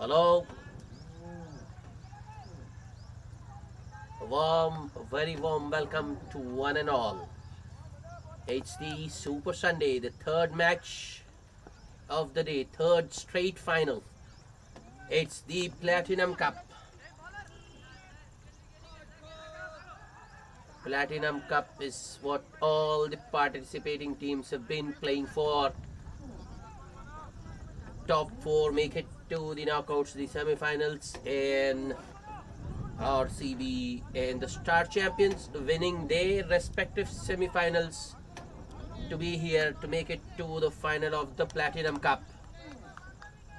Hello, very warm welcome to one and all. It's the Super Sunday, the third match of the day, third straight final. It's the Platinum Cup. Platinum Cup is what all the participating teams have been playing for. Top four make it to the knockouts, the semi-finals, and RCB and the Star Champions winning their respective semi-finals to be here to make it to the final of the Platinum Cup.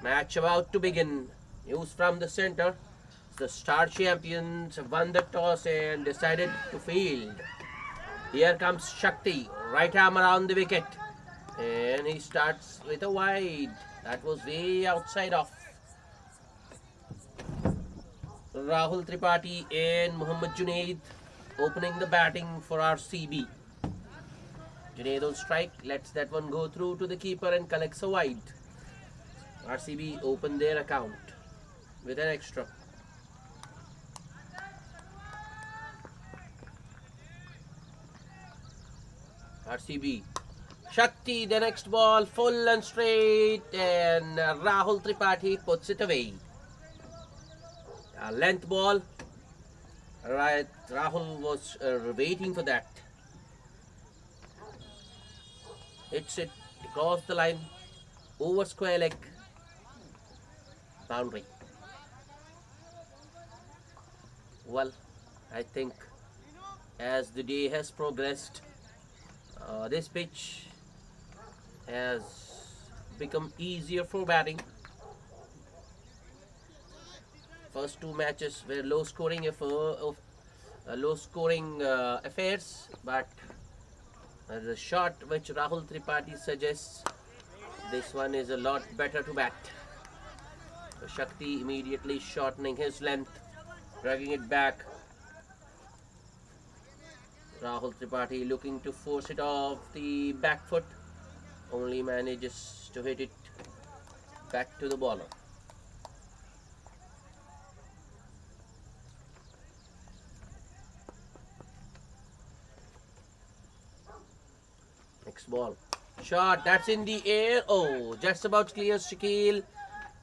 Match about to begin. News from the center. The Star Champions won the toss and decided to field. Here comes Shakti, right arm around the wicket. And he starts with a wide. That was way outside off. Rahul Tripathi and Mohammad Junaid opening the batting for RCB. Junaid on strike, lets that one go through to the keeper and collects a wide. RCB open their account with an extra. RCB. Shakti, the next ball, full and straight, and Rahul Tripathi puts it away. A length ball. Right, Rahul was waiting for that. Hits it across the line, over square leg, boundary. Well, I think as the day has progressed, this pitch has become easier for batting. First two matches were low scoring affairs, but the shot which Rahul Tripathi suggests, this one is a lot better to bat. So Shakti immediately shortening his length, dragging it back. Rahul Tripathi looking to force it off the back foot, only manages to hit it back to the bowler. Next ball. Shot, that's in the air. Oh, just about clears Shakil.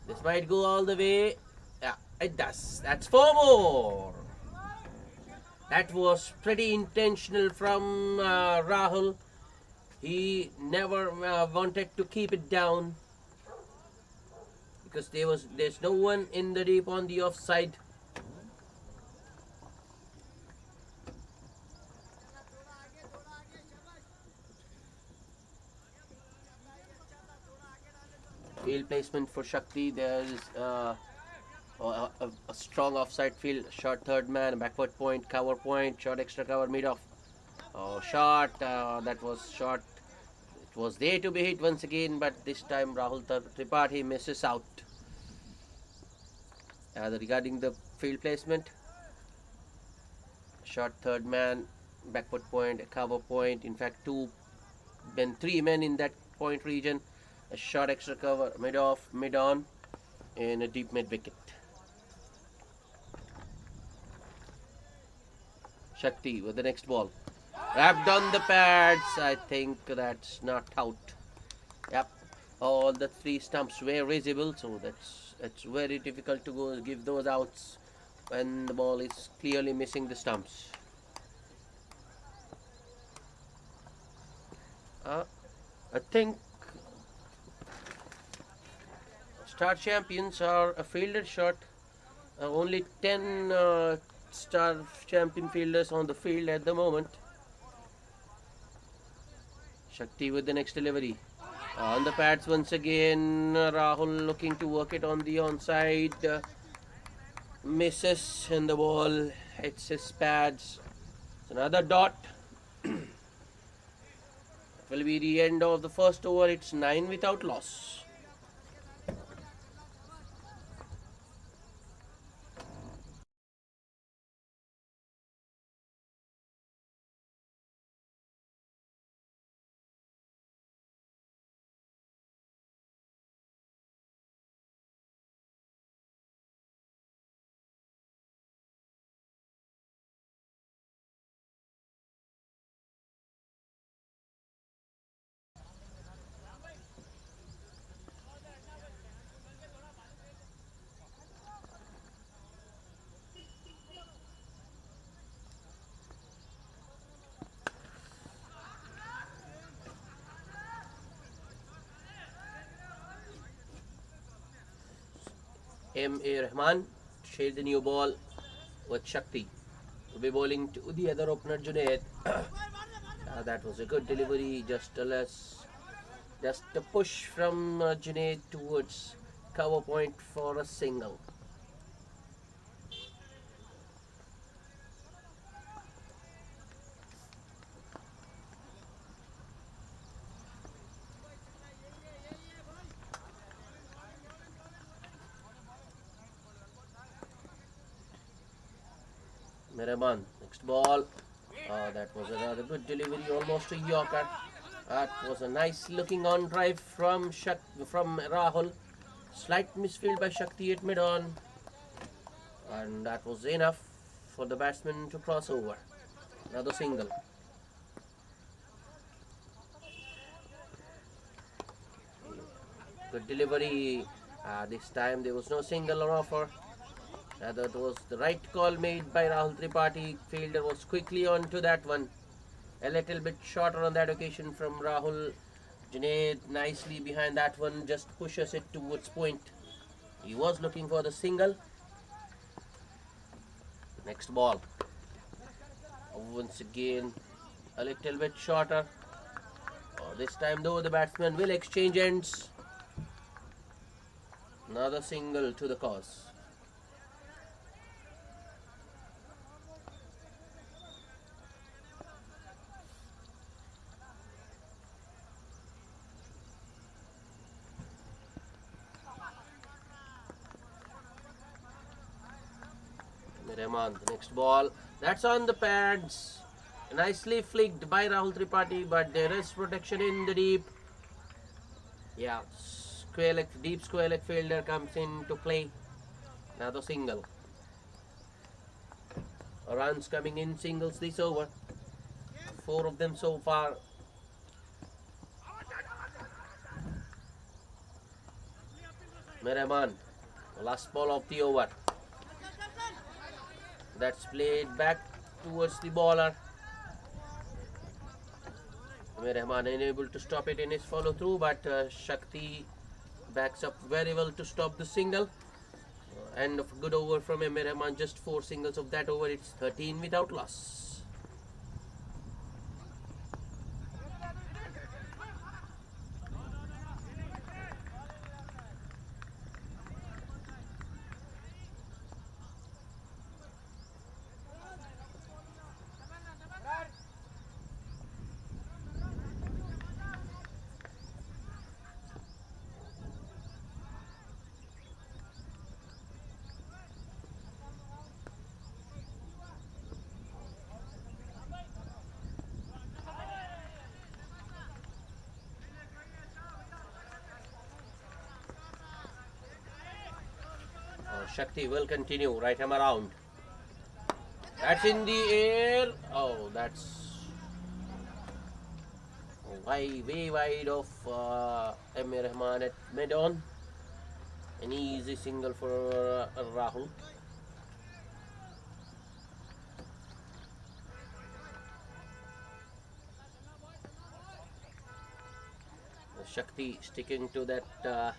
This might go all the way. Yeah, it does. That's four more. That was pretty intentional from Rahul. He never wanted to keep it down because there's no one in the deep on the offside. Field placement for Shakti. There is a strong offside field. Short third man, backward point, cover point, short extra cover, mid off. Shot, that was short. It was there to be hit once again, but this time Rahul Tripathi misses out. Regarding the field placement, short third man, backward point, cover point. In fact, three men in that point region. A short extra cover, mid off, mid on, and a deep mid wicket. Shakti with the next ball. Wrapped on the pads. I think that's not out. Yep. All the three stumps were visible, so it's very difficult to give those outs when the ball is clearly missing the stumps. I think Star Champions are a fielded shot. Only 10 Star Champion fielders on the field at the moment. Shakti with the next delivery. On the pads once again. Rahul looking to work it on the onside. Misses and the ball hits his pads. Another dot. It will be the end of the first over. It's 9 without loss. M.A. Rahman share the new ball with Shakti. To be bowling to the other opener Junaid. That was a good delivery, just a push from Junaid towards cover point for a single. Rahman, next ball. That was another good delivery, almost a yorker. That was a nice looking on drive from Rahul. Slight misfield by Shakti at mid-on. And that was enough for the batsman to cross over. Another single. Good delivery. This time there was no single on offer. That was the right call made by Rahul Tripathi. Fielder was quickly on to that one. A little bit shorter on that occasion from Rahul. Junaid nicely behind that one, just pushes it towards point. He was looking for the single. Next ball. Once again, a little bit shorter. This time though, the batsman will exchange ends. Another single to the cause. Rahman, the next ball. That's on the pads. Nicely flicked by Rahul Tripathi, but there is protection in the deep. Yeah, deep square leg fielder comes into play. Another single. Runs coming in singles this over. 4 of them so far. Rahman, last ball of the over. That's played back towards the bowler. Rahman unable to stop it in his follow through, but Shakti backs up very well to stop the single. End of a good over from Rahman, just 4 singles of that over. It's 13 without loss. Shakti will continue, right arm around. That's in the air. Oh, that's way wide of M.A. Rahman at mid-on. An easy single for Rahul. Shakti sticking to that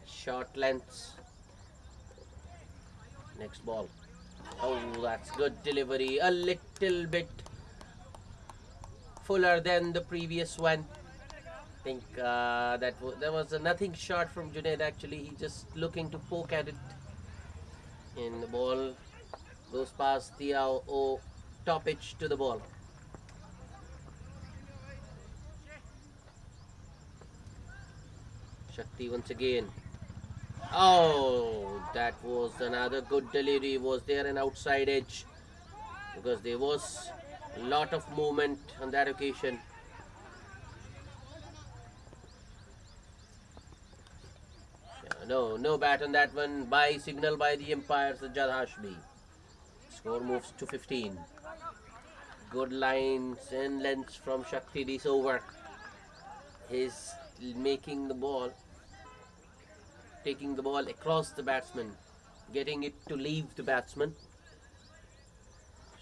short lengths. Next ball. Oh, that's good delivery. A little bit fuller than the previous one. I think there was nothing short from Junaid actually. He just looking to poke at it. And the ball goes past the top edge to the ball. Shakti once again. Oh, that was another good delivery. Was there an outside edge? Because there was a lot of movement on that occasion. No bat on that one. By signal by the umpire Sajjad Hashmi. Score moves to 15. Good lines and lengths from Shakti this over. He's making the ball. Taking the ball across the batsman, getting it to leave the batsman.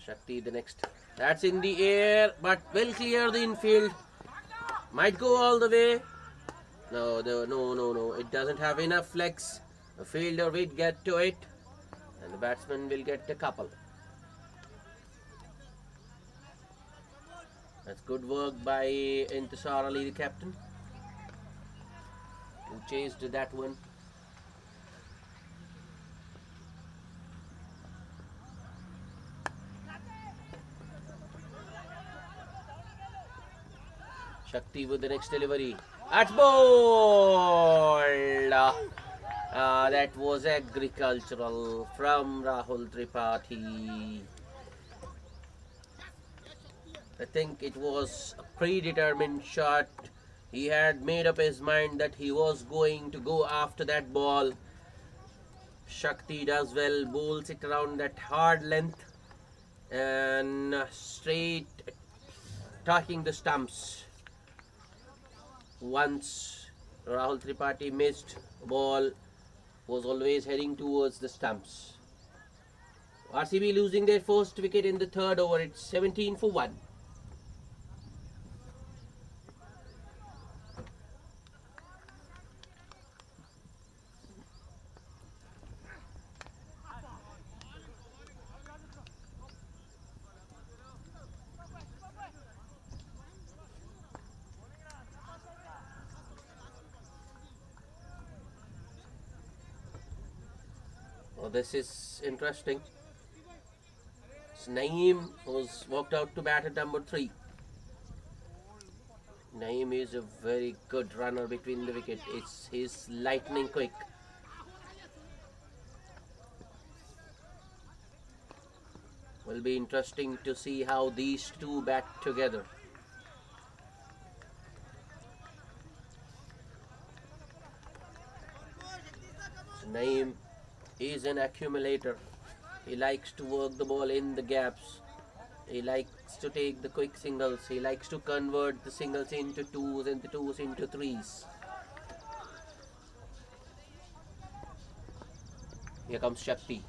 Shakti the next. That's in the air, but will clear the infield. Might go all the way. No. It doesn't have enough flex. The fielder will get to it, and the batsman will get a couple. That's good work by Intisar Ali, the captain, who chased that one. Shakti with the next delivery. That's ball! That was agricultural from Rahul Tripathi. I think it was a predetermined shot. He had made up his mind that he was going to go after that ball. Shakti does well, bowls it around that hard length and straight attacking the stumps. Once Rahul Tripathi missed, the ball was always heading towards the stumps. RCB losing their first wicket in the third over. It's 17 for 1. Oh, this is interesting. It's Naeem who's walked out to bat at number 3. Naeem is a very good runner between the wicket. He's lightning quick. Will be interesting to see how these two bat together. So Naeem is an accumulator. He likes to work the ball in the gaps. He likes to take the quick singles. He likes to convert the singles into twos and the twos into threes. Here comes Shakti.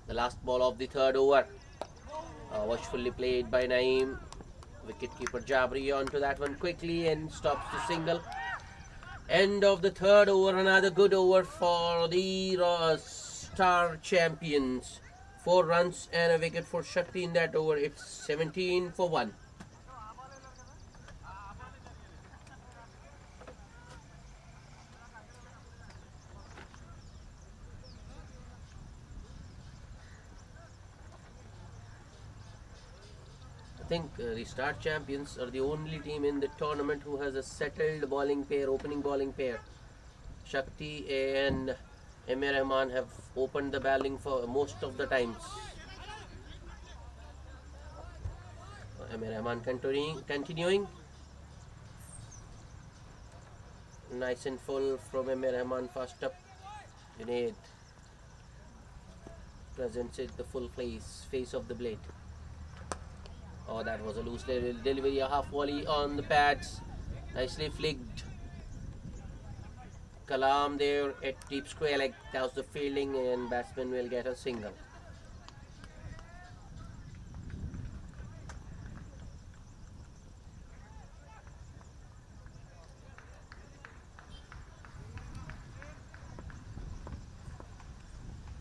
The last ball of the third over. Watchfully played by Naeem. Wicketkeeper Jabri onto that one quickly and stops the single. End of the third over. Another good over for the Star champions. 4 runs and a wicket for Shakti in that over. It's 17 for 1. I think the Star champions are the only team in the tournament who has a settled bowling pair, opening bowling pair. Shakti and Emir Rahman have opened the bowling for most of the times. Emir Rahman continuing. Nice and full from Emir Rahman, fast up. Junaid presents it the full face of the blade. Oh, that was a loose delivery, a half volley on the pads. Nicely flicked. Kalam there at deep square leg. That was the fielding, and batsman will get a single.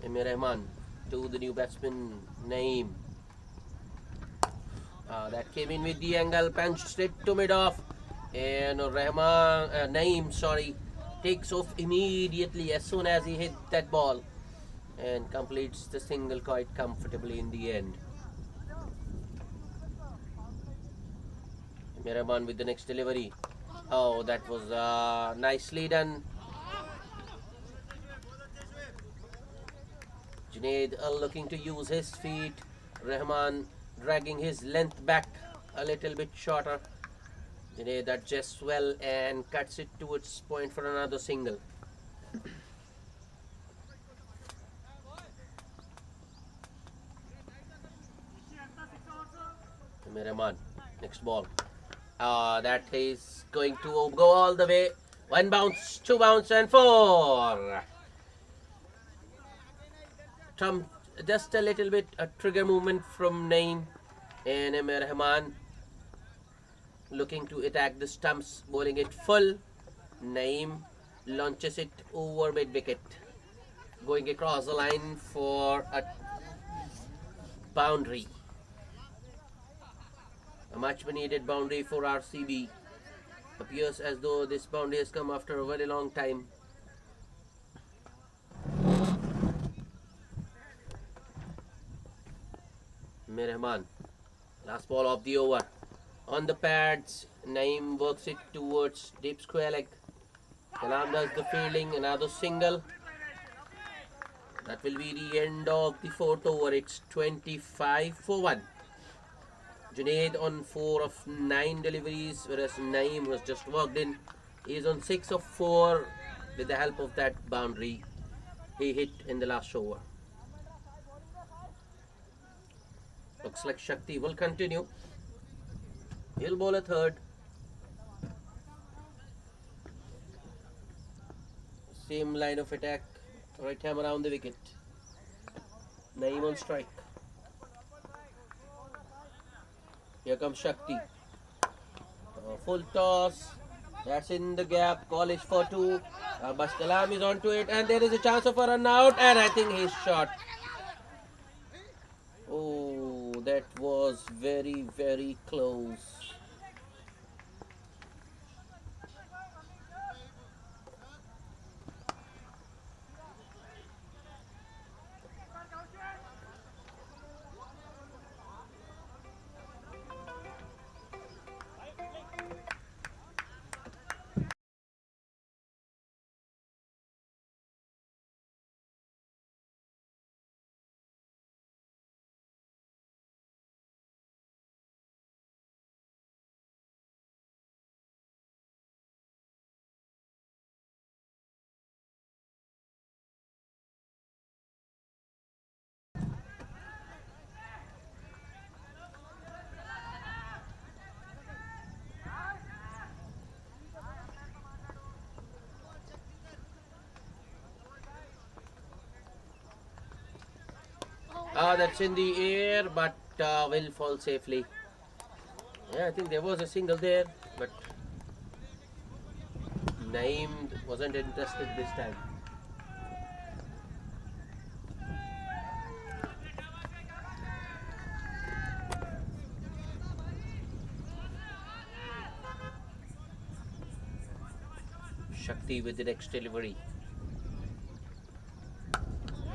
Emir Rahman to the new batsman Naeem. That came in with the angle, punched straight to mid-off, and Naeem takes off immediately as soon as he hit that ball and completes the single quite comfortably in the end. Miraban with the next delivery. Oh, that was nicely done. Junaid looking to use his feet. Rahman dragging his length back a little bit shorter. Junaid adjusts well and cuts it towards point for another single. Rahman, next ball. That is going to go all the way. 1 bounce, 2 bounce and 4. Just a little bit a trigger movement from Naeem, and Emir Rahman looking to attack the stumps, bowling it full. Naeem launches it over mid wicket. going across the line for a boundary. A much needed boundary for RCB. Appears as though this boundary has come after a very long time. Mirrahman, last ball of the over. On the pads, Naeem works it towards deep square leg. Kalam does the fielding, another single. That will be the end of the fourth over. It's 25 for 1. Junaid on 4 of 9 deliveries, whereas Naeem was just worked in. He is on 6 of 4 with the help of that boundary he hit in the last over. Looks like Shakti will continue. He'll bowl a third. Same line of attack. Right hand around the wicket. Naeem on strike. Here comes Shakti. Full toss. That's in the gap. Call is for 2. But Kalam is onto it. And there is a chance of a run out. And I think he's shot. Oh, that was very, very close. That's in the air, but will fall safely. Yeah, I think there was a single there, but Naeem wasn't interested this time. Shakti with the next delivery.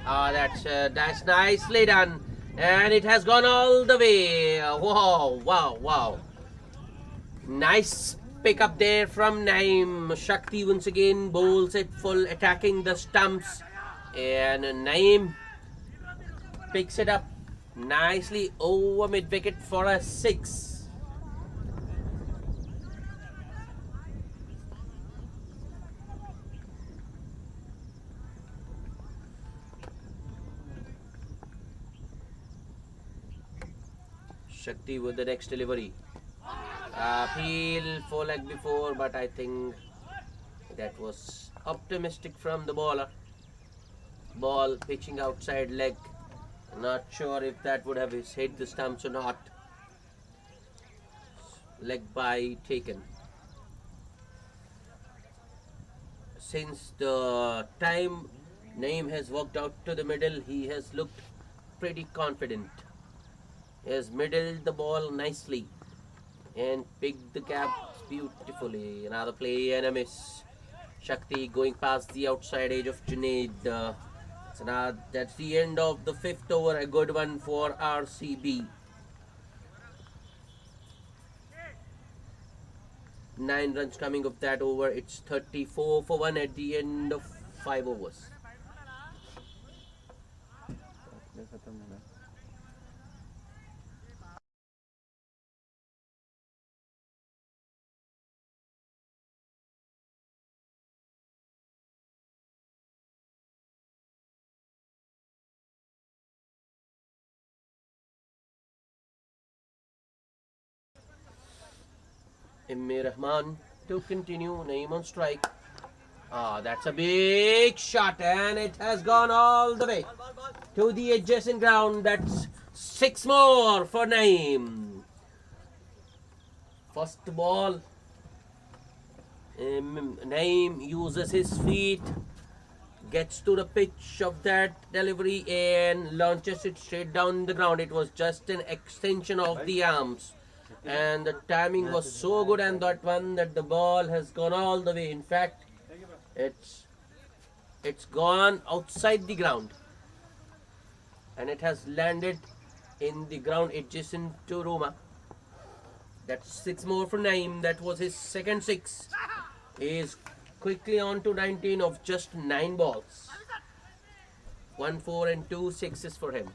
That's nicely done, and it has gone all the way. Wow, wow, wow! Nice pick up there from Naeem. Shakti once again bowls it full, attacking the stumps, and Naeem picks it up nicely over mid wicket for a 6. Shakti with the next delivery. Peel 4 leg before, but I think that was optimistic from the bowler. Ball pitching outside leg. Not sure if that would have hit the stumps or not. Leg bye taken. Since the time Naeem has walked out to the middle, he has looked pretty confident. He has middled the ball nicely and picked the gaps beautifully. Another play and a miss. Shakti going past the outside edge of Junaid. So now that's the end of the 5th over. A good one for RCB. 9 runs coming of that over. It's 34 for 1 at the end of 5 overs. Rahman to continue. Naeem on strike. That's a big shot, and it has gone all the way to the adjacent ground. That's 6 more for Naeem. First ball, Naeem uses his feet. gets to the pitch of that delivery and launches it straight down the ground. It was just an extension of the arms, and the timing was so good on that one that the ball has gone all the way. In fact, it's gone outside the ground, and it has landed in the ground adjacent to Ruma. That's 6 more for Naeem. That was his second 6. He is quickly on to 19 of just 9 balls. 1 4 and 2 6s for him.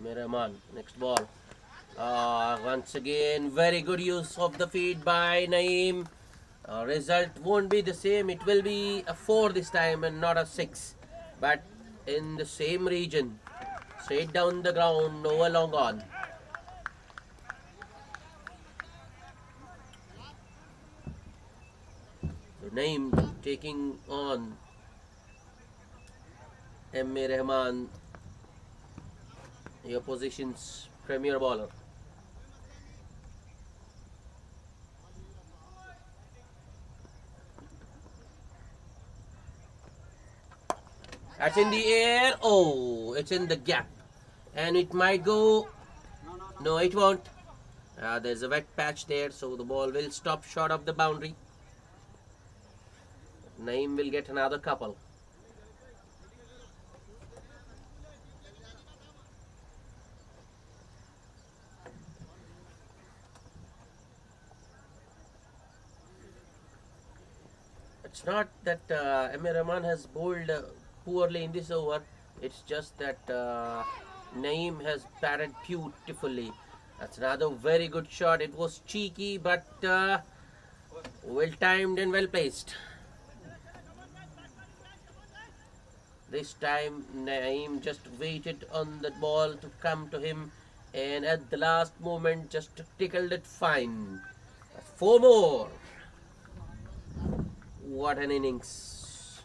Miraman, next ball. Once again, very good use of the feed by Naeem. Result won't be the same. It will be a 4 this time and not a 6. But in the same region. Straight down the ground, no long on. So Naeem taking on M.A. Rahman, the opposition's premier bowler. That's in the air. Oh, it's in the gap. And it might go. No, it won't. There's a wet patch there, so the ball will stop short of the boundary. Naeem will get another couple. It's not that M.A. Rahman has bowled poorly in this over. It's just that Naeem has batted beautifully. That's another very good shot. It was cheeky, but well timed and well placed. This time Naeem just waited on the ball to come to him, and at the last moment just tickled it fine. 4 more. What an innings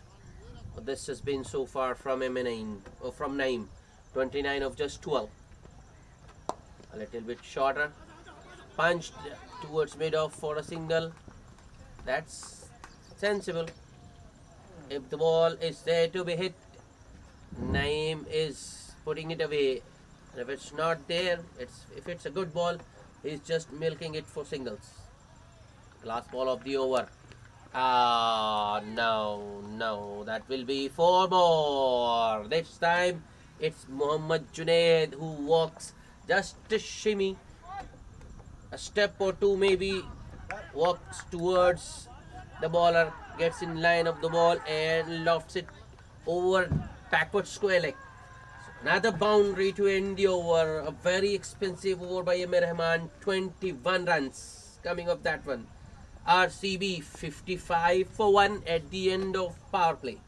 this has been so far from Naeem. 29 of just 12. A little bit shorter. Punched towards mid-off for a single. That's sensible. If the ball is there to be hit, Naeem is putting it away. And if it's not there, if it's a good ball, he's just milking it for singles. Last ball of the over. No, that will be 4 more. This time it's Mohammad Junaid who walks just a shimmy, a step or two maybe, walks towards the bowler, gets in line of the ball and lofts it over backward square leg. So another boundary to end the over. A very expensive over by M.A. Rahman. 21 runs coming of that one. RCB 55 for 1 at the end of power play.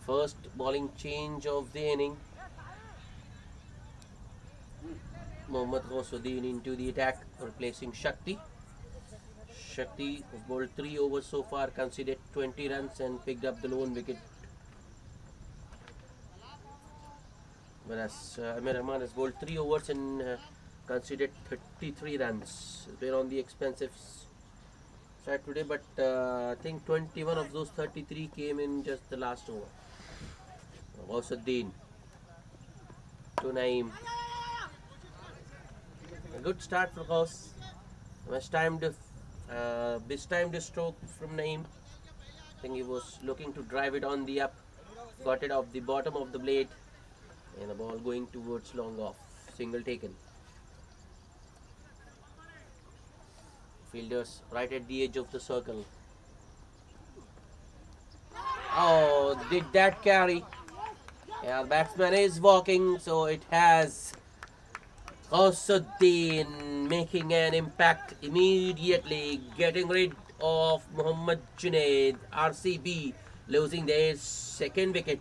First bowling change of the inning. Mohammad Ghusuddin into the attack, replacing Shakti. Shakti has bowled 3 overs so far, conceded 20 runs and picked up the lone wicket. Whereas M.A. Rahman has bowled 3 overs and conceded 33 runs. He's been on the expensive side today, but I think 21 of those 33 came in just the last over. Ghusuddin to Naeem. A good start for Ghaus. Much time to Mistimed stroke from Naeem. I think he was looking to drive it on the up, got it off the bottom of the blade, and the ball going towards long off. Single taken. Fielders right at the edge of the circle. Oh, did that carry? Yeah, the batsman is walking, so it has Gausuddin making an impact immediately, getting rid of Mohammad Junaid. RCB losing their second wicket.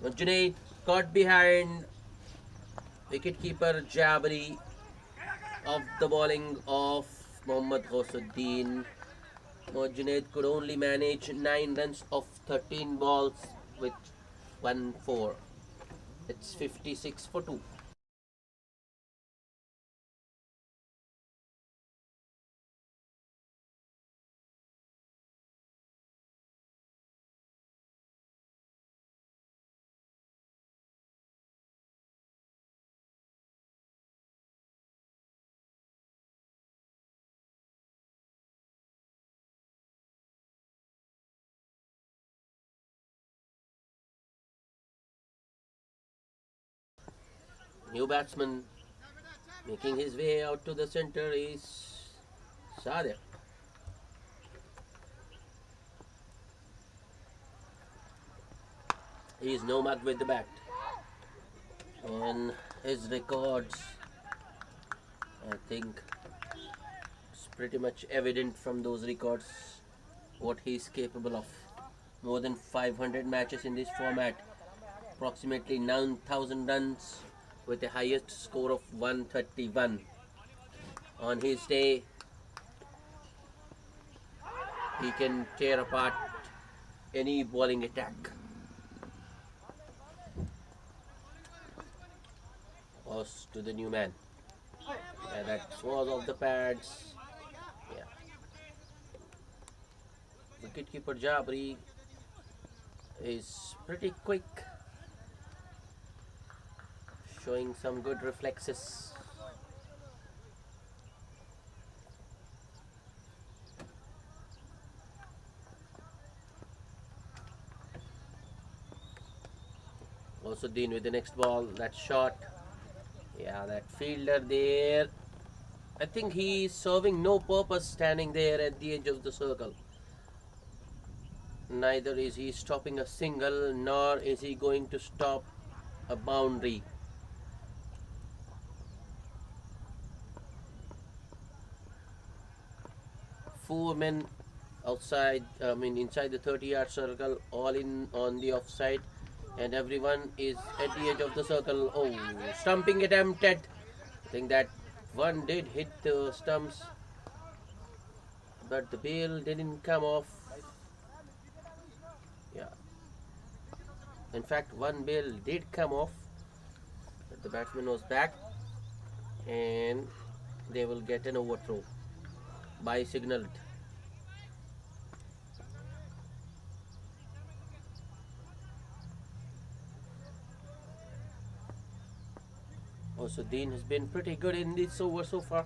Junaid caught behind wicketkeeper Jabari of the bowling of Mohammad Gausuddin. Junaid could only manage 9 runs of 13 balls with 1 4. It's 56 for 2. New batsman making his way out to the center is Sadiq. He is no mug with the bat. And his records, I think, it's pretty much evident from those records what he is capable of. More than 500 matches in this format, approximately 9,000 runs with a highest score of 131. On his day, he can tear apart any bowling attack. Toss to the new man. Yeah, that was off the pads. Yeah. Wicketkeeper Jabri is pretty quick, showing some good reflexes. Also Dean with the next ball, that shot. Yeah, that fielder there, I think he is serving no purpose standing there at the edge of the circle. Neither is he stopping a single, nor is he going to stop a boundary. Four men outside, inside the 30-yard circle, all in on the offside, and everyone is at the edge of the circle. Oh, stumping attempt at, I think that one did hit the stumps, but the bail didn't come off. Yeah, in fact, one bail did come off, but the batsman was back, and they will get an overthrow by signaled. Also, Dean has been pretty good in this over so far.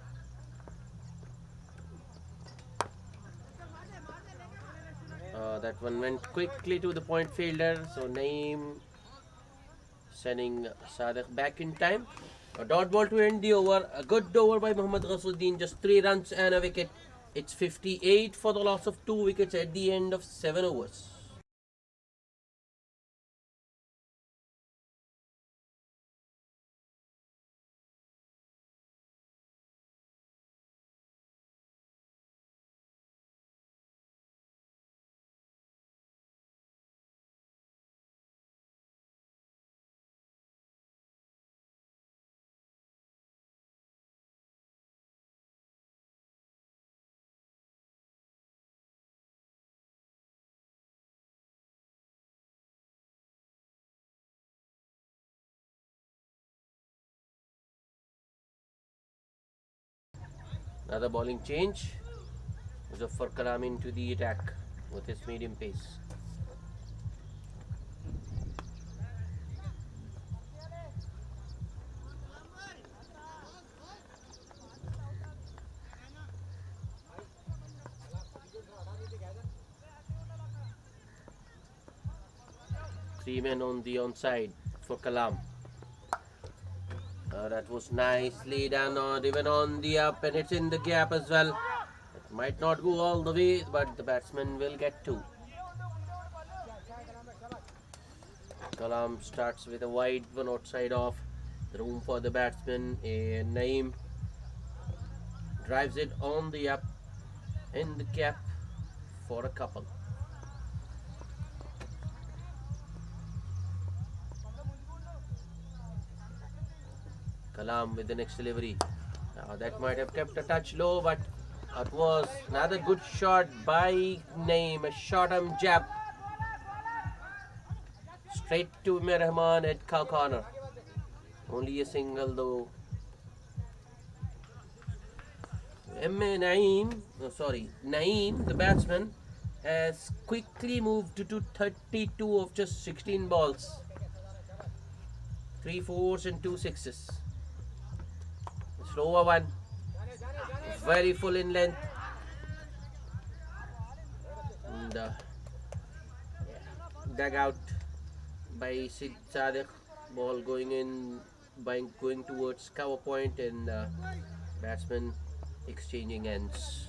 That one went quickly to the point fielder, so Naeem sending Sadiq back in time. A dot ball to end the over. A good over by Mohammad Gausuddin, just 3 runs and a wicket. It's 58 for the loss of 2 wickets at the end of 7 overs. Another bowling change. Muzaffar Kalam into the attack with his medium pace. Three men on the onside for Kalam. That was nicely done, even on the up, and it's in the gap as well. It might not go all the way, but the batsman will get two. Kalam starts with a wide one outside off. The room for the batsman, and Naeem drives it on the up, in the gap for a couple. Kalam with the next delivery. Now that might have kept a touch low, but it was another good shot by Naeem. A short arm jab straight to Rahman at cow corner. Only a single though. Naeem, the batsman, has quickly moved to 32 of just 16 balls. 3 fours and 2 sixes. Slower one, very full in length, and dug out by Sid Sadiq. Ball going in, going towards cover point, and batsman exchanging ends.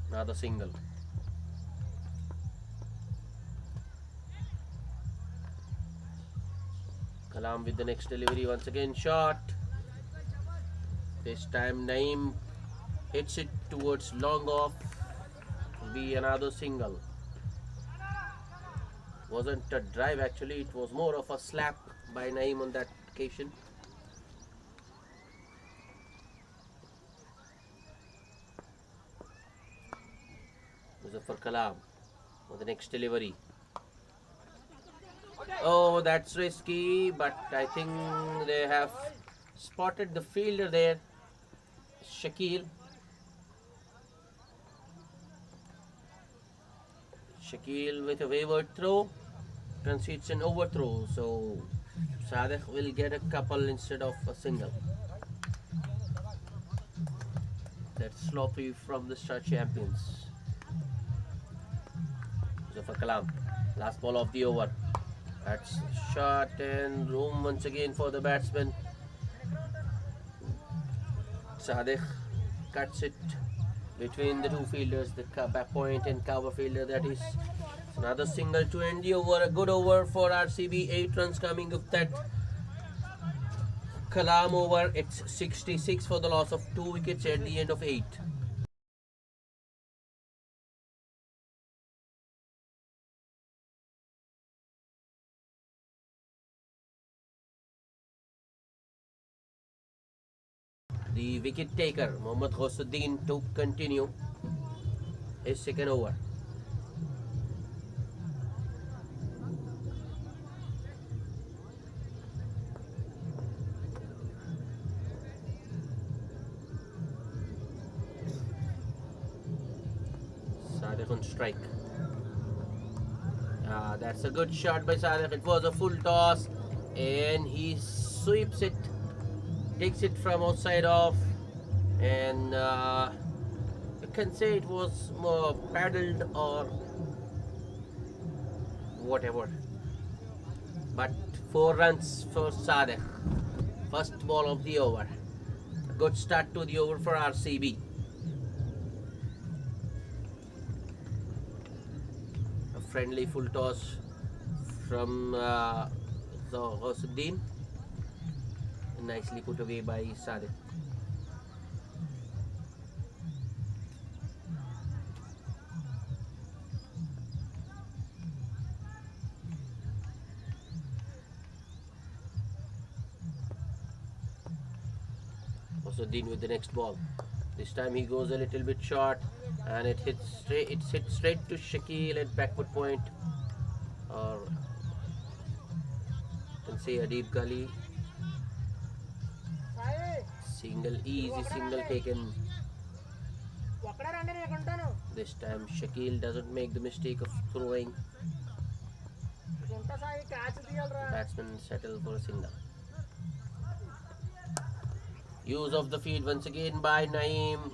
Another single. Kalam with the next delivery, once again shot. This time Naeem hits it towards long off. Will be another single. Wasn't a drive actually, it was more of a slap by Naeem on that occasion. For Kalam for the next delivery. Oh, that's risky, but I think they have spotted the fielder there, Shakil. Shakil with a wayward throw concedes an overthrow, so Sadiq will get a couple instead of a single. That's sloppy from the Star champions. So for Kalam, last ball of the over. That's shot and room once again for the batsman. Sadiq cuts it between the two fielders, the back point and cover fielder. That is another single to end the over. A good over for RCB. 8 runs coming of that Kalam over. It's 66 for the loss of 2 wickets at the end of 8. The wicket taker, Mohammad Ghusuddin, to continue his second over. Sadiq on strike. That's a good shot by Sadiq. It was a full toss and he sweeps it. Takes it from outside off, and you can say it was more paddled or whatever. But 4 runs for Sadiq. First ball of the over. A good start to the over for RCB. A friendly full toss from Ghusuddin. Nicely put away by Sadiq. Ghusuddin with the next ball. This time he goes a little bit short, and it hits straight. It's hit straight to Shakil at backward point, or you can say a deep gully. Single, easy single taken. This time Shakil doesn't make the mistake of throwing. Batsman settle for a single. Use of the field once again by Naeem.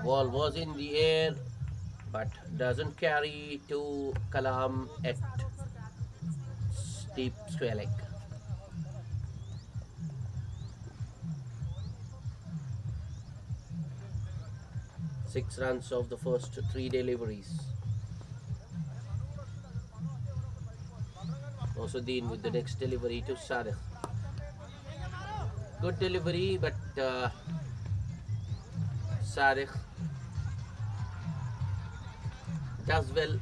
Ball was in the air, but doesn't carry to Kalam at steep square leg. Six runs of the first three deliveries. Dean with the next delivery to Sadiq. Good delivery, but Sadiq does well,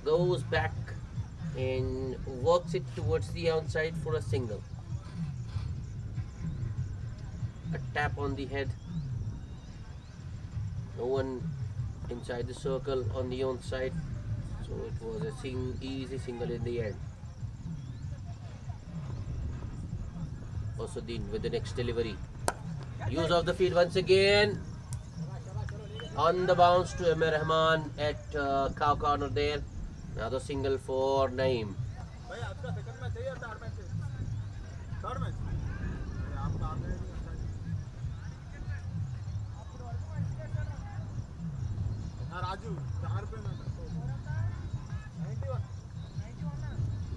goes back and works it towards the outside for a single. A tap on the head. No one inside the circle on the onside, so it was a easy single in the end. Dean with the next delivery. Use of the field once again. On the bounce to Amir Rahman at cow corner there. Another single for Naeem.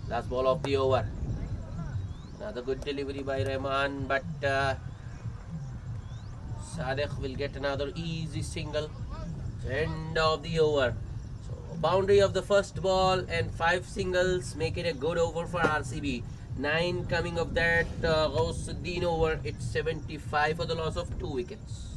Last ball of the over. Another good delivery by Rahman, but Sadiq will get another easy single. End of the over. So boundary of the first ball and 5 singles make it a good over for RCB. 9 coming of that Ghaussuddin over. It's 75 for the loss of 2 wickets.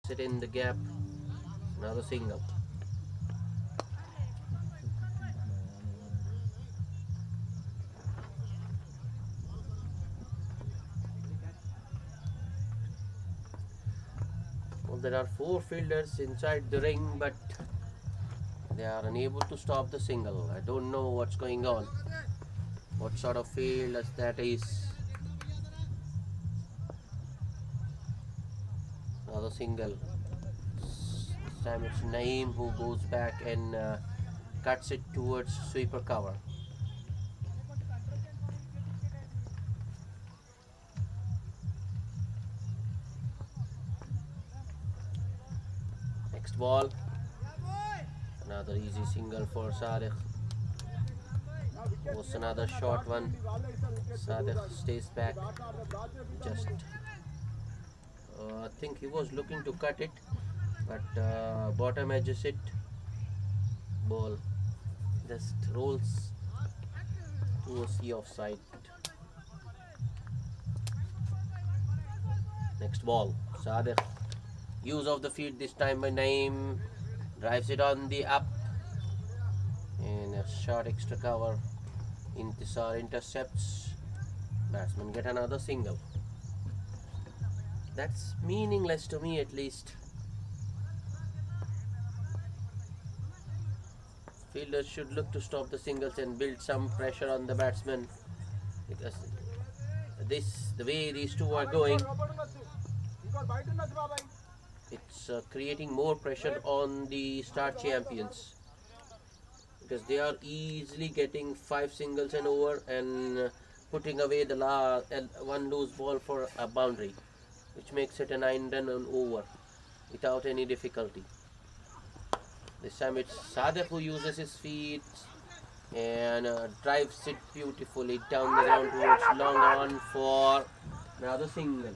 Sit in the gap. Another single. Well, there are 4 fielders inside the ring, but they are unable to stop the single. I don't know what's going on. What sort of field that is. Another single. This time it's Naeem who goes back and cuts it towards sweeper cover. Next ball. Another easy single for Sadiq. Was another short one. Sadiq stays back. Just I think he was looking to cut it, but bottom edges it. Ball just rolls towards the offside. Next ball. Sadiq. Use of the field this time by Naeem. Drives it on the up. And a short extra cover. Intisar intercepts. Batsman get another single. That's meaningless to me, at least. Fielders should look to stop the singles and build some pressure on the batsman, because the way these two are going, it's creating more pressure on the star champions, because they are easily getting 5 singles and over and putting away the one loose ball for a boundary, which makes it a 9-run over without any difficulty. This time it's Sadiq who uses his feet and drives it beautifully down the ground towards long on for another single.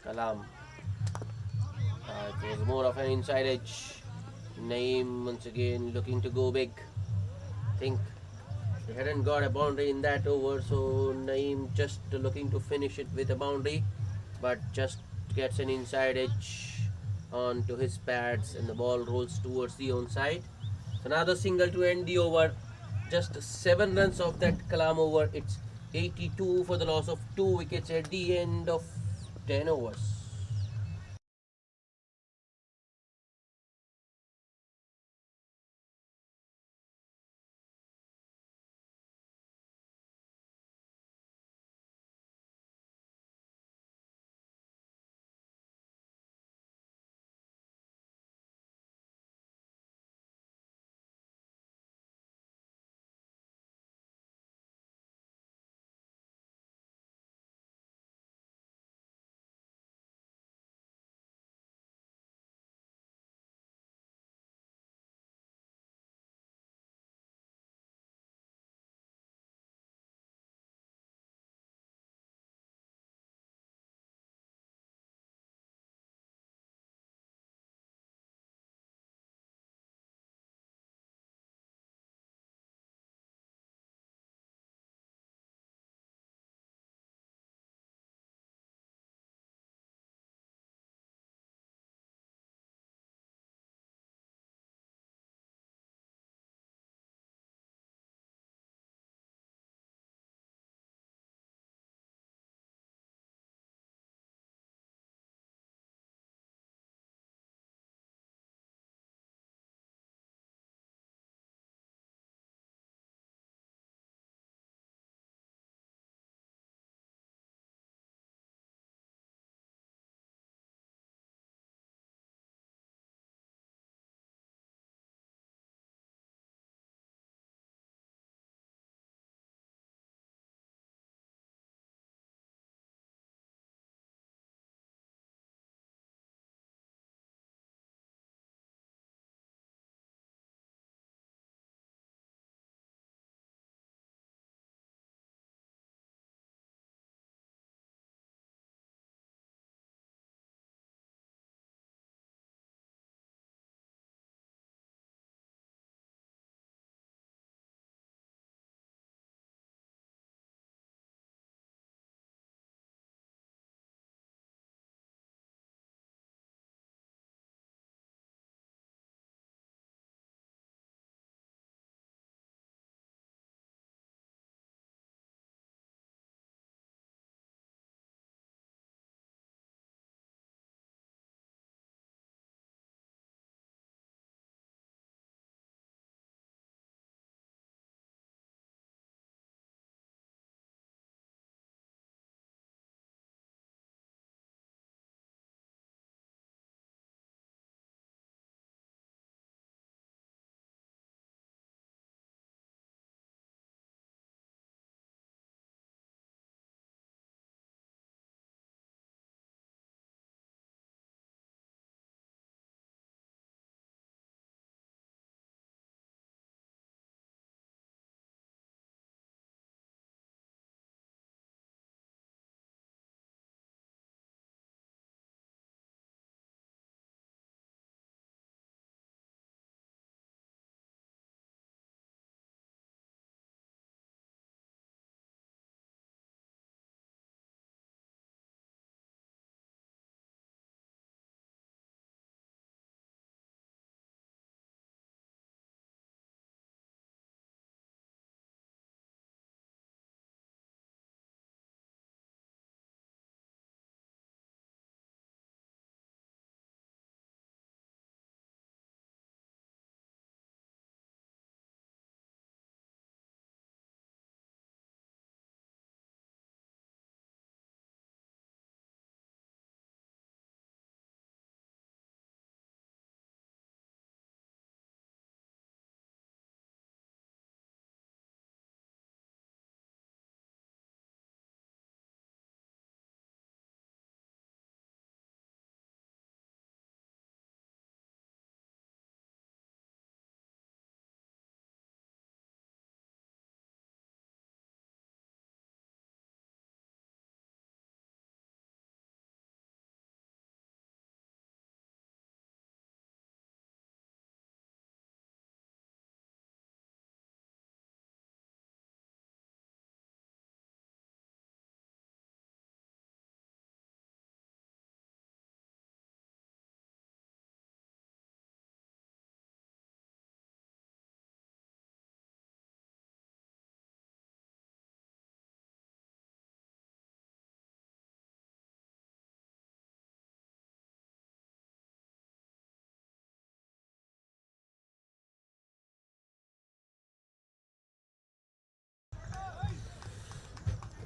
Kalam. It was more of an inside edge. Naeem once again looking to go big. Think they hadn't got a boundary in that over, so Naeem just looking to finish it with a boundary, but just gets an inside edge onto his pads and the ball rolls towards the onside. So another single to end the over. Just 7 runs off that Kalam over. It's 82 for the loss of 2 wickets at the end of 10 overs.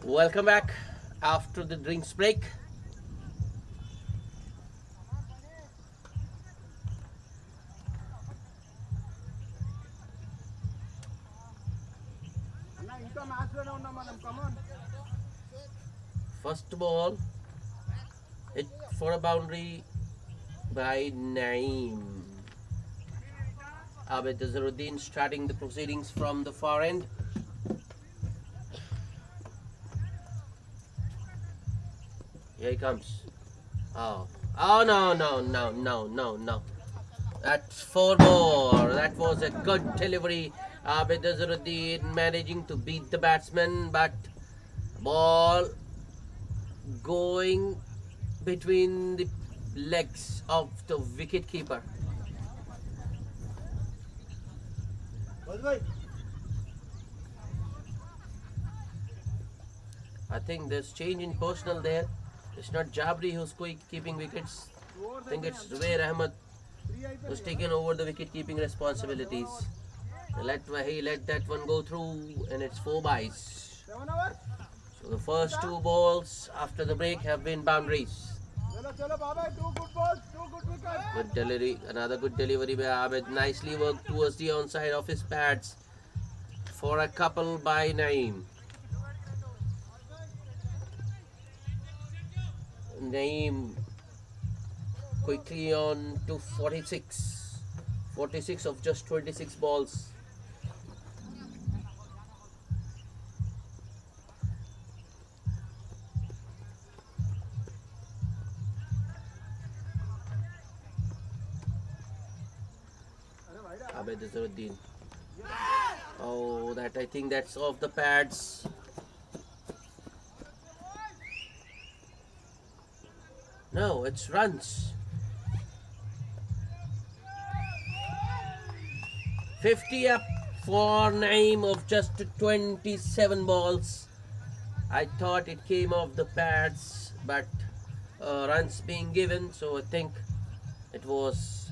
Welcome back after the drinks break. First ball, hit for a boundary by Naeem. Abid Azharuddin starting the proceedings from the far end. Here he comes. Oh, no. That's 4 more. That was a good delivery. Abid Azharuddin managing to beat the batsman, but ball going between the legs of the wicket keeper. I think there's change in personnel there. It's not Jabri who's keeping wickets. I think it's Zubair Ahmed who's taken over the wicket keeping responsibilities. He let that one go through, and it's 4 byes. So the first 2 balls after the break have been boundaries. Good delivery, another good delivery by Abid. Nicely worked towards the onside of his pads for a couple by Naeem. Naeem quickly on to 46. 46 of just 26 balls. Abid Azharuddin. Oh, I think that's off the pads. No, it's runs. 50 up for Naeem of just 27 balls. I thought it came off the pads, but runs being given, so I think it was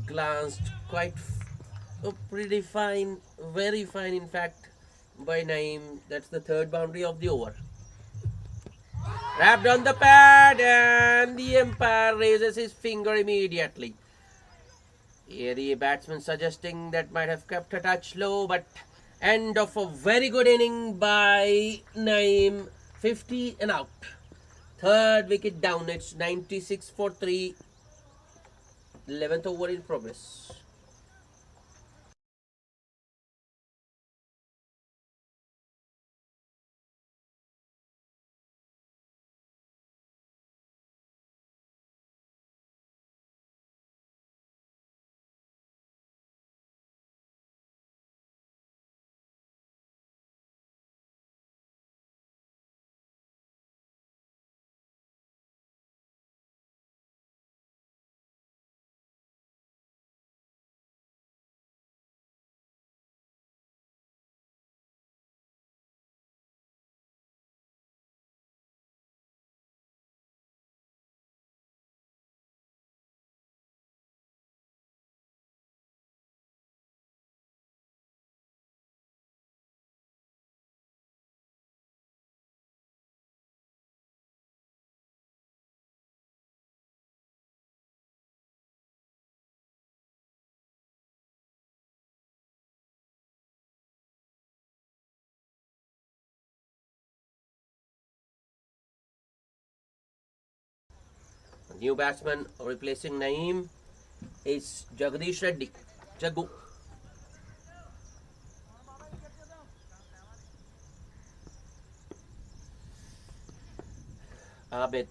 glanced quite pretty fine, very fine in fact, by Naeem. That's the 3rd boundary of the over. Wrapped on the pad, and the umpire raises his finger immediately. Here the batsman suggesting that might have kept a touch low, but end of a very good inning by Naeem. 50 and out. 3rd wicket down. It's 96 for 3. 11th over in progress. New batsman replacing Naeem is Jagdish Reddy. Jagu. Abid.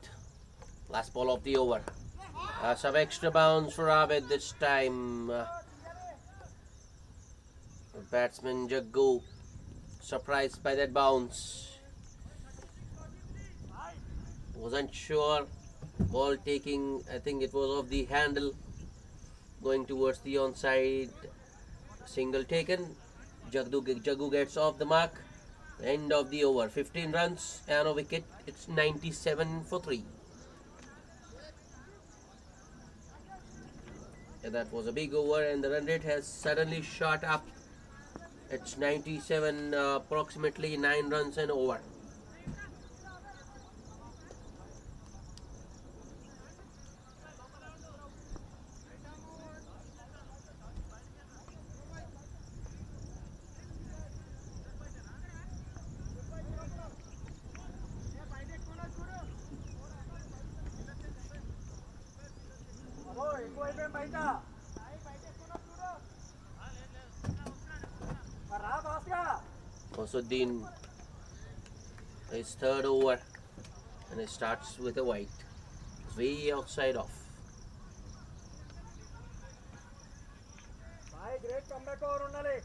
Last ball of the over. Some extra bounce for Abid this time. Batsman Jaggu surprised by that bounce. Wasn't sure. Ball taking, I think it was off the handle, going towards the onside. Single taken. Jaggu gets off the mark. End of the over. 15 runs and a wicket. It's 97 for 3. And that was a big over, and the run rate has suddenly shot up It's 97, approximately 9 runs and over. Osuddin, his third over, and it starts with a wide. It's way outside off. Great comeback over Undali.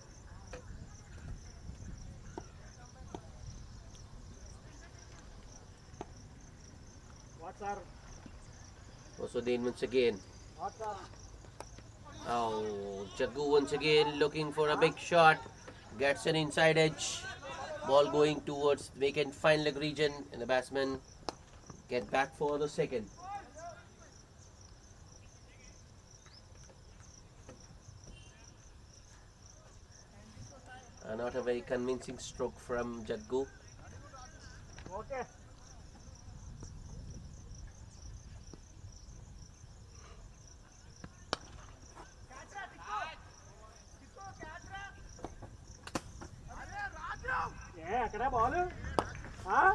What's our Osuddin once again. what's our Oh, Jaggu once again looking for a big shot. Gets an inside edge. Ball going towards vacant fine leg region, and the batsman get back for the second. Not a very convincing stroke from Jaggu. okay? Yeah, can I ball him? Huh?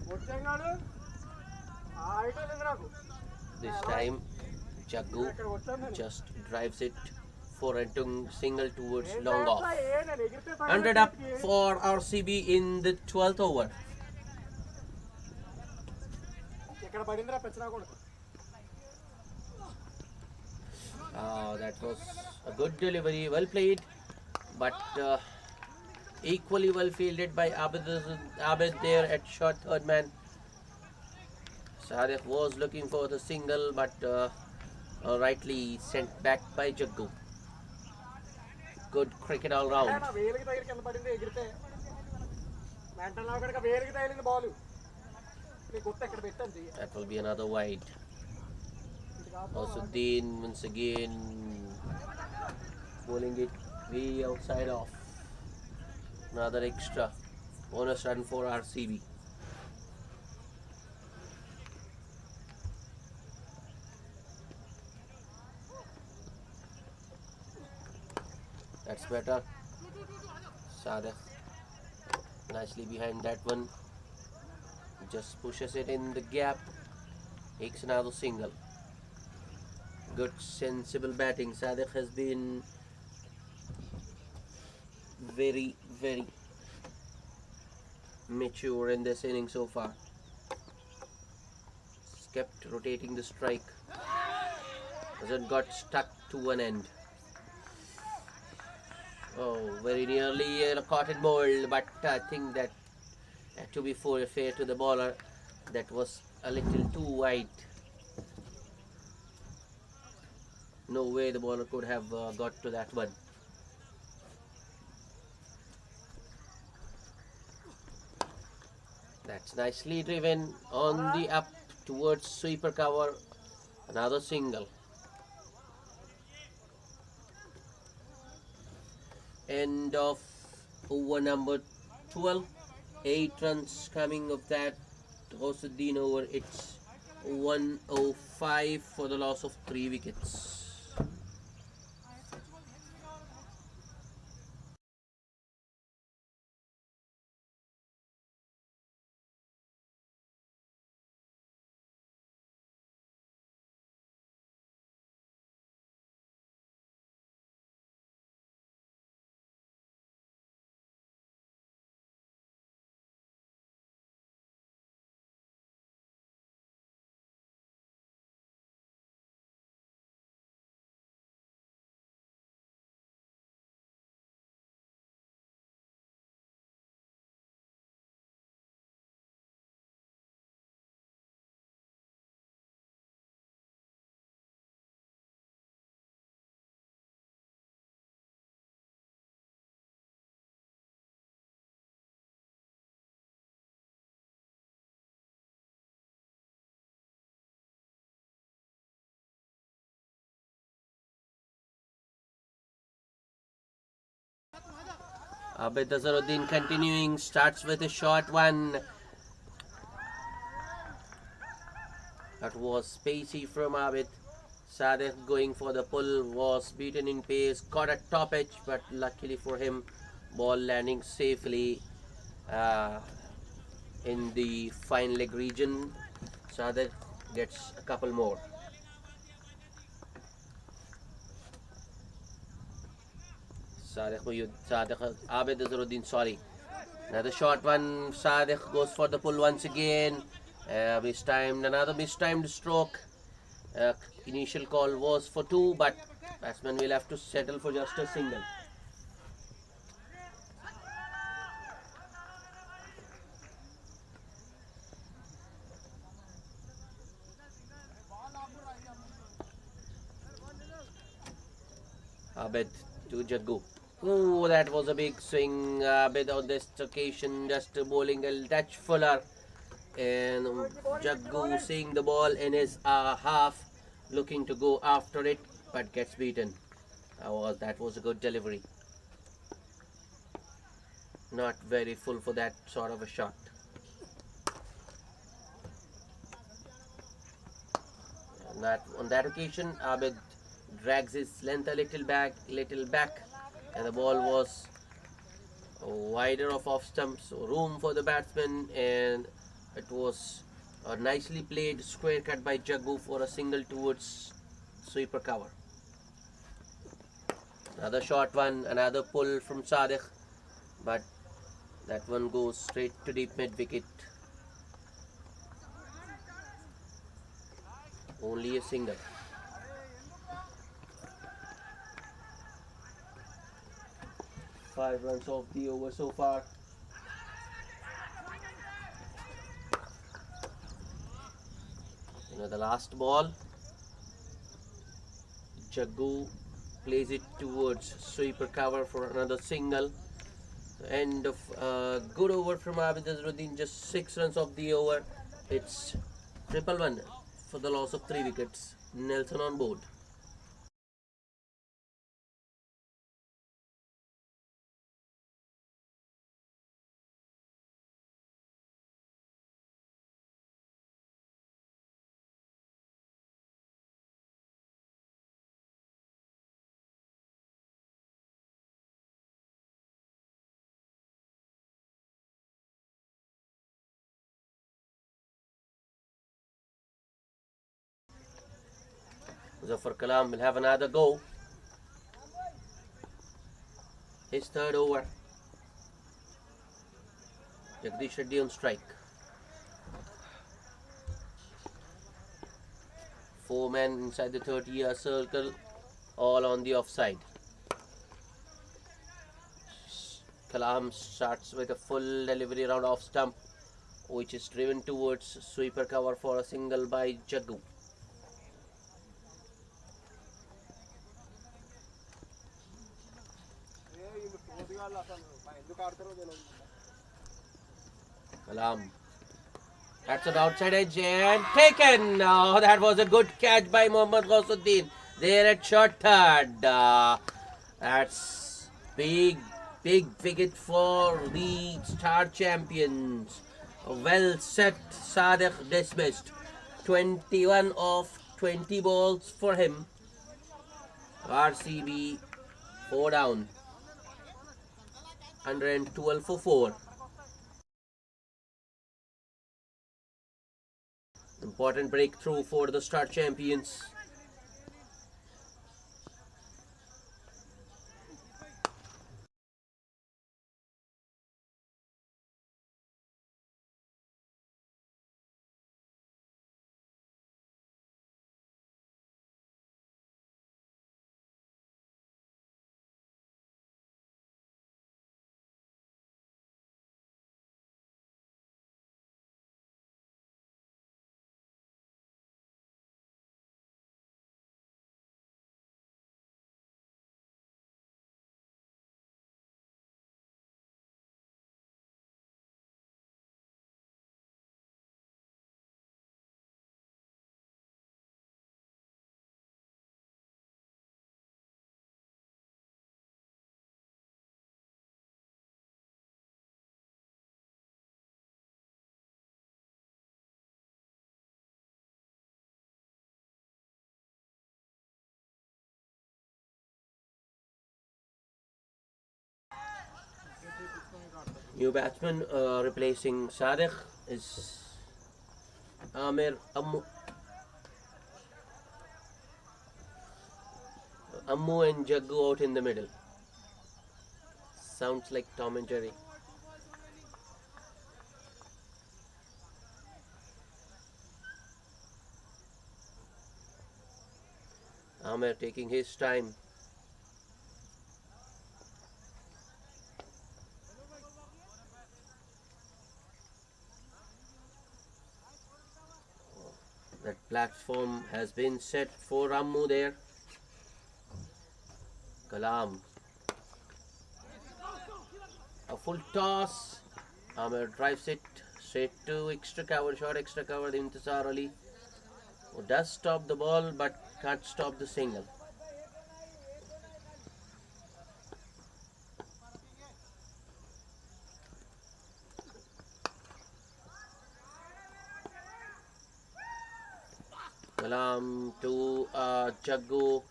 What's going on? I don't know. This time, Jaggu just drives it for a single towards long off. 100 up for RCB in the 12th over. That was a good delivery, well played, but equally well fielded by Abid there at short third man. Sadiq was looking for the single, but rightly sent back by Jaggu. Good cricket all round. That will be another wide. Osuddin once again bowling it way outside off. Another extra bonus run for RCB. That's better. Sadek nicely behind that one. Just pushes it in the gap. Takes another single. Good sensible batting. Sadek has been very mature in this inning so far. He's kept rotating the strike. Hasn't got stuck to one end. Oh, very nearly caught and bowled, but I think that to be fair to the bowler, that was a little too wide. No way the bowler could have got to that one. That's nicely driven on the up towards sweeper cover. Another single. End of over number 12. 8 runs coming of that. Ghosuddin over. It's 105 for the loss of 3 wickets. Abid Azharuddin continuing, starts with a short one. That was spacey from Abid. Sadek going for the pull, was beaten in pace, caught at top edge, but luckily for him, ball landing safely uh, in the fine leg region. Sadek gets a couple more. Abid Azharuddin, sorry. Another short one. Sadek goes for the pull once again. Another mistimed stroke. Uh, Initial call was for two, but batsman will have to settle for just a single. Abid to Jaggu. Oh, that was a big swing. Abid on this occasion just bowling a touch fuller. And Jaggu seeing the ball in his half, looking to go after it, but gets beaten. That was a good delivery. Not very full for that sort of a shot. On that occasion, Abid drags his length a little back, and the ball was wider off stump, so room for the batsman, and it was a nicely played square cut by Jaggu for a single towards sweeper cover. Another short one, another pull from Sadek, but that one goes straight to deep mid wicket. Only a single. Five runs off the over so far. The last ball. Jaggu plays it towards sweeper cover for another single. End of good over from Abid Azharuddin, just 6 runs off the over. It's 1-1 for the loss of 3 wickets. Nelson on board. Zafar Kalam will have another go. His third over. Jagdish Reddy on strike. 4 men inside the 30-yard circle, all on the offside. Kalam starts with a full delivery round off stump, which is driven towards sweeper cover for a single by Jaggu. Kalam. That's an outside edge and taken. Oh, that was a good catch by Mohammad Ghausuddin. There at short third. That's big wicket for the Star Champions. Well set. Sadek dismissed. 21 of 20 balls for him. RCB 4 down. 112 for 4. Important breakthrough for the Star Champions. New batsman replacing Sadiq is Amir Ammu. Ammu and Jaggu out in the middle. Sounds like Tom and Jerry. Amir taking his time. That platform has been set for Ammu there. Kalam. A full toss. Amir drives it straight to extra cover, short extra cover. Intisar Ali who does stop the ball but can't stop the single. Kalam to Jaggu.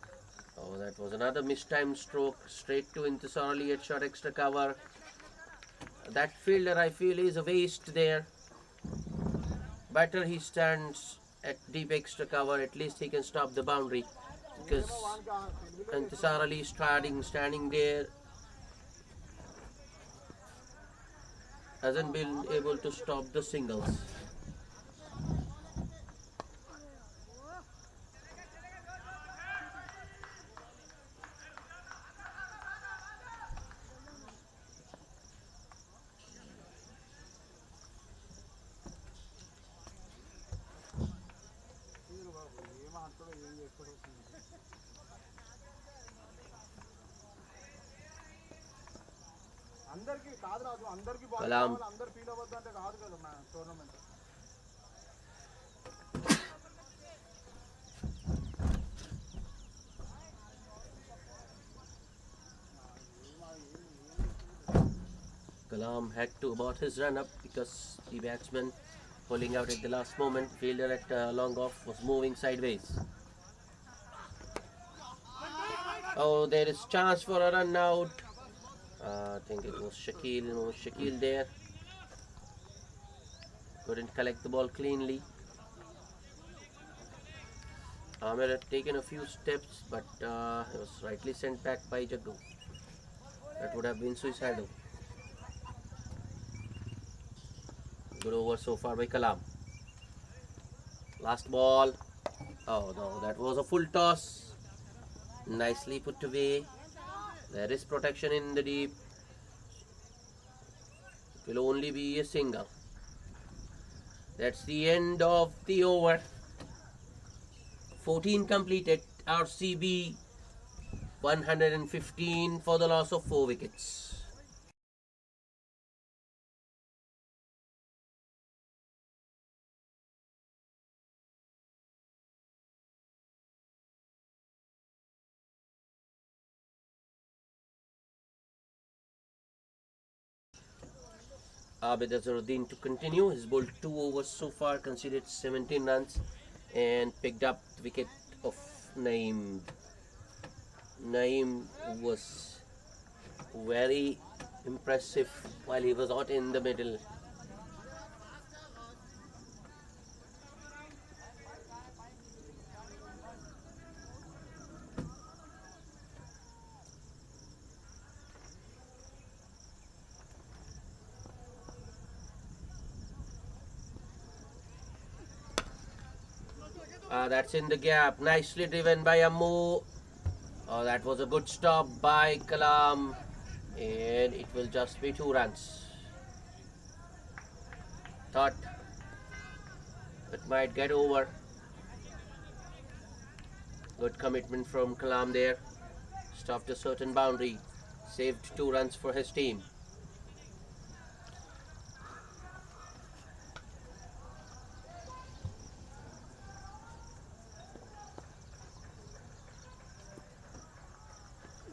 Oh, that was another mistimed stroke straight to Intisar Ali at short extra cover. That fielder I feel is a waste there. Better he stands at deep extra cover, at least he can stop the boundary, because Intisar Ali is standing there, hasn't been able to stop the singles. Kalam. Kalam had to abort his run up because the batsman pulling out at the last moment. Fielder at long off was moving sideways. Oh, there is chance for a run out. I think it was Shakil. No, Shakil there. Couldn't collect the ball cleanly. Amir had taken a few steps, but he was rightly sent back by Jaggu. That would have been suicidal. Good over so far by Kalam. Last ball. Oh no, that was a full toss. Nicely put away. There is protection in the deep. It will only be a single. That's the end of the over. 14 completed. RCB 115 for the loss of 4 wickets. Abid Azharuddin to continue. He's bowled 2 overs so far, conceded 17 runs and picked up the wicket of Naeem. Naeem was very impressive while he was out in the middle. That's in the gap. Nicely driven by Ammu. That was a good stop by Kalam. And it will just be 2 runs. Thought it might get over. Good commitment from Kalam there. Stopped a certain boundary. Saved 2 runs for his team.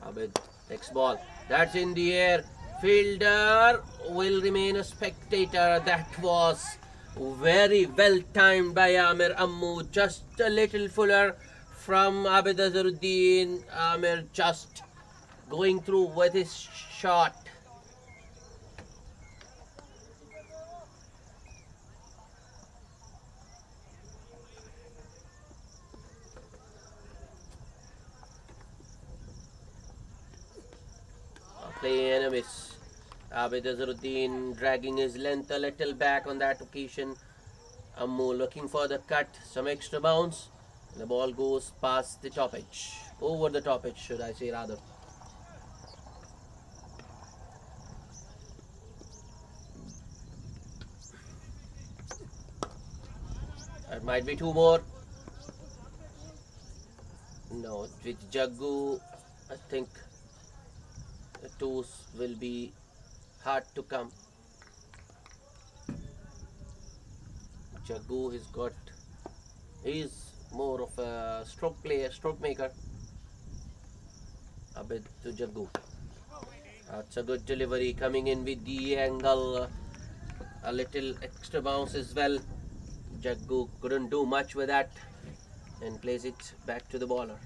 Abid, next ball. That's in the air. Fielder will remain a spectator. That was very well timed by Amir Ammu. Just a little fuller from Abid Azharuddin. Amir just going through with his shot. Play and a miss. Abid Azharuddin dragging his length a little back on that occasion. Ammu looking for the cut, some extra bounce. The ball goes past the top edge. Over the top edge, should I say rather. That might be two more. No, with Jaggu, I think the twos will be hard to come. Jaggu he's more of a stroke player, stroke maker. Abid to Jaggu. That's a good delivery coming in with the angle. A little extra bounce as well. Jaggu couldn't do much with that and plays it back to the bowler.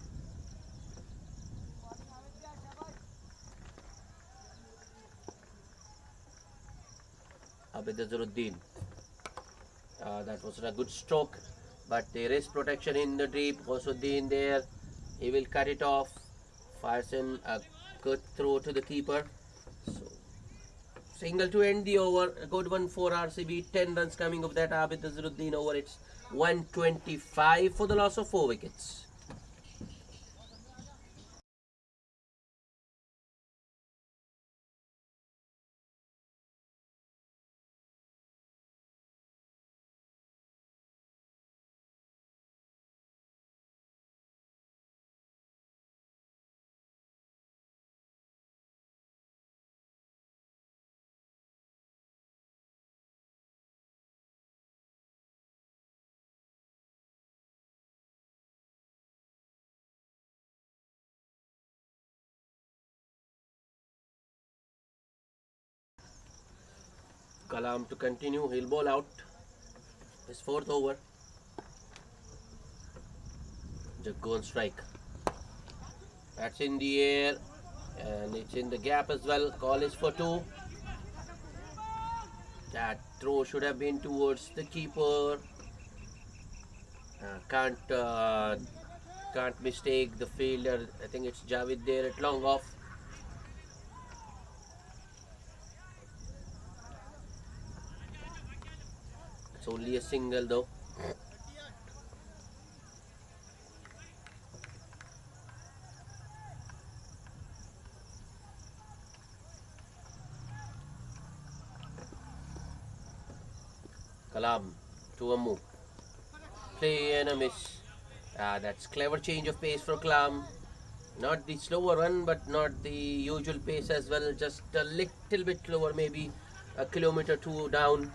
Abid Azharuddin. That was a good stroke, but there is protection in the deep. Ghusuddin there. He will cut it off. Fires in a good throw to the keeper. So, single to end the over. A good one for RCB. 10 runs coming of that Abid Azharuddin over. It's 125 for the loss of 4 wickets. Kalam to continue. He'll bowl out his 4th over. Jaggu on strike. That's in the air and it's in the gap as well. Call is for 2. That throw should have been towards the keeper. Can't mistake the fielder. I think it's Javed there at long off. It's only a single though. Kalam to a move. Play and a miss. That's clever change of pace for Kalam. Not the slower one, but not the usual pace as well. Just a little bit slower, maybe a kilometer 2 down.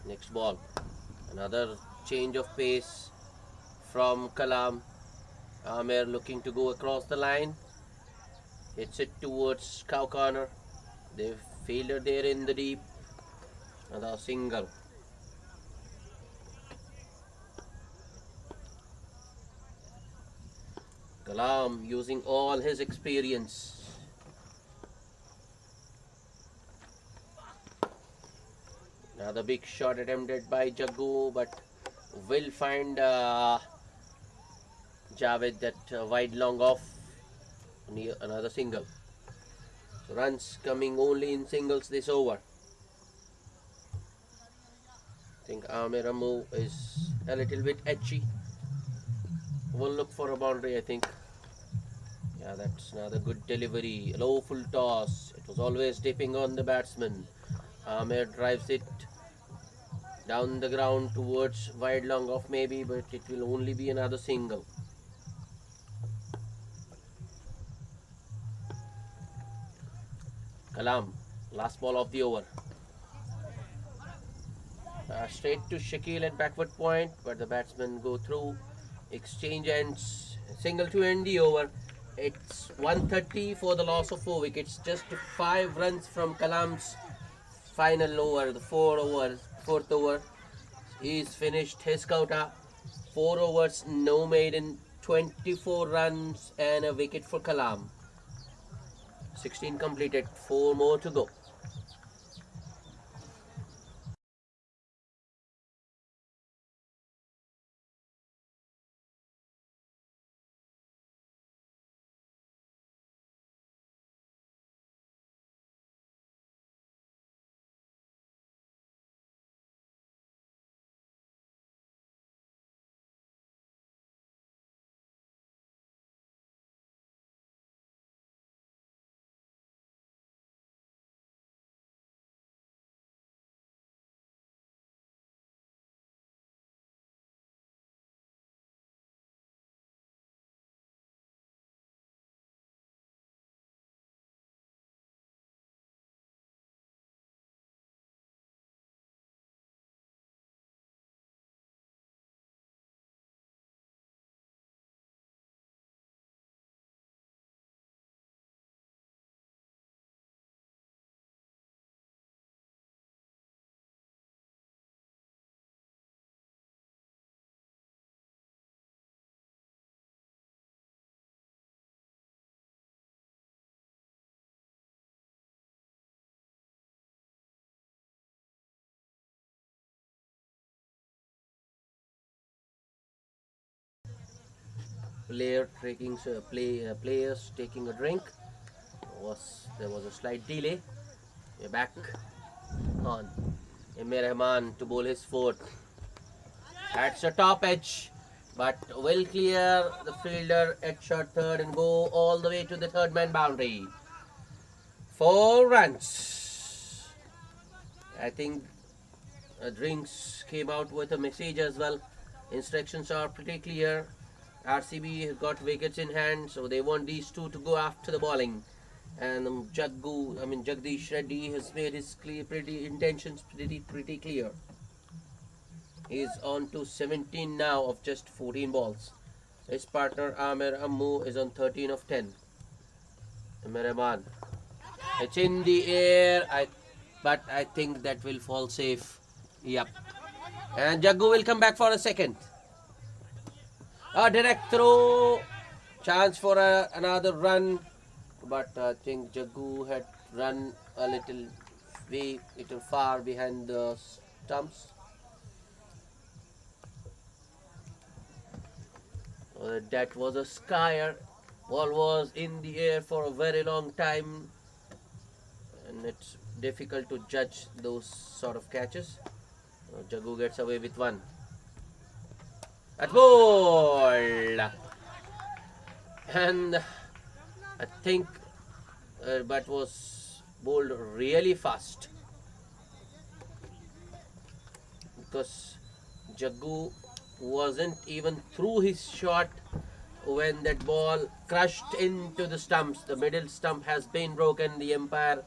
Next ball. Another change of pace from Kalam. Amer looking to go across the line. Hits it towards cow corner. They fielder there in the deep. Another single. Kalam using all his experience. Another big shot attempted by Jaggu, but will find Javed that wide long off. Another single. So runs coming only in singles this over. I think Amiramu is a little bit edgy. Will look for a boundary, I think. Yeah, that's another good delivery. Low full toss. It was always dipping on the batsman. Amir drives it down the ground towards wide long off maybe, but it will only be another single. Kalam, last ball of the over. Straight to Shakil at backward point, but the batsmen go through. Exchange ends. Single to end the over. It's 130 for the loss of 4 wickets. Just 5 runs from Kalam's final over, the 4th over. He's finished his quota. 4 overs, no maiden, 24 runs and a wicket for Kalam. 16 completed, 4 more to go. players taking a drink. There was a slight delay. We're back on. Emir Rahman to bowl his fourth. That's a top edge, but will clear the fielder at short third and go all the way to the third man boundary. 4 runs. I think Drinks came out with a message as well. Instructions are pretty clear. RCB has got wickets in hand, so they want these two to go after the bowling. And Jagdish Reddy has made his intentions pretty clear. He's on to 17 now of just 14 balls. His partner Amir Ammu is on 13 of 10. Amir Rahman. It's in the air, but I think that will fall safe. Yep. And Jaggu will come back for a second. A direct throw. Chance for another run. But I think Jaggu had run a little far behind the stumps. That was a skier. Ball was in the air for a very long time. And it's difficult to judge those sort of catches. Jaggu gets away with one. At ball! And I think that was bowled really fast. Because Jaggu wasn't even through his shot when that ball crushed into the stumps. The middle stump has been broken. The umpire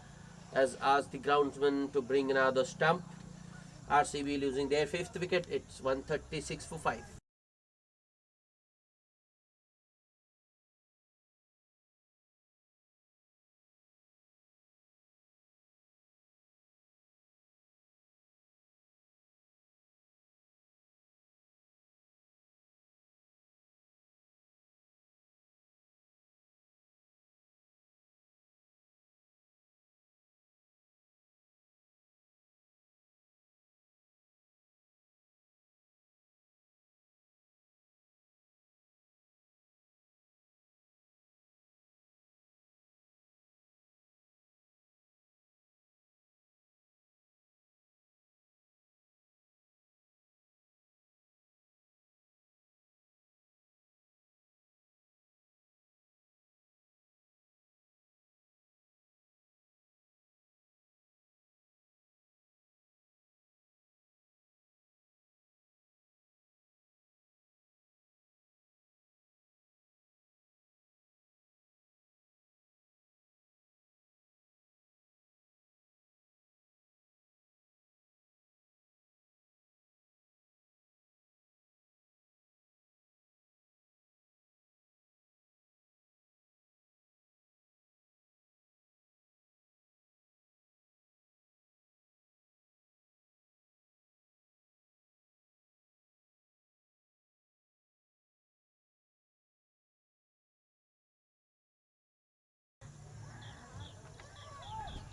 has asked the groundsman to bring another stump. RCB losing their 5th wicket. It's 136 for 5.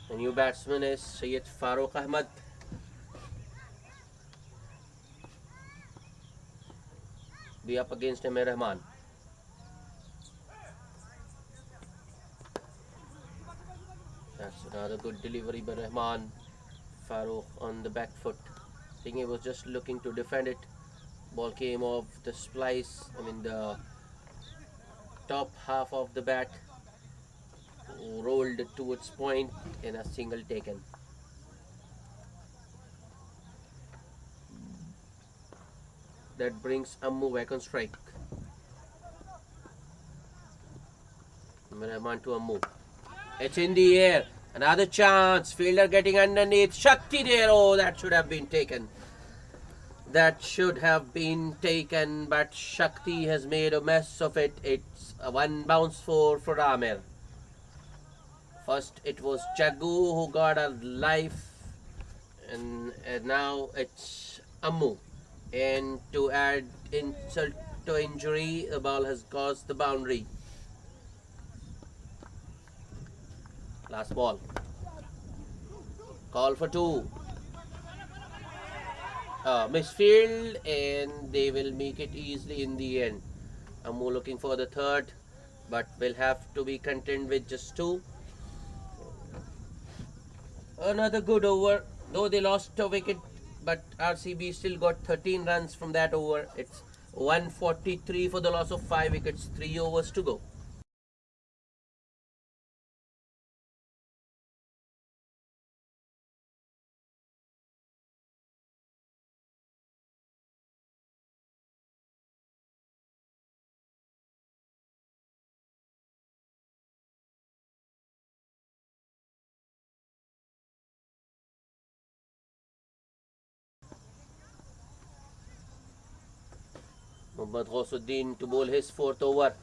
The new batsman is Syed Farooq Ahmad. Be up against Amir Rahman. That's another good delivery by Rahman. Farooq on the back foot. I think he was just looking to defend it. Ball came off the the top half of the bat. Rolled towards point in a single taken. That brings Ammu back on strike. Rahman to Ammu. It's in the air. Another chance. Fielder getting underneath. Shakti there. Oh, that should have been taken. That should have been taken, but Shakti has made a mess of it. It's a 1 bounce for Amir. First it was Jaggu who got a life, and now it's Ammu. And to add insult to injury, the ball has caused the boundary. Last ball. Call for 2. Misfield, and they will make it easily in the end. Ammu looking for the third, but will have to be content with just 2. Another good over, though they lost a wicket, but RCB still got 13 runs from that over. It's 143 for the loss of 5 wickets, 3 overs to go. Mohammad Ghosuddin to bowl his 4th over.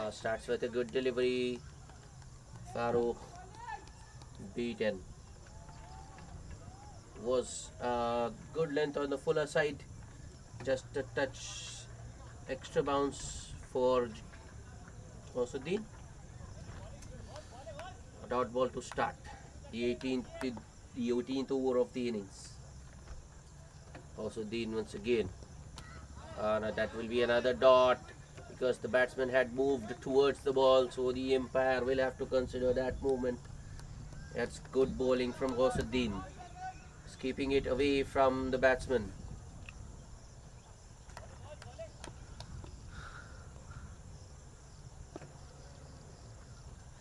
Starts with a good delivery. Farouk beaten. Was good length on the fuller side. Just a touch extra bounce for Ghosuddin. A dot ball to start the 18th over of the innings. Ghosuddin once again. Now that will be another dot because the batsman had moved towards the ball, so the umpire will have to consider that movement. That's good bowling from Ghosuddin. He's keeping it away from the batsman.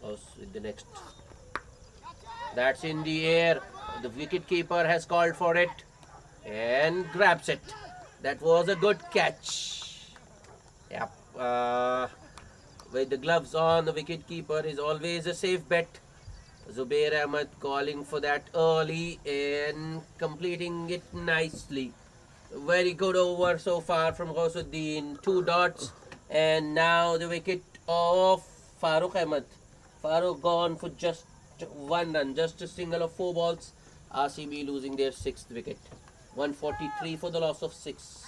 With the next. That's in the air. The wicket keeper has called for it and grabs it. That was a good catch. Yep. With the gloves on, the wicket keeper is always a safe bet. Zubair Ahmed calling for that early and completing it nicely. Very good over so far from Ghosuddin. 2 dots. And now the wicket of Farouk Ahmed. Farouk gone for just 1 run. Just a single of 4 balls. RCB losing their 6th wicket. 143 for the loss of 6.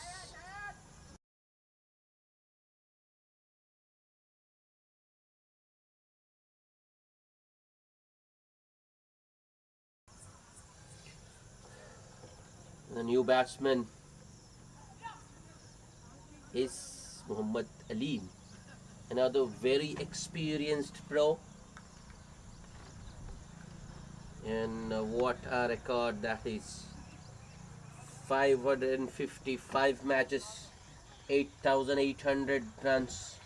The new batsman is Muhammad Aleem, another very experienced pro. And what a record that is. 555 matches, 8,800 runs,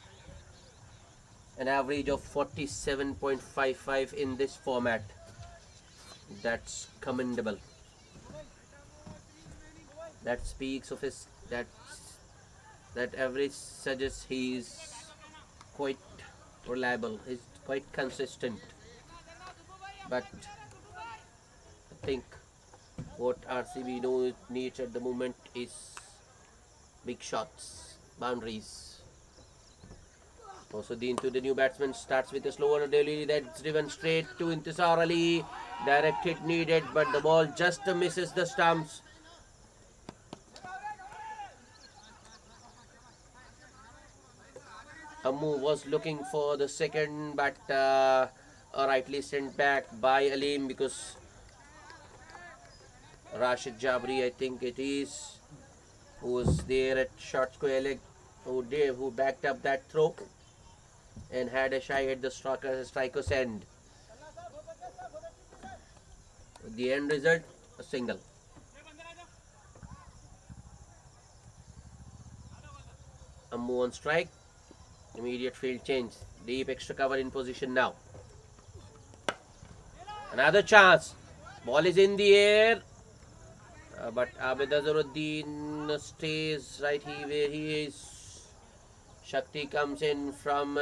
an average of 47.55 in this format. That's commendable. That speaks of his that average suggests he is quite reliable. He's quite consistent. But I think what RCB needs at the moment is big shots, boundaries. Ghosuddin to the new batsman, starts with a slower delivery that's driven straight to Intisar Ali. Direct hit needed, but the ball just misses the stumps. Ammu was looking for the second, but rightly sent back by Aleem because Rashid Jabri, I think it is, who was there at short square leg, who backed up that throw and had a shy at the striker's end. The end result, a single. Ammu on strike. Immediate field change. Deep extra cover in position now. Another chance. Ball is in the air. But Abid Azharuddin stays right where he is. Shakti comes in from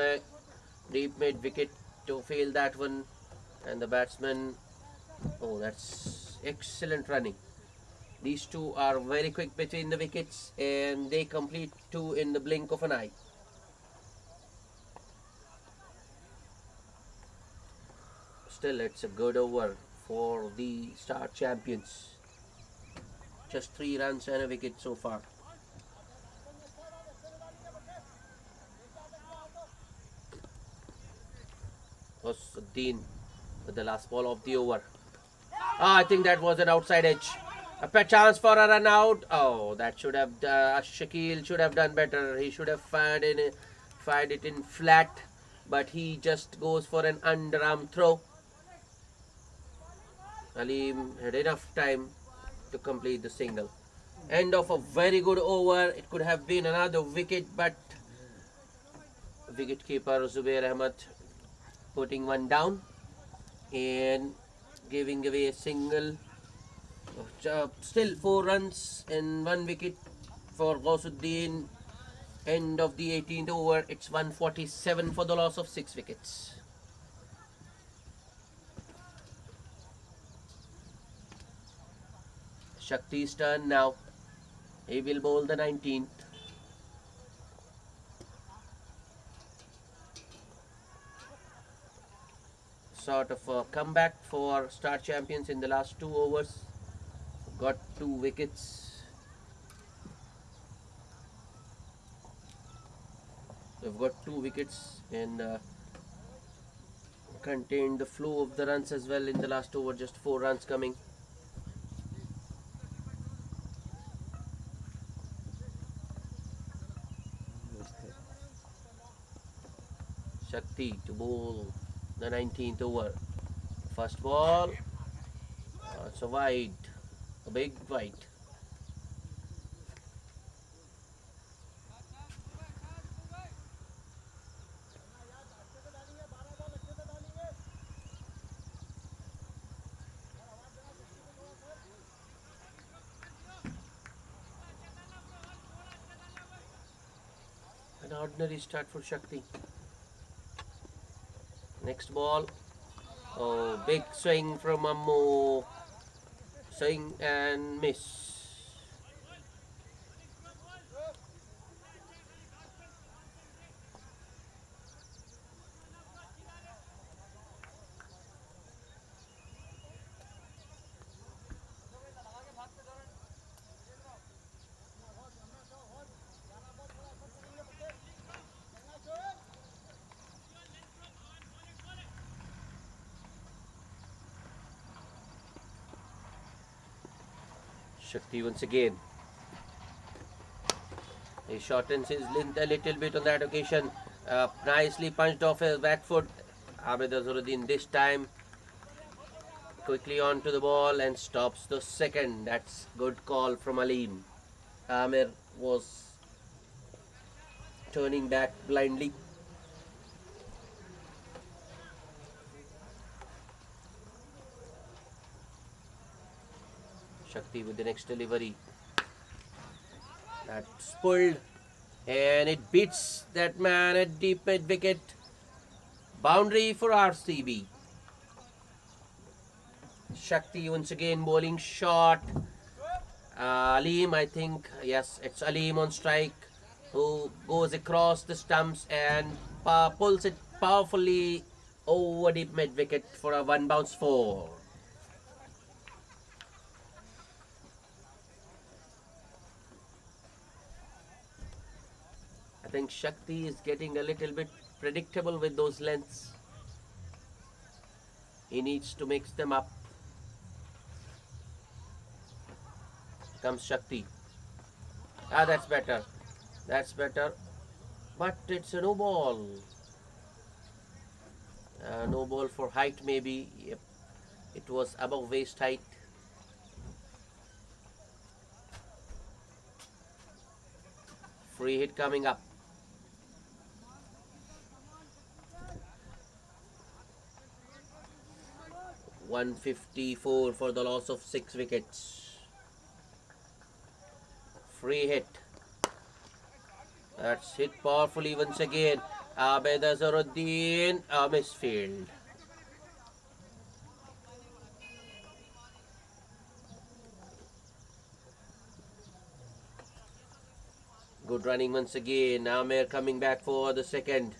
deep mid wicket to field that one. And the batsman. Oh, that's excellent running. These two are very quick between the wickets and they complete 2 in the blink of an eye. Still, it's a good over for the Star Champions. Just 3 runs and a wicket so far. Ghosuddin with the last ball of the over. I think that was an outside edge. A chance for a run out. Oh, that should have Shakil should have done better. He should have fired it in flat, but he just goes for an underarm throw. Aleem had enough time to complete the single. End of a very good over. It could have been another wicket, but wicketkeeper Zubair Ahmed putting one down and giving away a single. Still 4 runs and 1 wicket for Ghausuddin. End of the 18th over. It's 147 for the loss of 6 wickets. Shakti's turn now. He will bowl the 19th. Sort of a comeback for Star Champions in the last 2 overs. Got 2 wickets. They've got 2 wickets and contained the flow of the runs as well in the last over. Just 4 runs coming. Shakti to bowl the 19th over. First ball. It's a wide. A big wide. An ordinary start for Shakti. Next ball. Oh, big swing from Ammo. Swing and miss. Shakti once again. He shortens his length a little bit on that occasion. Nicely punched off his back foot. Abid Azharuddin this time quickly onto the ball and stops the second. That's good call from Aleem. Amir was turning back blindly. Shakti with the next delivery. That's pulled and it beats that man at deep mid wicket. Boundary for RCB. Shakti once again bowling short. Aleem, I think, yes, it's Aleem on strike, who goes across the stumps and pulls it powerfully over deep mid wicket for a 1 bounce 4. I think Shakti is getting a little bit predictable with those lengths. He needs to mix them up. Comes Shakti. That's better. That's better. But it's a no ball. No ball for height maybe. Yep. It was above waist height. Free hit coming up. $154 for the loss of 6 wickets. Free hit. That's hit powerfully once again. Abid Azharuddin, a misfield. Good running once again. Amir coming back for the second.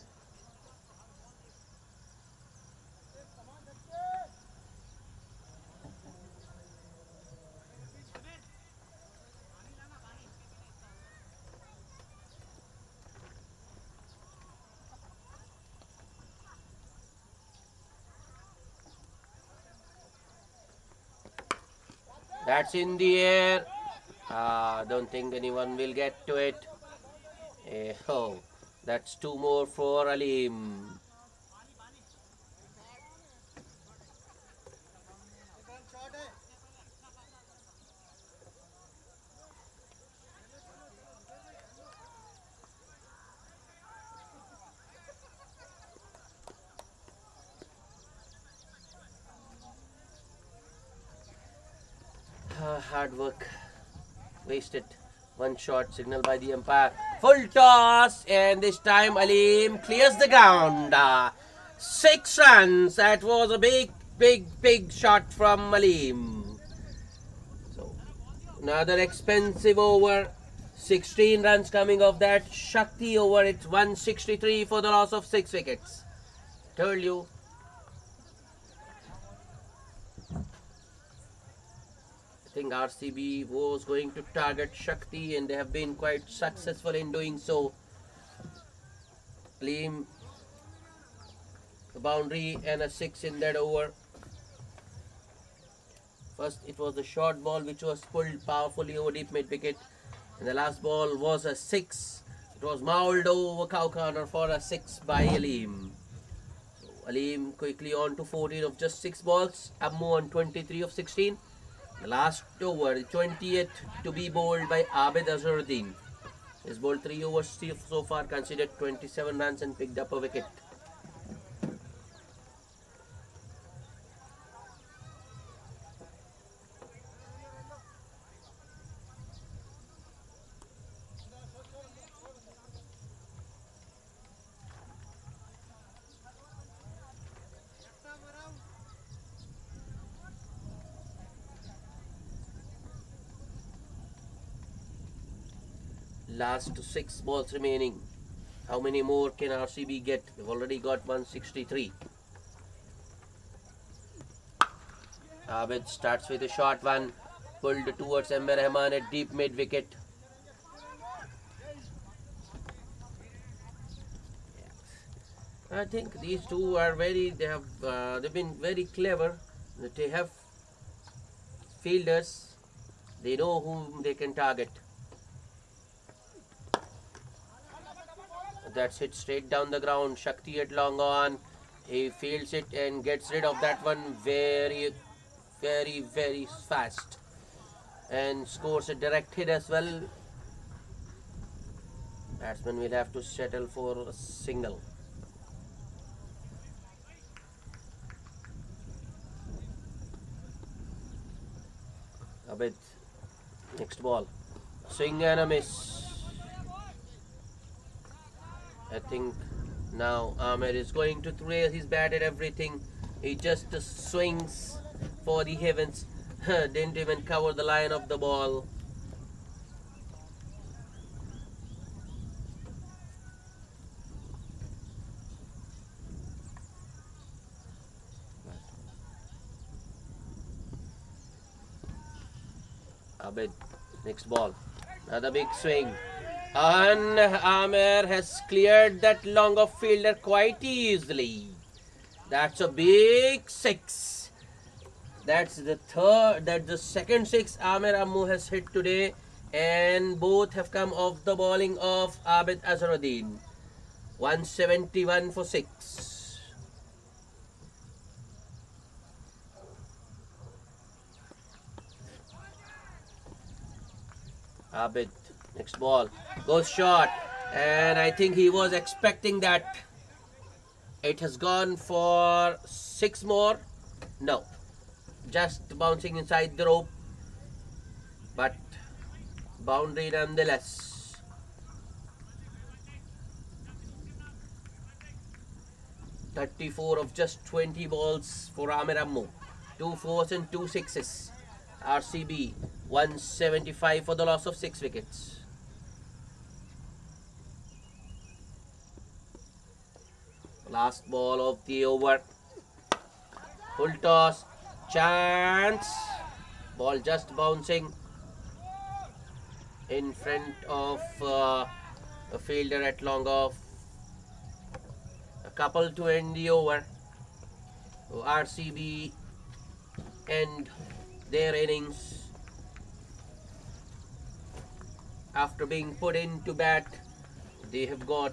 That's in the air. Don't think anyone will get to it. Oh, That's two more for Alim. Hard work wasted. One shot signal by the umpire. Full toss, and this time Alim clears the ground. 6 runs. That was a big shot from Alim. So another expensive over. 16 runs coming off that Shakti over. It's 163 for the loss of 6 wickets. Told you. I think RCB was going to target Shakti, and they have been quite successful in doing so. Claim a boundary and a 6 in that over. First it was the short ball which was pulled powerfully over deep mid wicket, and the last ball was a 6. It was mauled over cow corner for a 6 by Alim. So Alim quickly on to 14 of just 6 balls. Ammu on 23 of 16. The last over, the 20th to be bowled by Abid Azharuddin. He's bowled 3 overs so far, considered 27 runs and picked up a wicket. Last 6 balls remaining. How many more can RCB get? They've already got 163. Abid starts with a short one, pulled towards Ember Rahman at deep mid wicket. I think these two are they've been very clever. They have fielders. They know whom they can target. That's hit straight down the ground. Shakti at long on. He fields it and gets rid of that one very fast. And scores a direct hit as well. Batsman will have to settle for a single. Abid. Next ball. Swing and a miss. I think now Ahmed is going to throw his bat at everything. He just swings for the heavens. Didn't even cover the line of the ball. Abid, next ball. Another big swing. And Amer has cleared that long off fielder quite easily. That's a big 6. That's the second 6 Amer Ammu has hit today, and both have come off the bowling of Abid Azharuddin. 171 for 6. Abid, next ball, goes short, and I think he was expecting that. It has gone for 6 more. No, just bouncing inside the rope, but boundary nonetheless. "34 of just 20 balls for Amir Ammu. 2 4s and 2 6s. RCB 175 for the loss of 6 wickets. Last ball of the over. Full toss. Chance. Ball just bouncing in front of a fielder at long off. A couple to end the over. So RCB end their innings after being put into bat. They have got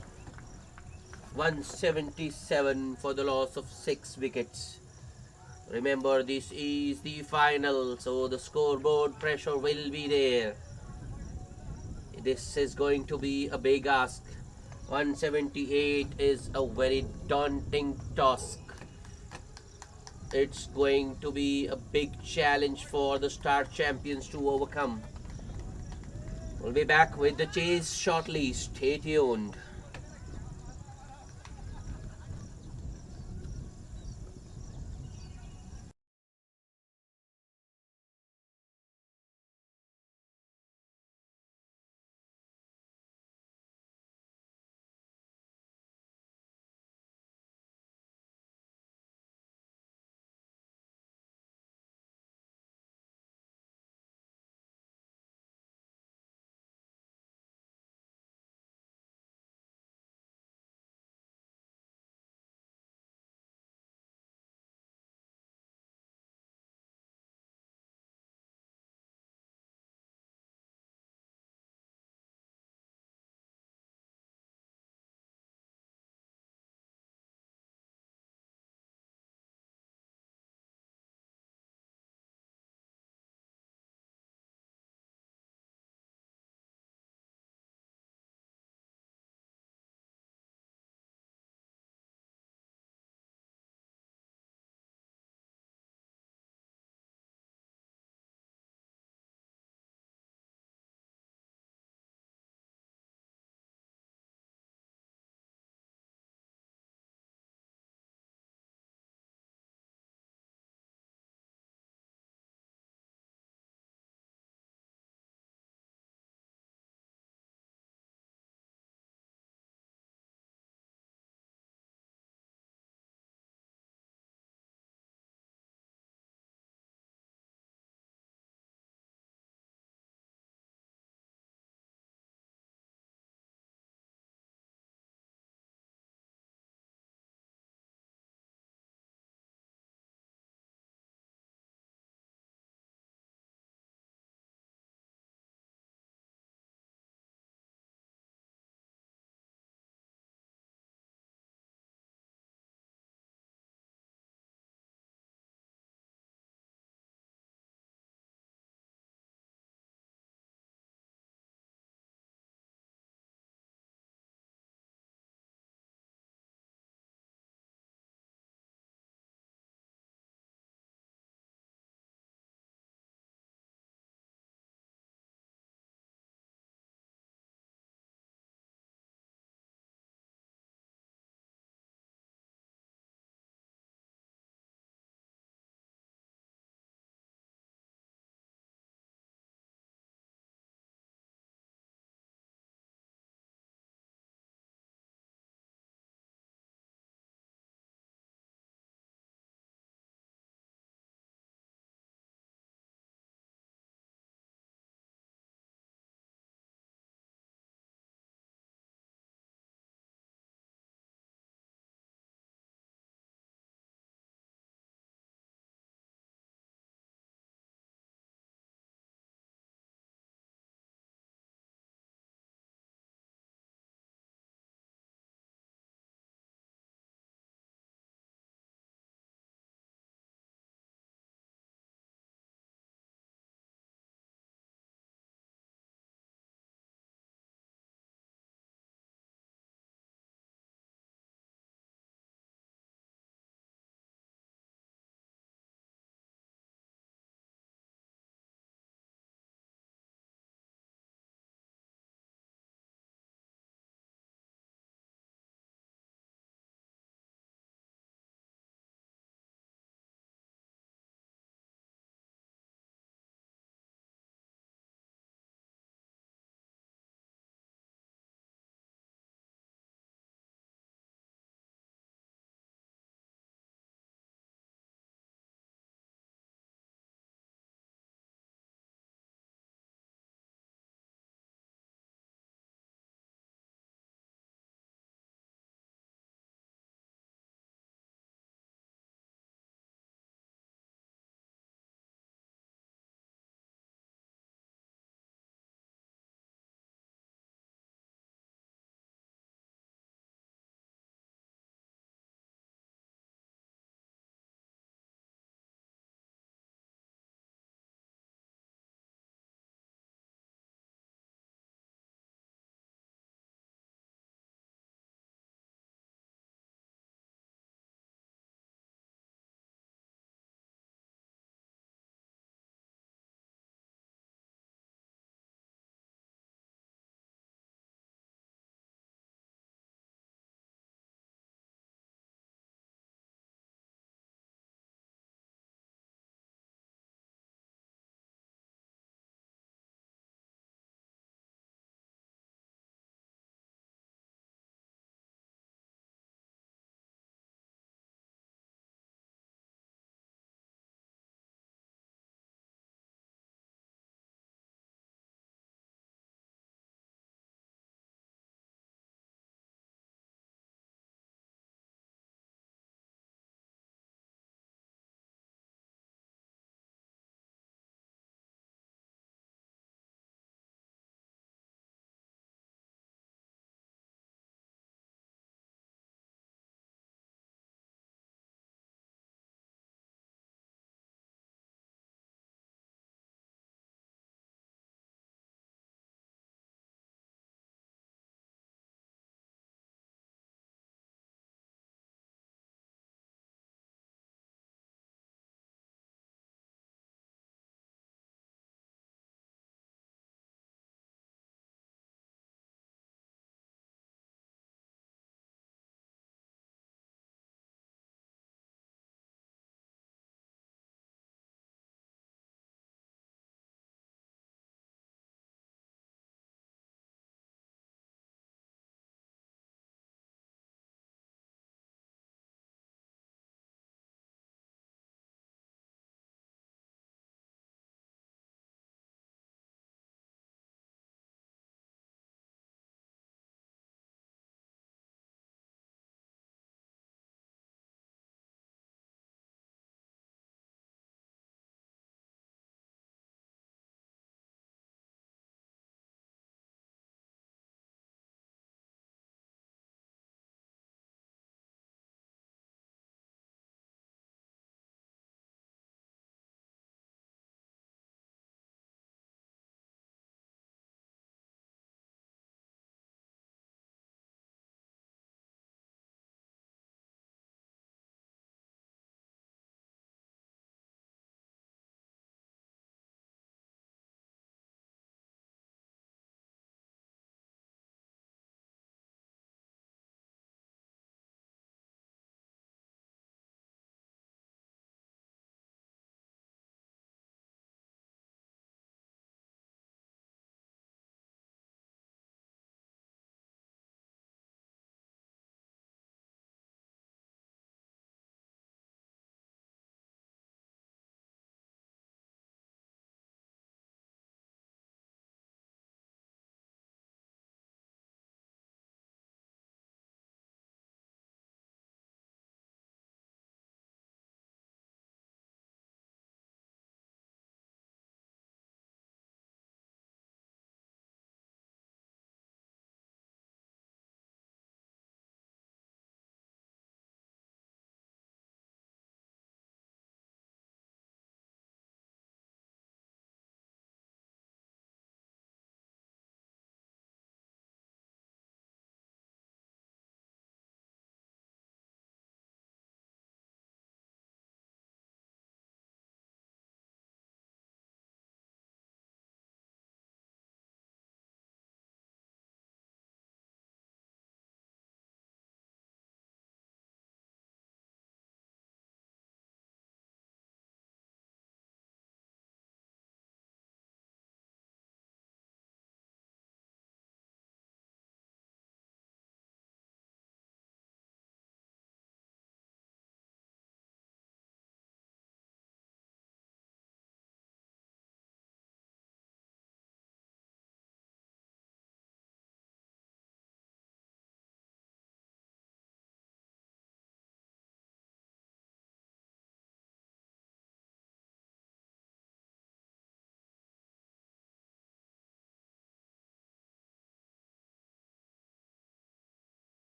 177 for the loss of 6 wickets. Remember, this is the final, so the scoreboard pressure will be there. This is going to be a big ask. 178 is a very daunting task. It's going to be a big challenge for the Star Champions to overcome. We'll be back with the chase shortly. Stay tuned.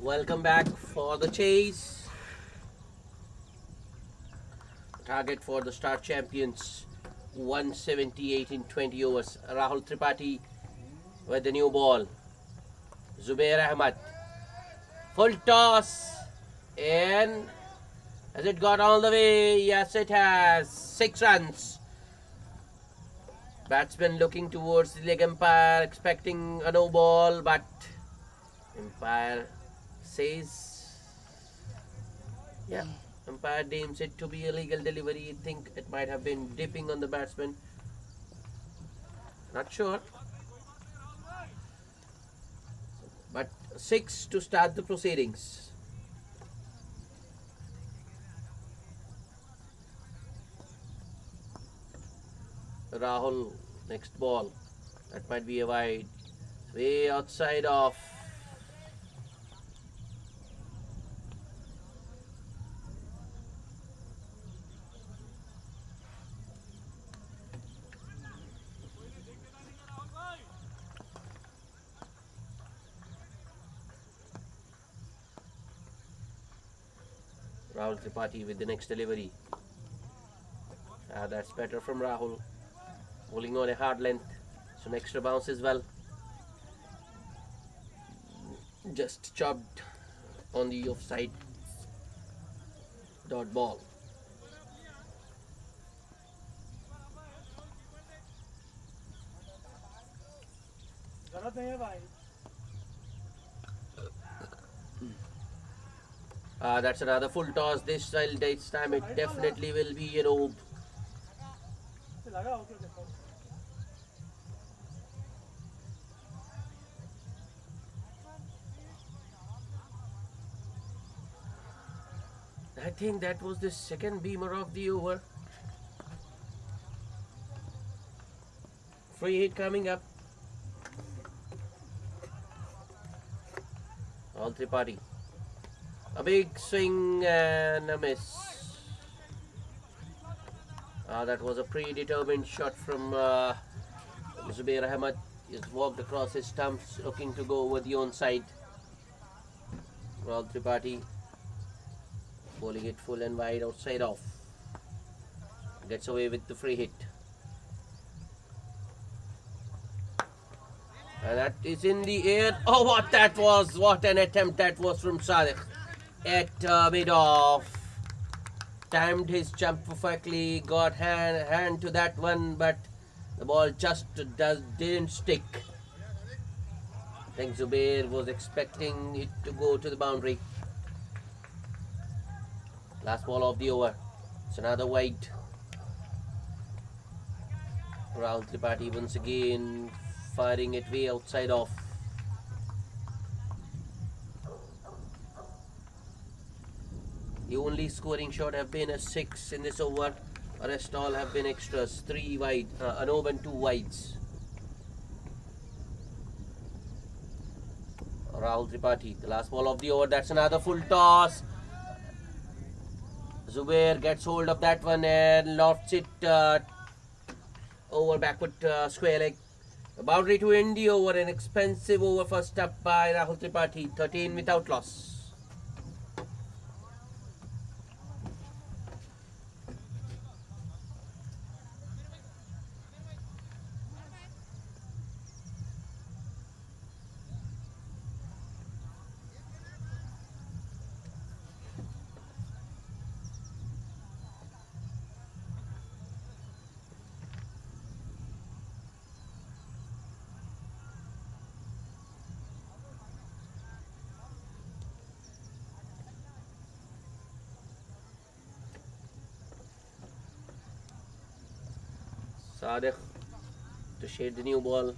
Welcome back for the chase. Target for the Star Champions, 178 in 20 overs. Rahul Tripathi with the new ball. Zubair Ahmed. Full toss. And has it got all the way? Yes, it has. 6 runs. Batsman looking towards the leg umpire, expecting a no ball, but umpire says, yeah, umpire deems it to be a legal delivery. I think it might have been dipping on the batsman. Not sure. But 6 to start the proceedings. Rahul, next ball. That might be a wide. Way outside of. Rahul Tripathi with the next delivery. That's better from Rahul. Bowling on a hard length, so an extra bounce as well. Just chopped on the offside dot ball. गलत नहीं है भाई. That's another full toss. This time it definitely will be, लगा okay देखो. I think that was the second beamer of the over. Free hit coming up. All Tripathi. A big swing and a miss. That was a predetermined shot from Zubair Ahmed. He's walked across his stumps looking to go over the onside. Rahul Tripathi bowling it full and wide outside off. Gets away with the free hit. And that is in the air. Oh, what that was! What an attempt that was from Sadiq. At mid-off. Timed his jump perfectly. Got hand to that one, but the ball just didn't stick. I think Zubair was expecting it to go to the boundary. Last ball of the over. It's another wide. Rahul Tripathi once again firing it way outside off. The only scoring shot have been a 6 in this over. The rest all have been extras. 3 wide, an over and 2 wides. Rahul Tripathi, the last ball of the over. That's another full toss. Zubair gets hold of that one and lofts it over backward square leg. The boundary to end the over. An expensive over first up by Rahul Tripathi. 13 without loss. Sadiq to shade the new ball.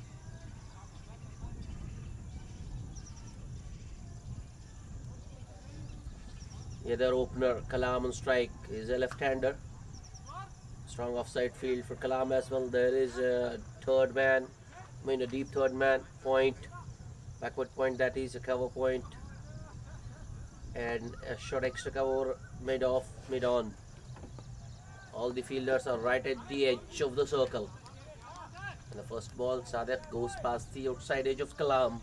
The other opener, Kalam on strike, is a left-hander. Strong offside field for Kalam as well. There is a third man, a deep third man point, backward point, that is a cover point, and a short extra cover mid-off, mid-on. All the fielders are right at the edge of the circle. And the first ball, Sadiq goes past the outside edge of Kalam.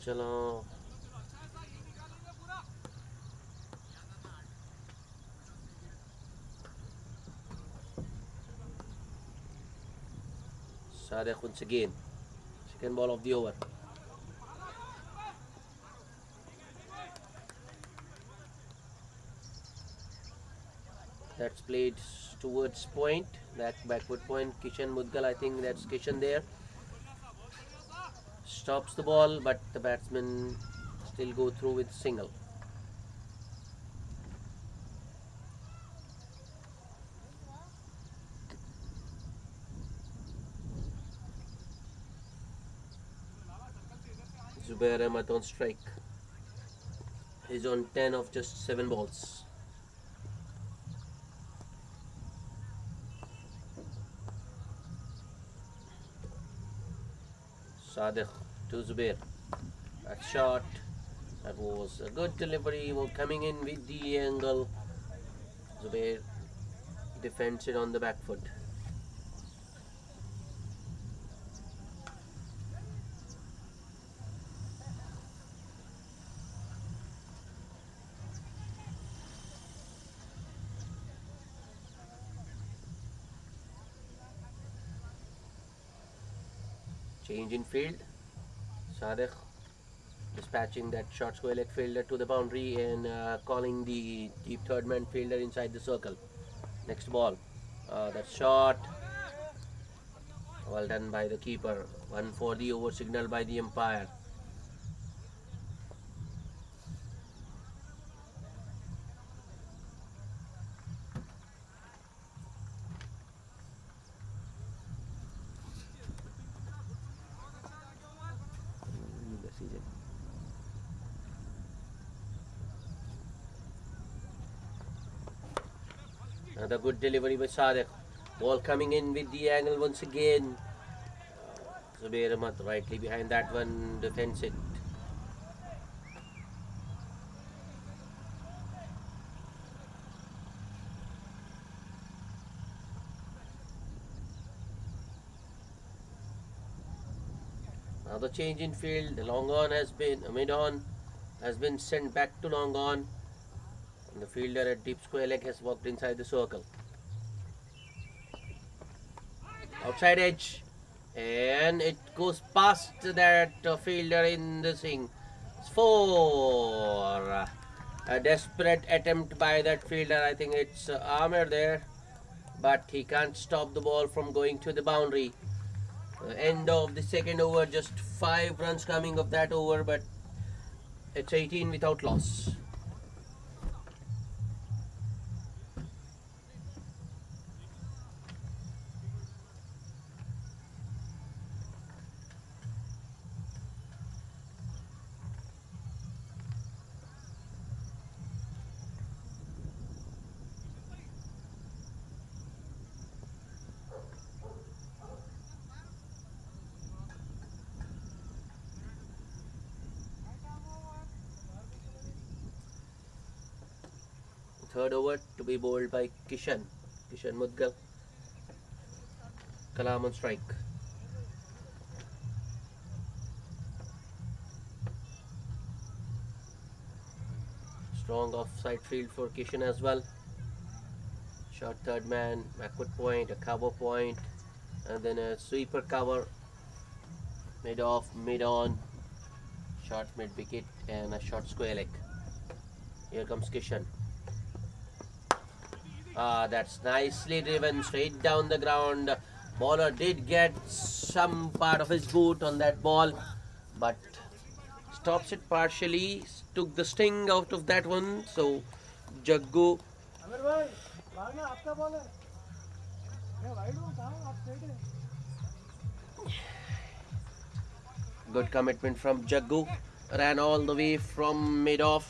चलो Sadek once again. Second ball of the over. That's played towards point, that backward point. Kishan Mudgal, I think that's Kishan there. Stops the ball, but the batsman still go through with single. Zubair Ahmed on strike. He's on 10 of just 7 balls. Sadiq to Zubair. That shot. That was a good delivery. Coming in with the angle. Zubair defends it on the back foot. Change in field. Sadiq dispatching that short square leg fielder to the boundary and calling the deep third man fielder inside the circle. Next ball. That shot. Well done by the keeper. One for the over signal by the umpire. Another good delivery by Sadiq. Ball coming in with the angle once again. Zubair Ahmed rightly behind that one, defends it. Now the change in field. The long on has been mid on has been sent back to long on. And the fielder at deep square leg has walked inside the circle. Outside edge. And it goes past that fielder in the swing. It's 4. A desperate attempt by that fielder. I think it's Amir there. But he can't stop the ball from going to the boundary. End of the second over. Just 5 runs coming of that over. But it's 18 without loss. Third over to be bowled by Kishan Mudgal. Kalam on strike. Strong offside field for Kishan as well. Short third man, backward point, a cover point, and then a sweeper cover. Mid off, mid on, short mid wicket, and a short square leg. Here comes Kishan. That's nicely driven straight down the ground. Bowler did get some part of his boot on that ball, but stops it partially. Took the sting out of that one. So Jaggu. Good commitment from Jaggu. Ran all the way from mid off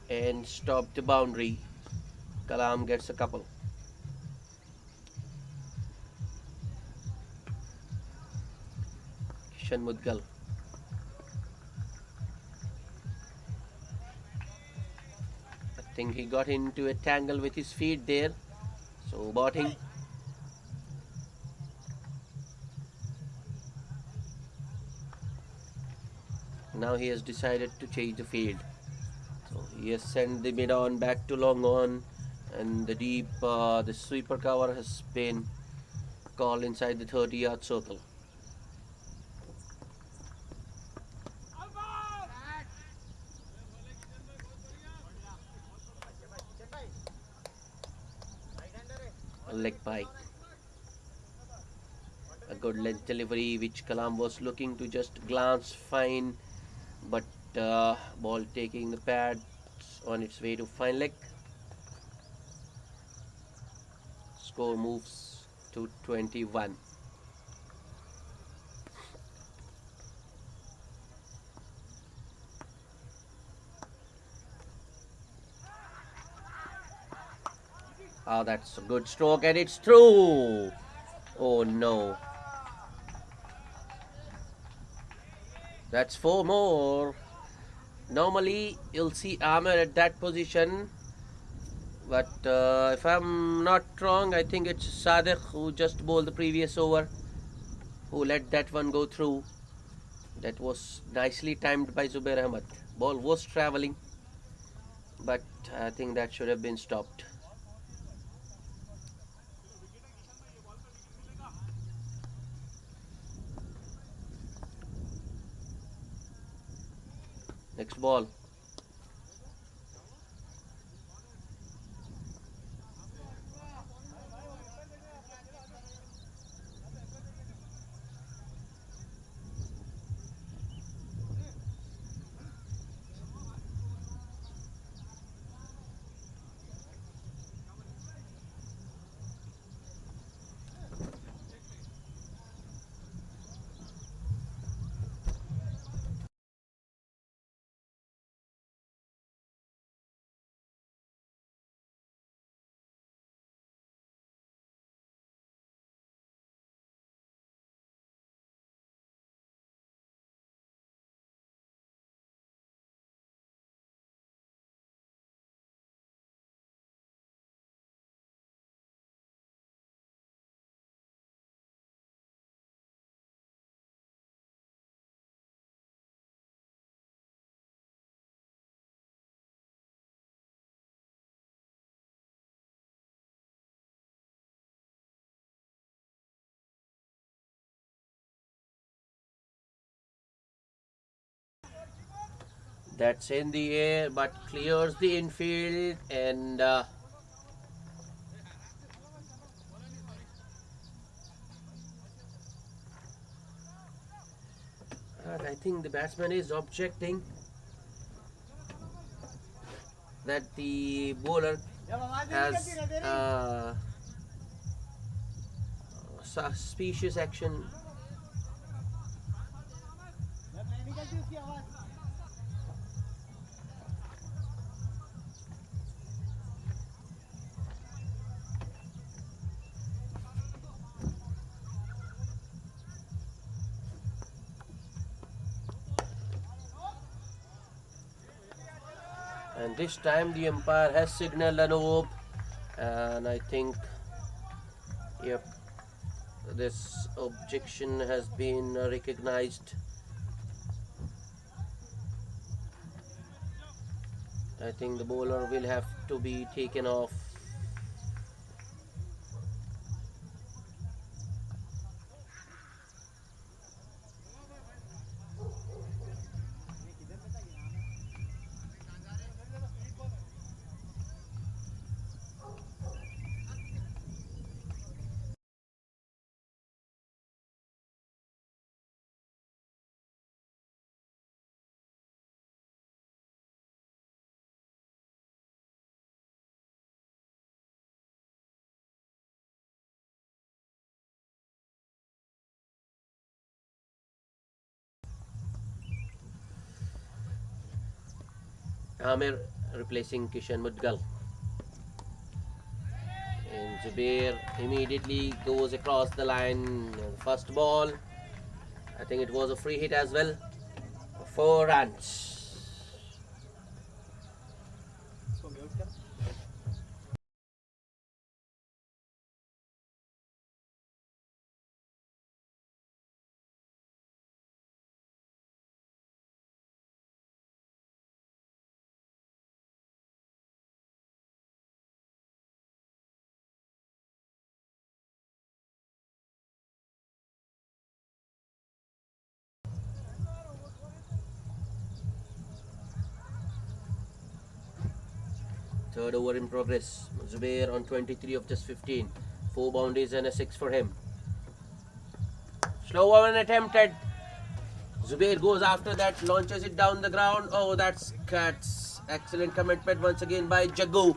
and stopped the boundary. Kalam gets a couple. Kishan Mudgal. I think he got into a tangle with his feet there. So batting. Now he has decided to change the field. So he has sent the mid on back to long on, and the deep, the sweeper cover has been called inside the 30-yard circle. A leg pike. A good length delivery which Kalam was looking to just glance fine, but ball taking the pads on its way to fine leg. Score moves to 21. Ah, that's a good stroke and it's through. Oh no. That's four more. Normally, you'll see Amir at that position, but if I'm not wrong, I think it's Sadiq who just bowled the previous over, who let that one go through. That was nicely timed by Zubair Ahmed. Ball was travelling, but I think that should have been stopped. Next ball. That's in the air but clears the infield, and I think the batsman is objecting that the bowler has suspicious action. And this time the umpire has signaled an OB, and I think, yep, this objection has been recognized. I think the bowler will have to be taken off. Amir replacing Kishan Mudgal. And Zubair immediately goes across the line. First ball, I think it was a free hit as well. 4 runs. Third over in progress. Zubair on 23 of just 15. 4 boundaries and a 6 for him. Slow one attempted. Zubair goes after that, launches it down the ground. Oh, that's cuts. Excellent commitment once again by Jagu.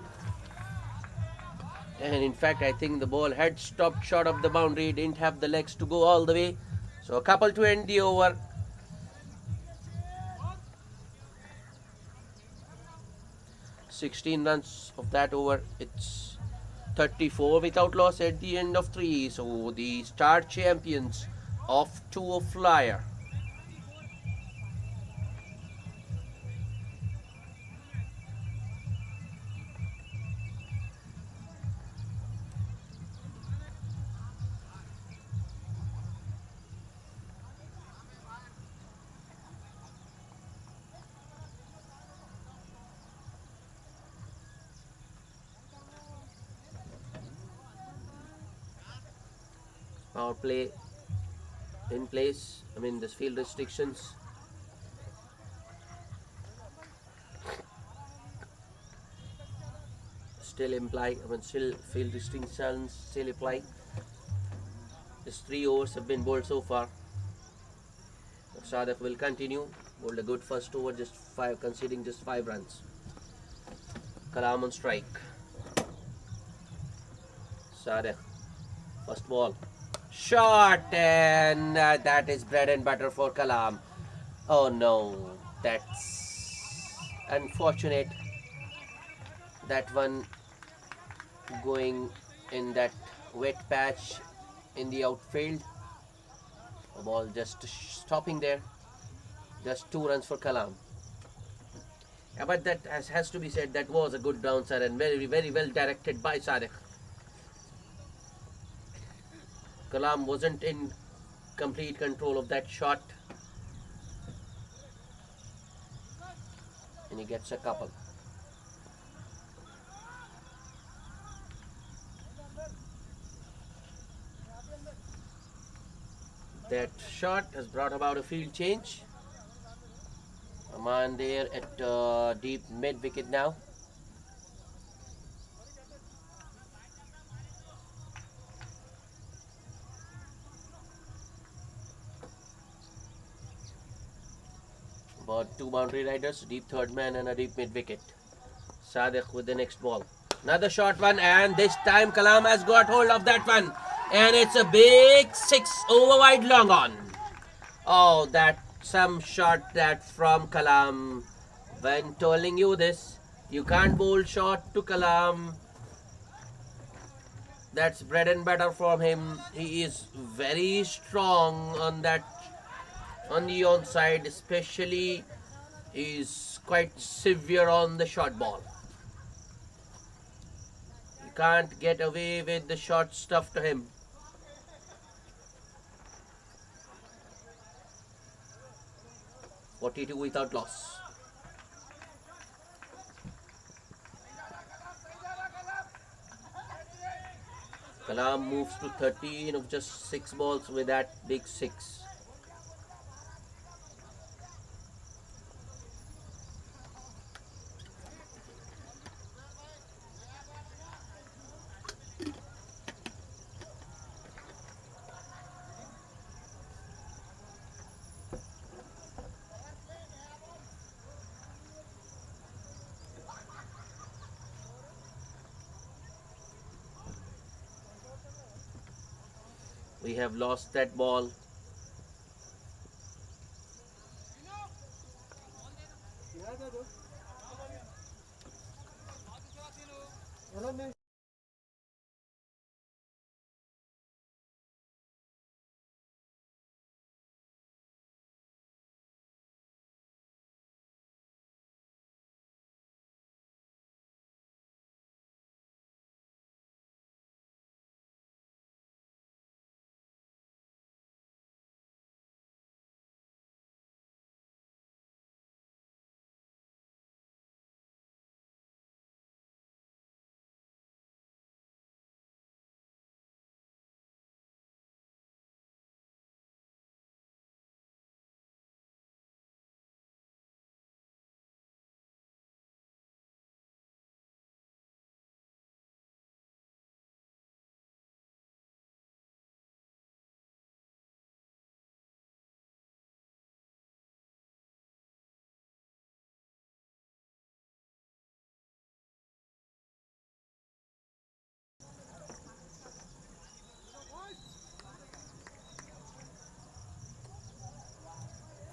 And in fact, I think the ball had stopped short of the boundary. Didn't have the legs to go all the way. So a couple to end the over. 16 runs of that over. It's 34 without loss at the end of 3. So the star champions off to a flyer. Power play in place. I mean, this field restrictions. Still imply, I mean, still field restrictions still apply. Just 3 overs have been bowled so far. Sadek will continue. Bowled a good first over, just 5, conceding just 5 runs. Kalam on strike. Sadek, first ball. Shot, and that is bread and butter for Kalam. Oh no, that's unfortunate. That one going in that wet patch in the outfield. A ball just stopping there. Just 2 runs for Kalam. Yeah, but that has to be said, that was a good bouncer and very, very well directed by Sadek. Kalam wasn't in complete control of that shot. And he gets a couple. That shot has brought about a field change. A man there at deep mid wicket now. About 2 boundary riders, deep third man and a deep mid wicket. Sadek with the next ball. Another short one, and this time Kalam has got hold of that one. And it's a big 6 over wide long on. Oh, that some shot that from Kalam. When telling you this, you can't bowl short to Kalam. That's bread and butter from him. He is very strong on that, on the onside, especially is quite severe on the short ball. You can't get away with the short stuff to him. .42 without loss. Kalam moves to 13 of just 6 balls with that big 6. We have lost that ball.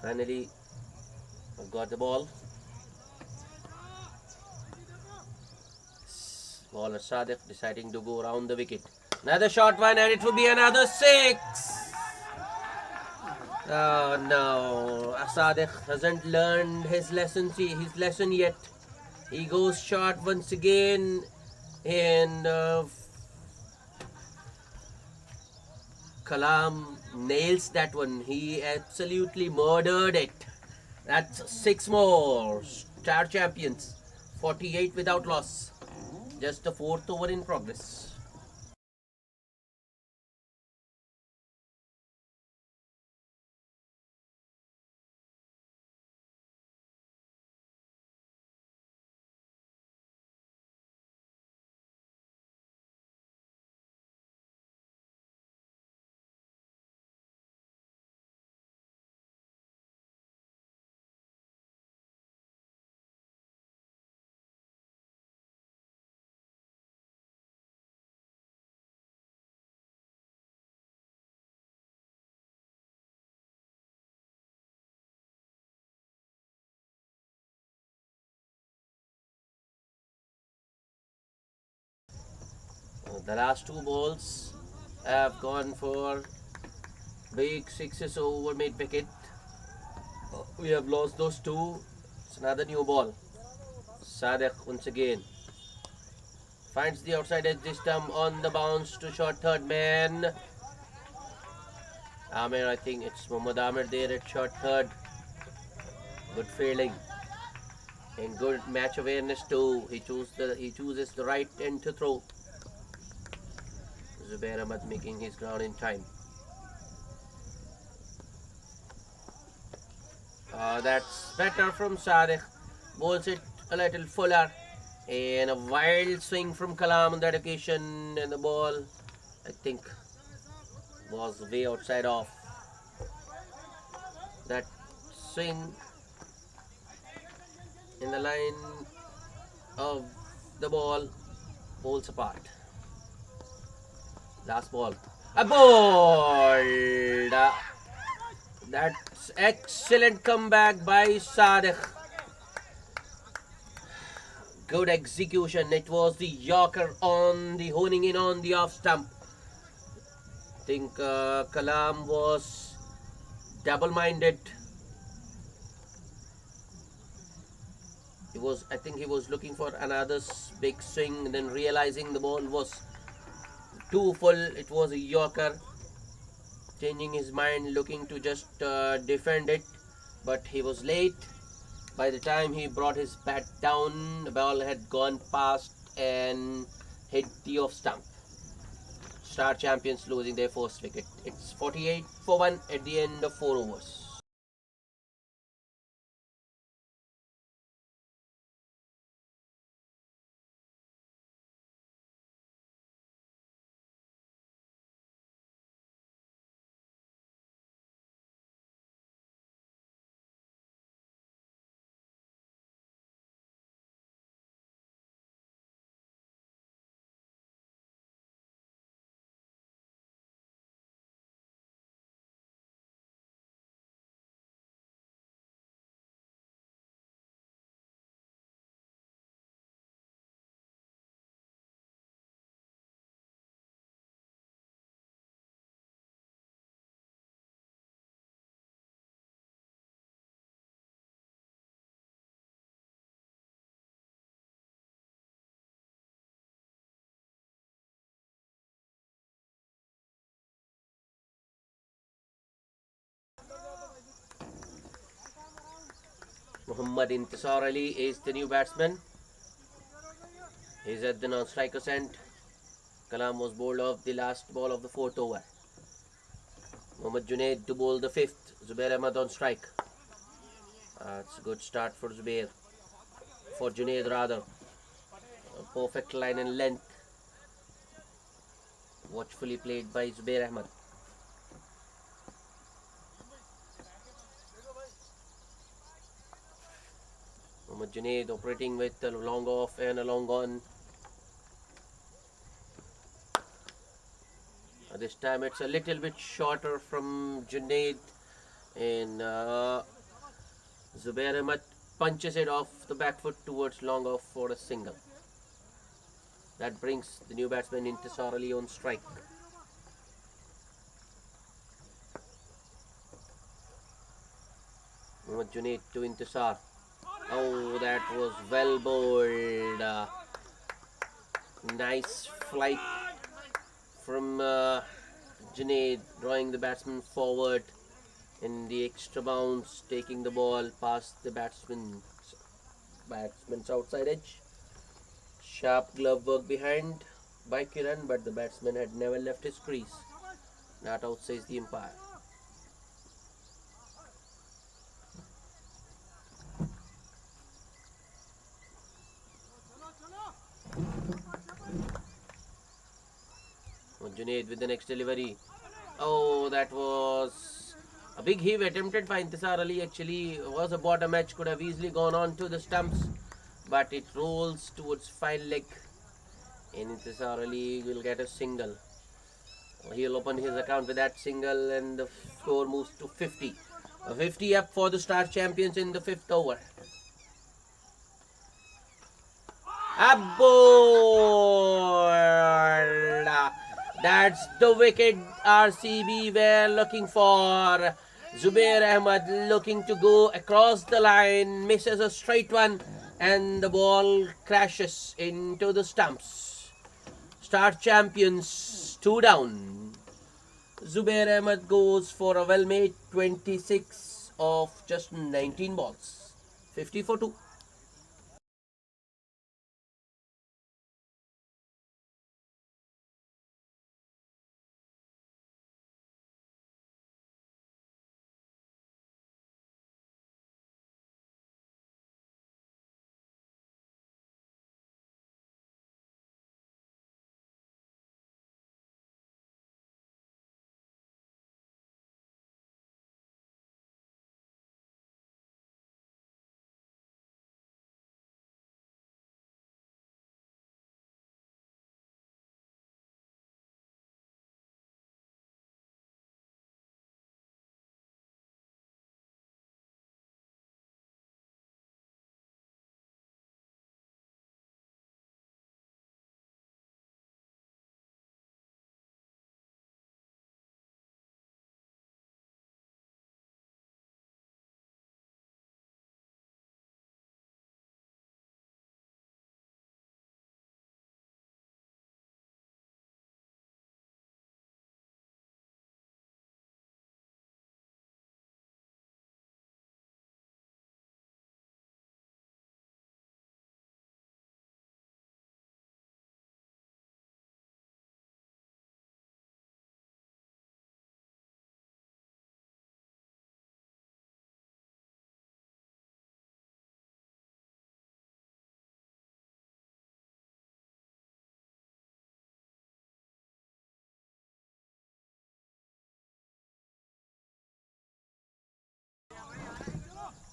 Finally got the ball. Bowler Sadiq deciding to go around the wicket. Another short one and it will be another 6. Oh no, Sadiq hasn't learned his lesson yet. He goes short once again and Kalam nails that one. He absolutely murdered it. That's 6 more. Star champions. 48 without loss. Just the 4th over in progress. The last 2 balls have gone for big 6s over mid wicket. We have lost those 2. It's another new ball. Sadiq once again finds the outside edge this time on the bounce to short third man. Amir, I think it's Muhammad Amir there at short third. Good fielding and good match awareness too. He chooses the right end to throw. Zubair Ahmad making his ground in time. That's better from Sadiq. Bowls it a little fuller. And a wild swing from Kalam on that occasion. And the ball, I think, was way outside off. That swing in the line of the ball pulls apart. Last ball. A ball! That's excellent comeback by Sadiq. Good execution. It was the Yorker on the honing in on the off stump. I think Kalam was double-minded. I think he was looking for another big swing, and then realizing the ball was too full. It was a Yorker. Changing his mind, looking to just defend it, but he was late. By the time he brought his bat down, the ball had gone past and hit the off stump. Star champions losing their first wicket. It's 48 for 1 at the end of 4 overs. Muhammad Intisar Ali is the new batsman. He's at the non-striker's end. Kalam was bowled off the last ball of the 4th over. Mohammad Junaid to bowl the 5th. Zubair Ahmad on strike. It's a good start for Zubair. For Junaid rather. A perfect line and length. Watchfully played by Zubair Ahmad. Mohammad Junaid operating with a long off and a long on. This time it's a little bit shorter from Junaid, and Zubair Ahmed punches it off the back foot towards long off for a single. That brings the new batsman Intisar Ali on strike. Mohammad Junaid to Intisar. Oh, that was well bowled. Nice flight from Junaid, drawing the batsman forward in the extra bounce, taking the ball past the batsman's outside edge. Sharp glove work behind by Kiran, but the batsman had never left his crease. Not out, says the umpire. Junaid with the next delivery. Oh, that was a big heave attempted by Intisar Ali. Actually, was a bottom edge, could have easily gone on to the stumps, but it rolls towards fine leg, and Intisar Ali will get a single. He'll open his account with that single, and the score moves to 50. 50 up for the Star Champions in the 5th over. Aboard! That's the wicket RCB were looking for. Zubair Ahmed looking to go across the line, misses a straight one, and the ball crashes into the stumps. Star Champions 2 down. Zubair Ahmed goes for a well-made 26 of just 19 balls. 50 for 2.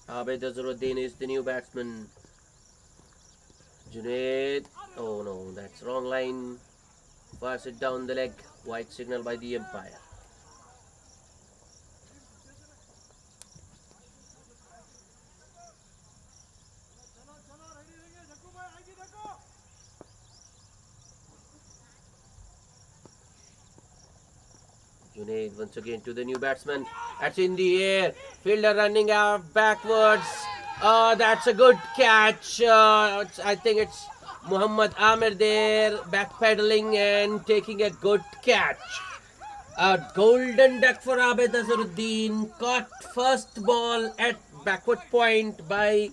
Abid Azharuddin is the new batsman. Junaid. Oh no, that's wrong line. Fires it down the leg. White signal by the umpire. Junaid once again to the new batsman. That's in the air. Fielder running out backwards. That's a good catch. I think it's Muhammad Amir there backpedaling and taking a good catch. A golden duck for Abid Azharuddin. Caught first ball at backward point by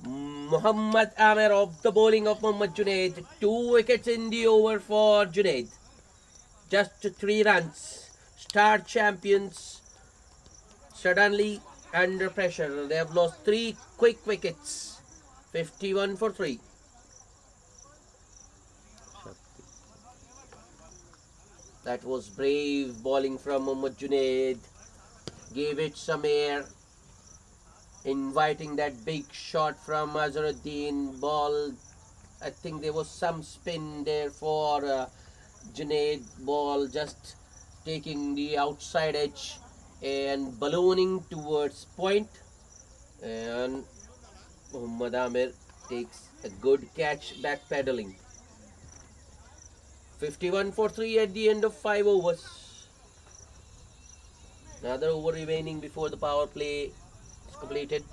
Muhammad Amir of the bowling of Muhammad Junaid. 2 wickets in the over for Junaid. Just 3 runs. Star Champions suddenly under pressure. They have lost 3 quick wickets. 51 for 3. That was brave bowling from Muhammad Junaid. Gave it some air. Inviting that big shot from Azharuddin. Ball. I think there was some spin there for Junaid. Ball just taking the outside edge and ballooning towards point. And Muhammad Amir takes a good catch backpedaling. 51 for 3 at the end of 5 overs. Another over remaining before the power play is completed.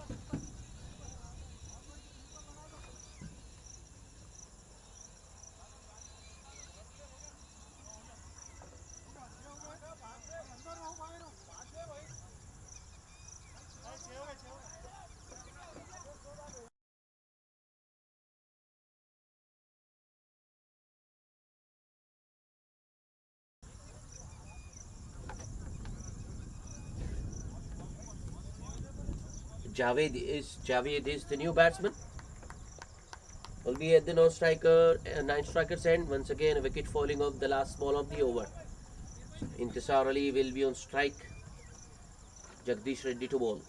Javed is the new batsman. Will be at the non-striker's end. Once again, a wicket falling off the last ball of the over. Intisar Ali will be on strike. Jagdish Reddy to bowl.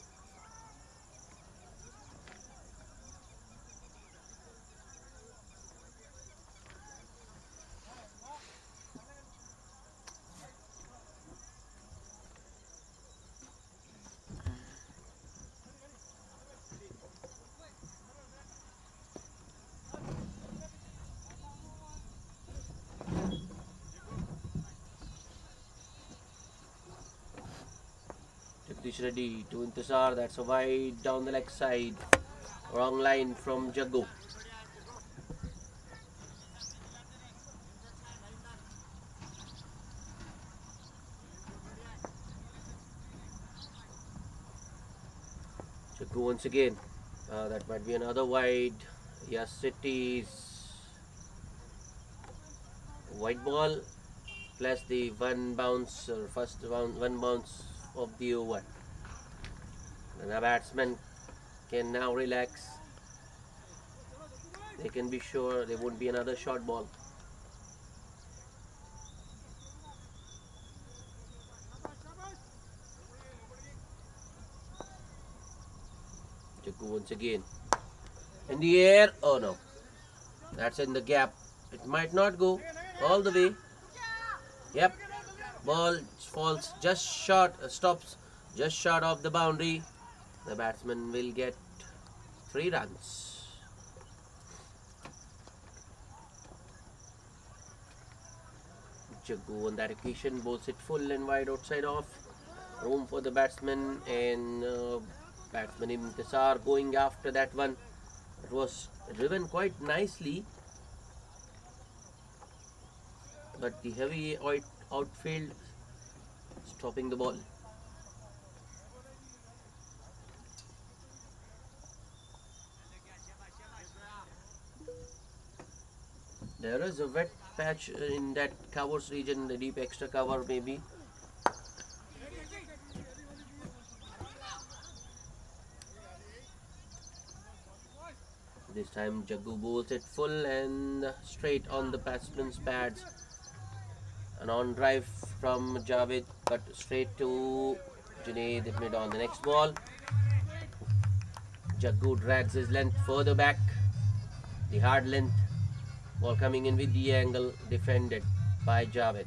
Jagdish Reddy to Intisar. That's a wide down the leg side. Wrong line from Jaggu. Jaggu once again. That might be another wide. Yes, it is. White ball plus the one bounce or one bounce of the over. And the batsman can now relax. They can be sure there won't be another short ball. Jaggu once again. In the air. Oh no. That's in the gap. It might not go all the way. Yep. Ball falls just short, stops just short of the boundary. The batsman will get 3 runs. Jaggu on that occasion bowls it full and wide outside off. Room for the batsman and batsman Imtisar going after that one. It was driven quite nicely, but the heavy outfield stopping the ball. There is a wet patch in that covers region, the deep extra cover maybe. This time Jaggu bowls it full and straight on the batsman's pads. An on drive from Javed, but straight to Junaid mid on the next ball. Jaggu drags his length further back. The hard length. Ball coming in with the angle, defended by Javed.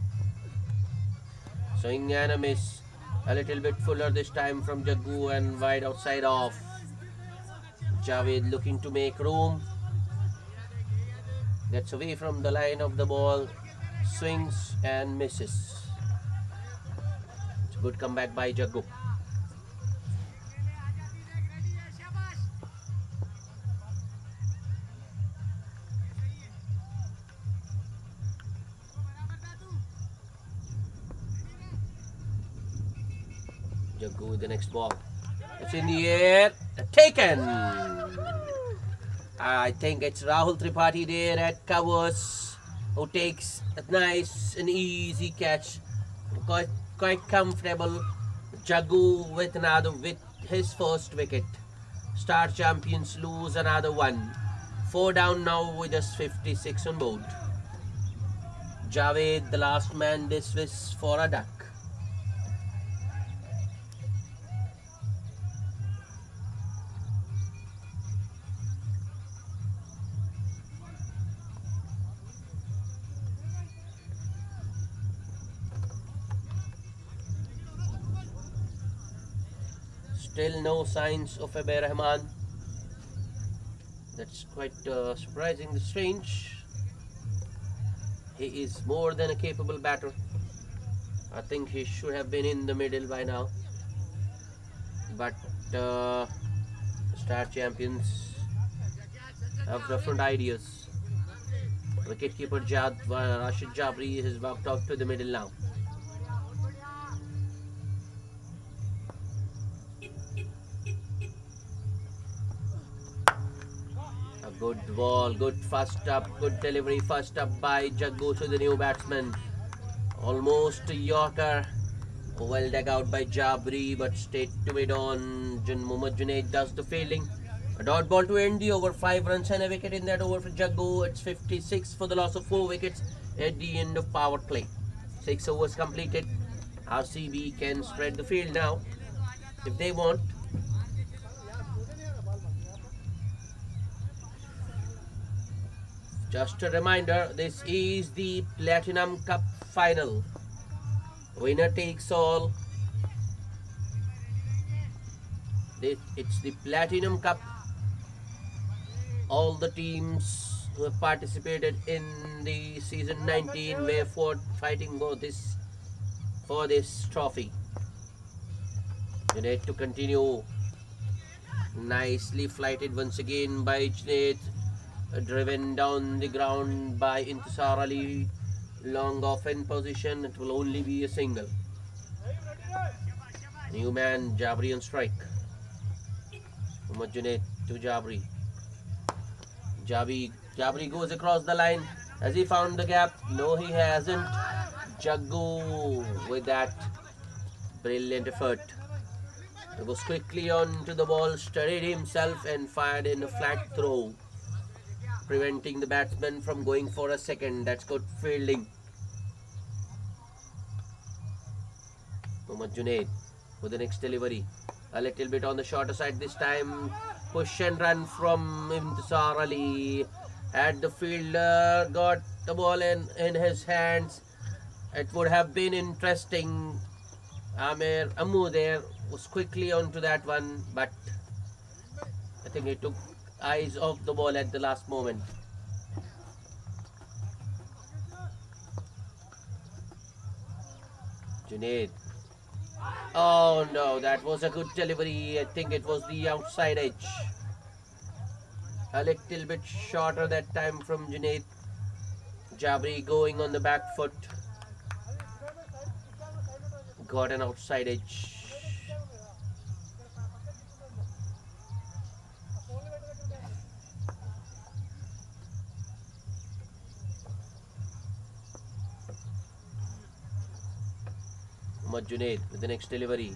Swing and a miss. A little bit fuller this time from Jaggu and wide outside off. Javed looking to make room. Gets away from the line of the ball. Swings and misses. It's a good comeback by Jaggu. Jaggu with the next ball. It's in the air. Taken. I think it's Rahul Tripathi there at covers, who takes a nice and easy catch. Quite comfortable. Jaggu with his first wicket. Star champions lose another one. 4 down now with just 56 on board. Javed, the last man, dismissed for a duck. Still no signs of Abe Rahman. That's quite surprisingly strange. He is more than a capable batter. I think he should have been in the middle by now. But Star Champions have different ideas. Wicketkeeper Rashid Jabri has walked out to the middle now. A good ball, good first up, good delivery first up by Jaggu to the new batsman. Almost a Yorker. Well dug out by Jabri, but straight to mid on. Muhammad Junaid does the fielding. A dot ball to end the over. 5 runs and a wicket in that over for Jaggu. It's 56 for the loss of 4 wickets at the end of power play. 6 overs completed. RCB can spread the field now if they want. Just a reminder, this is the Platinum Cup final. Winner takes all. It's the Platinum Cup. All the teams who have participated in the season 19 were fighting for this trophy. Junaid to continue. Nicely flighted once again by Junaid. Driven down the ground by Intisar Ali. Long off in position. It will only be a single. New man Jabri on strike. Muhammad Junaid to Jabri. Jabri goes across the line. Has he found the gap? No, he hasn't. Jaggu with that brilliant effort. He goes quickly on to the ball, steadied himself and fired in a flat throw, preventing the batsman from going for a second. That's good fielding. Muhammad Junaid for the next delivery. A little bit on the shorter side this time. Push and run from Intisar Ali. Had the fielder got the ball in his hands, it would have been interesting. Amir Amu there was quickly onto that one, but I think he took eyes off the ball at the last moment. Junaid. Oh no, that was a good delivery. I think it was the outside edge. A little bit shorter that time from Junaid. Jabri going on the back foot. Got an outside edge. Muhammad Junaid with the next delivery.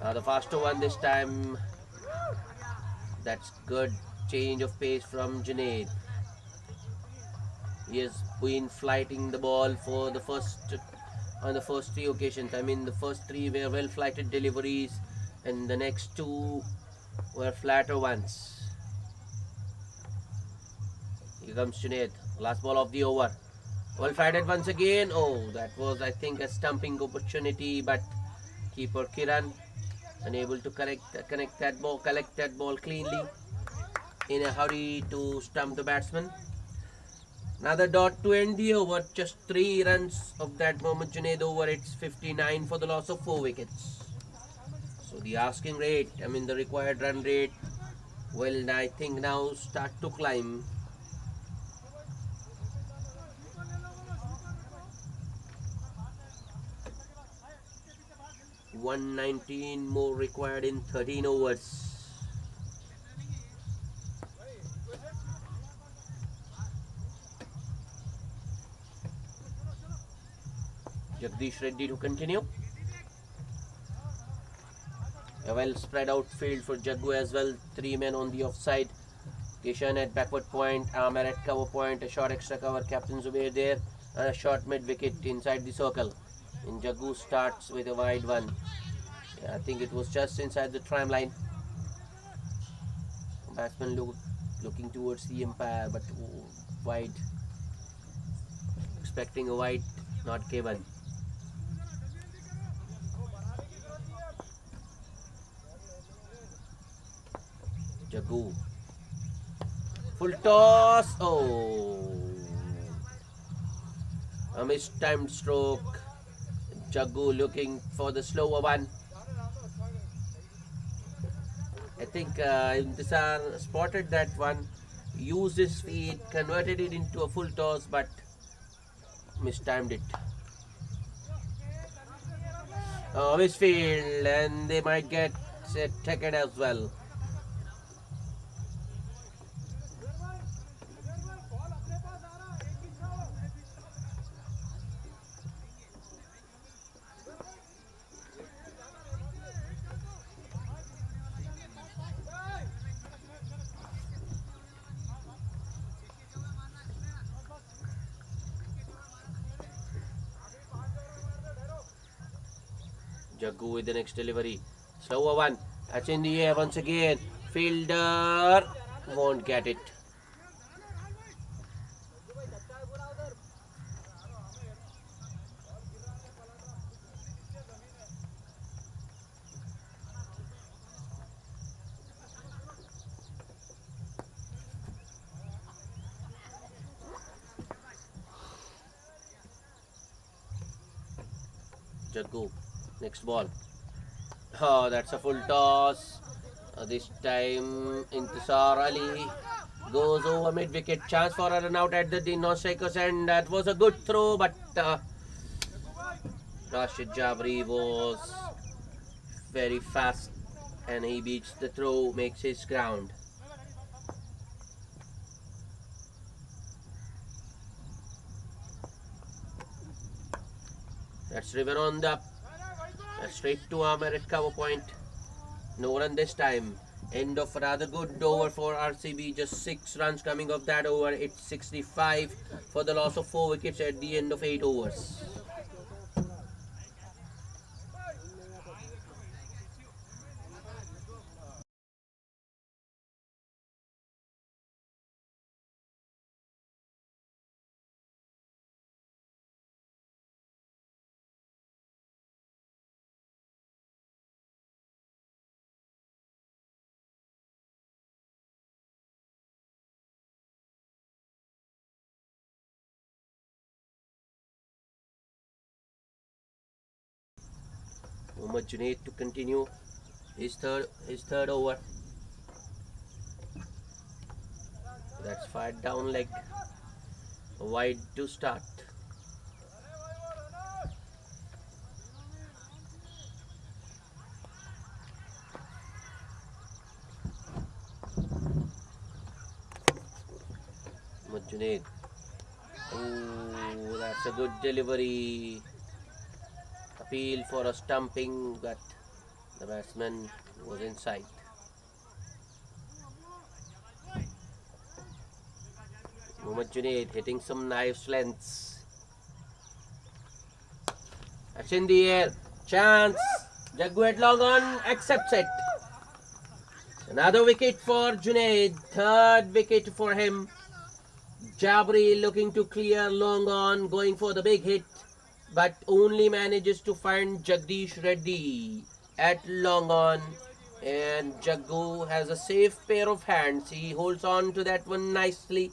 The faster one this time. That's good change of pace from Junaid. He has been flighting the ball for the first on the first 3 occasions. I mean, the first 3 were well flighted deliveries, and the next 2 were flatter ones. Here comes Junaid. Last ball of the over. Well flighted once again. Oh, that was, I think, a stumping opportunity, but keeper Kiran unable to collect that ball cleanly. In a hurry to stump the batsman. Another dot to end the over. Just 3 runs of that Muhammad Junaid over. It's 59 for the loss of 4 wickets. So the asking rate, I mean the required run rate, will I think now start to climb. $119 more required in 13 overs. Jagdish Reddy to continue. A well spread out field for Jaggu as well. 3 men on the offside. Kishan at backward point, Amir at cover point, a short extra cover, Captain Zubair there, and a short mid wicket inside the circle. And Jaggu starts with a wide one. Yeah, I think it was just inside the tram line. Batsman looking towards the umpire, but wide. Expecting a wide, not given. Jagu. Full toss. Oh. A mistimed stroke. Jagu looking for the slower one. I think Intisar spotted that one, used his feet, converted it into a full toss, but mistimed it. Misfield, and they might get a ticket as well. Jaggu with the next delivery. Slower one. That's in the air once again. Fielder won't get it. Jaggu. Next ball. Oh, that's a full toss. This time Intisar Ali goes over mid wicket. Chance for a run out at the non-strikers, and that was a good throw, but Rashid Jabri was very fast and he beats the throw, makes his ground. That's driven on the straight to arm at cover point. No run this time. End of a rather good over for RCB. Just 6 runs coming off that over. It's 65 for the loss of 4 wickets at the end of 8 overs. Mohammad Junaid to continue his third over. That's fired down leg. Wide to start. Mohammad Junaid. Oh, that's a good delivery. Appeal for a stumping, but the batsman was inside. Mohammad Junaid hitting some knife lengths. That's in the air. Chance. Jaggu at long on accepts it. Another wicket for Junaid. Third wicket for him. Jabri looking to clear long on, going for the big hit, but only manages to find Jagdish Reddy at long on. And Jaggu has a safe pair of hands. He holds on to that one nicely.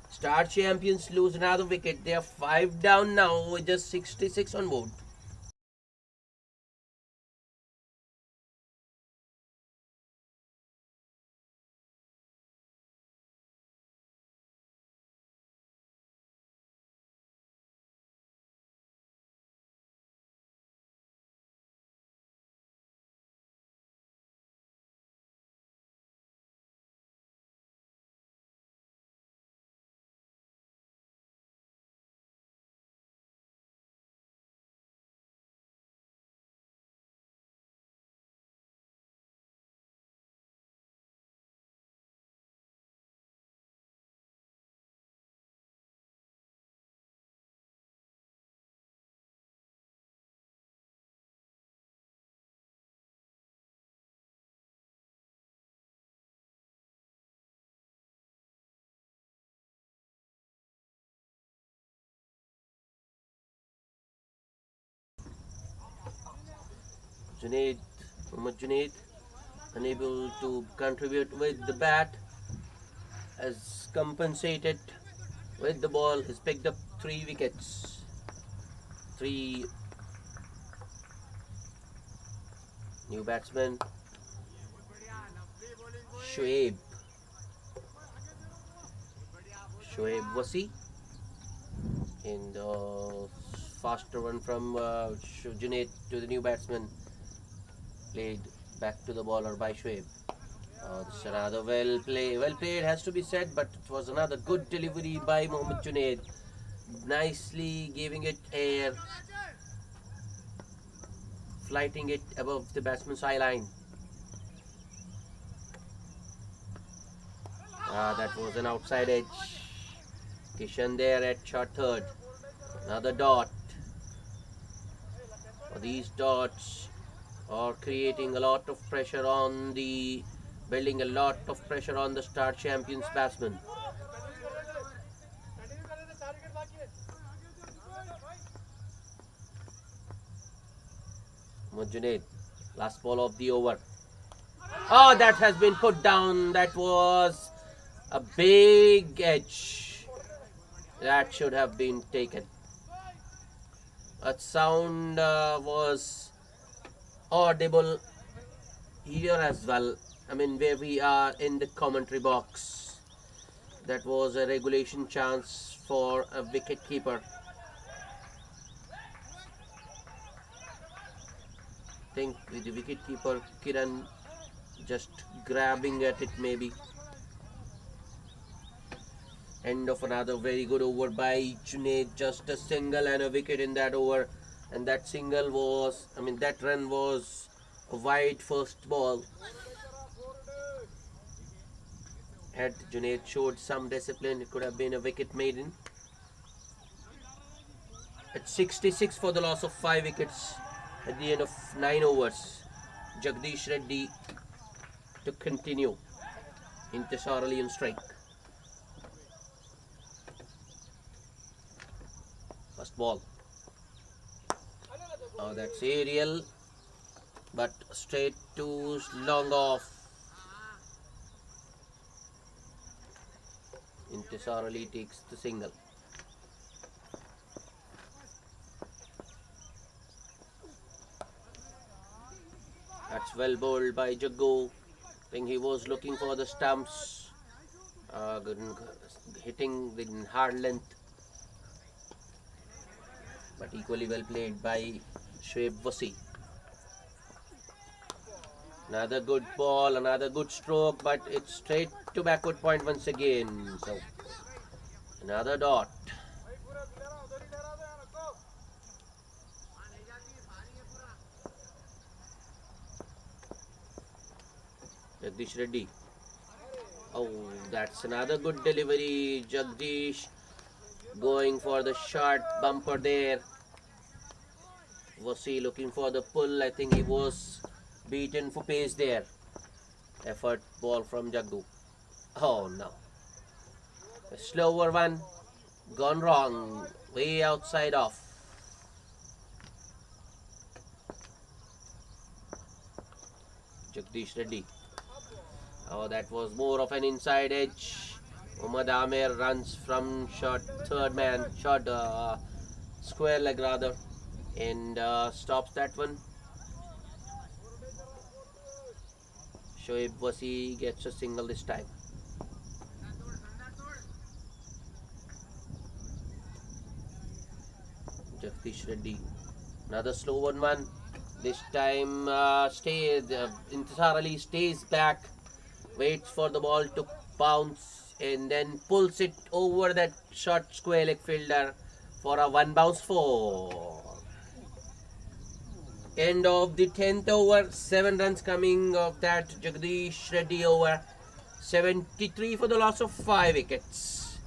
Star Champions lose another wicket. They are 5 down now with just 66 on board. Junaid, Mohammad Junaid unable to contribute with the bat, has compensated with the ball. He's picked up 3 wickets. 3 new batsmen. Shoaib Wasi in the faster one from Junaid to the new batsman, played back to the bowler by Shoaib. This is another well played has to be said, but it was another good delivery by Mohammad Junaid, nicely giving it air, flighting it above the batsman's eye line. That was an outside edge. Kishan there at short third. Another dot. These dots are creating a lot of pressure on the, building a lot of pressure on the Star Champions batsman. Junaid, last ball of the over. Oh, that has been put down. That was a big edge. That should have been taken. That sound was audible here as well. I mean, where we are in the commentary box. That was a regulation chance for a wicket keeper. I think with the wicket keeper Kiran just grabbing at it maybe. End of another very good over by Junaid. Just a single and a wicket in that over. And that single was, I mean, that run was a wide first ball. Had Junaid showed some discipline, it could have been a wicket maiden. At 66 for the loss of 5 wickets at the end of 9 overs. Jagdish Reddy to continue. Intisar Ali on strike. First ball. Oh, that's aerial, but straight to long off. Intisar Ali takes the single. That's well bowled by Jaggu. I think he was looking for the stumps, hitting the hard length, but equally well played by Shoaib Wasi. Another good ball, another good stroke, but it's straight to backward point once again. So another dot. Jagdish Reddy. Oh, that's another good delivery. Jagdish going for the short bumper there. Wasi looking for the pull. I think he was beaten for pace there. Effort ball from Jaggu. Oh no. A slower one. Gone wrong. Way outside off. Jagdish Reddy. Oh, that was more of an inside edge. Muhammad Amir runs from short third man, short square leg rather, and stops that one. Shoaib Wasi gets a single this time. Jagdish Reddy, another slow one. This time Intisar Ali stays back, waits for the ball to bounce, and then pulls it over that short square leg fielder for a 1 bounce 4. End of the 10th over, 7 runs coming of that Jagdish Reddy over. 73 for the loss of 5 wickets.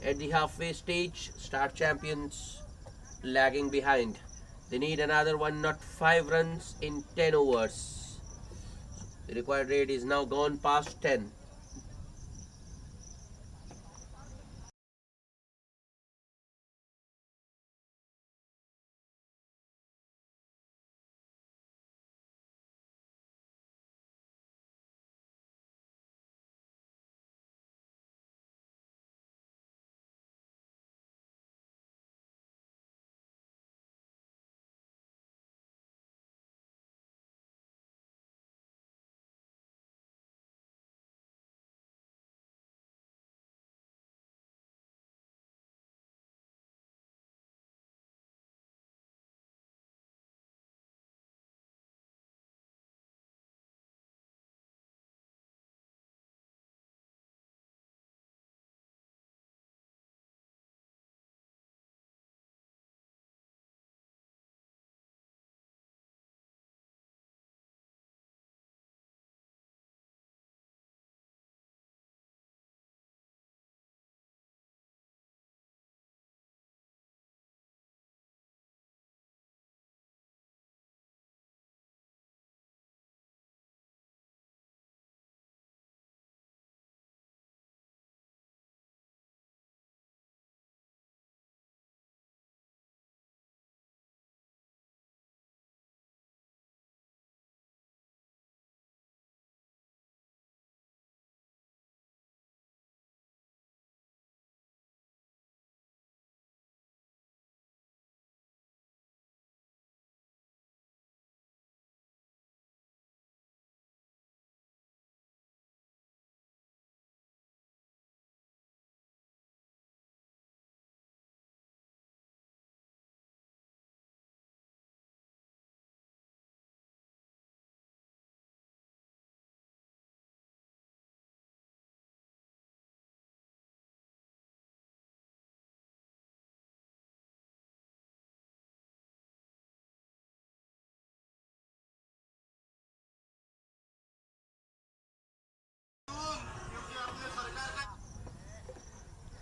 So at the halfway stage, Star Champions lagging behind. They need another 1 not 5 runs in 10 overs. The required rate is now gone past 10.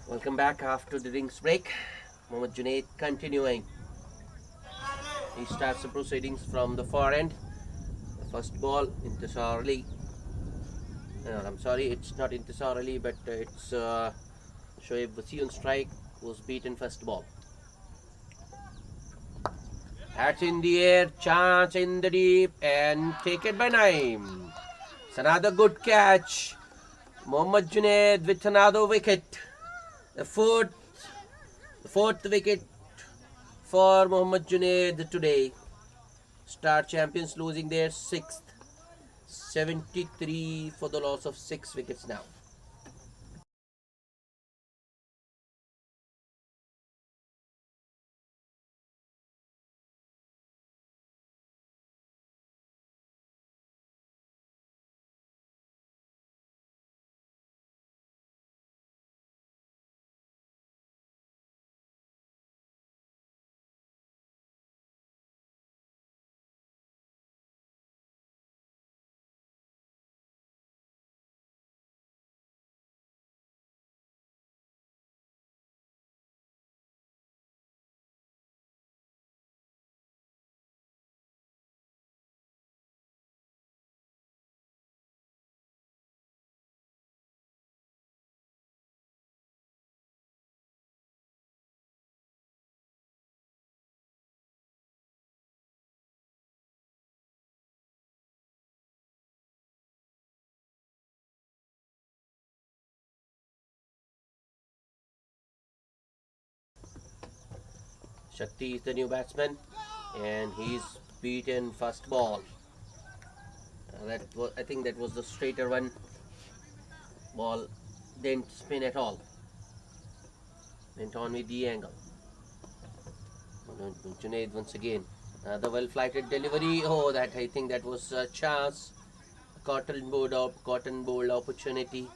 Welcome back after the drinks break. Mohammad Junaid continuing. He starts the proceedings from the far end. The first ball, Intisar Ali. No, I'm sorry, it's not Intisar Ali, but it's Shoaib Wasi on strike, was beaten first ball. That's in the air, chance in the deep, and taken by Naim. It's another good catch. Mohammad Junaid with another wicket. The fourth wicket for Mohammad Junaid today. Star champions losing their sixth. 73 for the loss of 6 wickets now. Shakti is the new batsman, and he's beaten first ball. I think that was the straighter one. Ball didn't spin at all. Went on with the angle. Junaid once again. The well-flighted delivery. Oh, that I think that was a chance. Cotton bowled opportunity.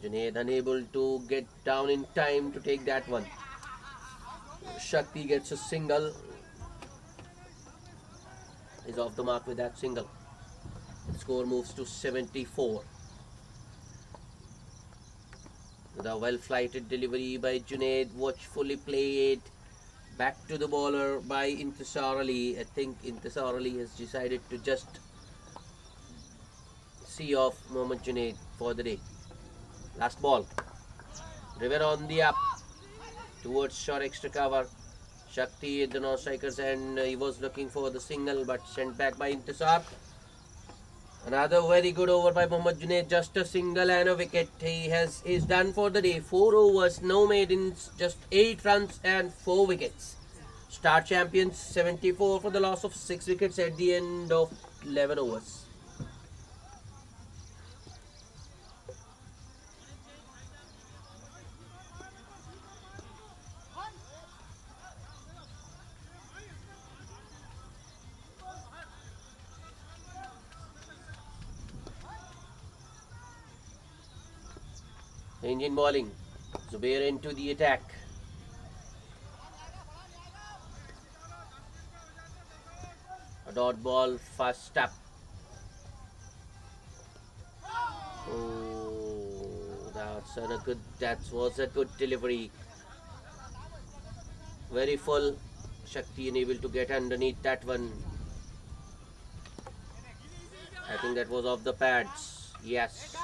Junaid unable to get down in time to take that one. Shakti gets a single. Is off the mark with that single. The score moves to 74. The well-flighted delivery by Junaid, watchfully played back to the bowler by Intisar Ali. I think Intisar Ali has decided to just see off Mohammad Junaid for the day. Last ball. River on the up towards short extra cover. Shakti at the non-strikers, and he was looking for the single but sent back by Intisar. Another very good over by Mohammad Junaid, just a single and a wicket. He's done for the day. 4 overs, no maidens, just 8 runs and 4 wickets. Star champions 74 for the loss of 6 wickets at the end of 11 overs. Indian bowling. Zubair into the attack. A dot ball first up. Oh, that was a good delivery. Very full. Shakti unable to get underneath that one. I think that was off the pads. Yes.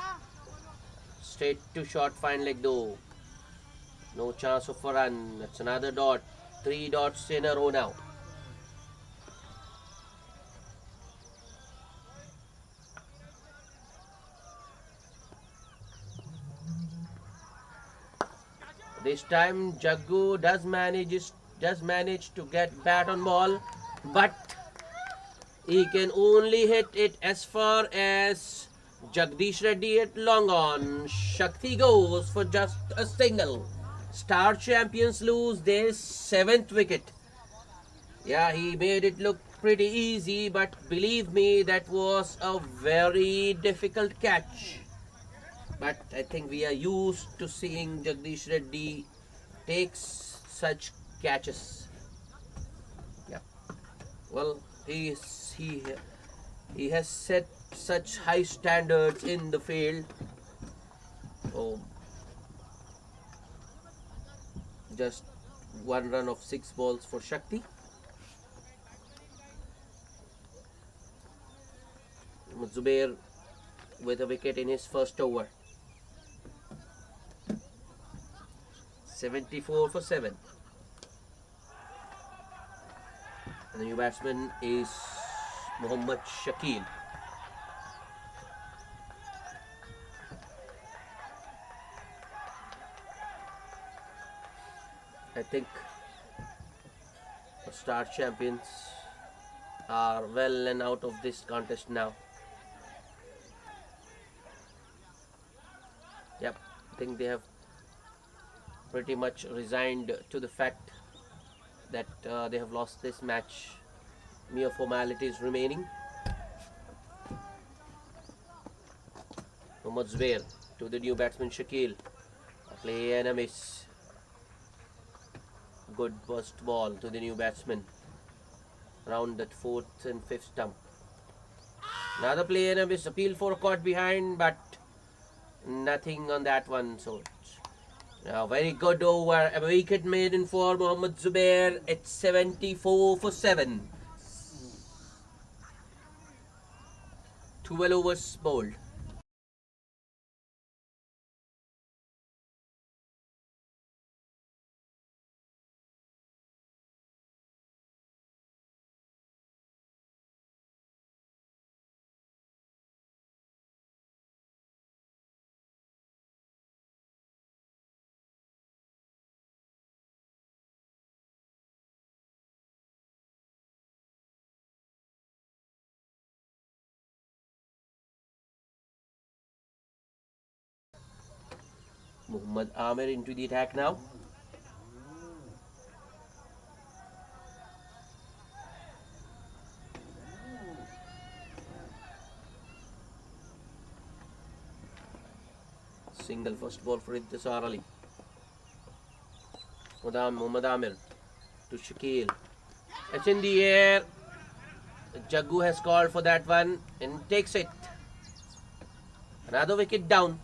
Straight to short, fine leg though. No chance of a run. That's another dot. 3 dots in a row now. This time Jaggu does manage to get bat on ball, but he can only hit it as far as Jagdish Reddy at long on. Shakti goes for just a single. Star champions lose their 7th wicket. Yeah, he made it look pretty easy, but believe me, that was a very difficult catch. But I think we are used to seeing Jagdish Reddy takes such catches. Yeah. Well, he has set such high standards in the field. Oh, just one run of 6 balls for Shakti. Zubair with a wicket in his first over. 74 for 7. And the new batsman is Mohammad Shakil. I think the star champions are well and out of this contest now. Yep, I think they have pretty much resigned to the fact that they have lost this match. Mere formalities remaining. Mohammad Zubair to the new batsman Shakil. Play and a miss. Good burst ball to the new batsman. Around that 4th and 5th stump. Another play and a miss. Appeal for a caught behind, but nothing on that one. So now very good over. A wicket maiden for Mohammad Zubair. It's 74 for 7. 12 overs bowled. Muhammad Amir into the attack now. Single first ball for Intisar Ali. Muhammad Amir to Shakil. It's in the air. Jaggu has called for that one and takes it. Another wicket down.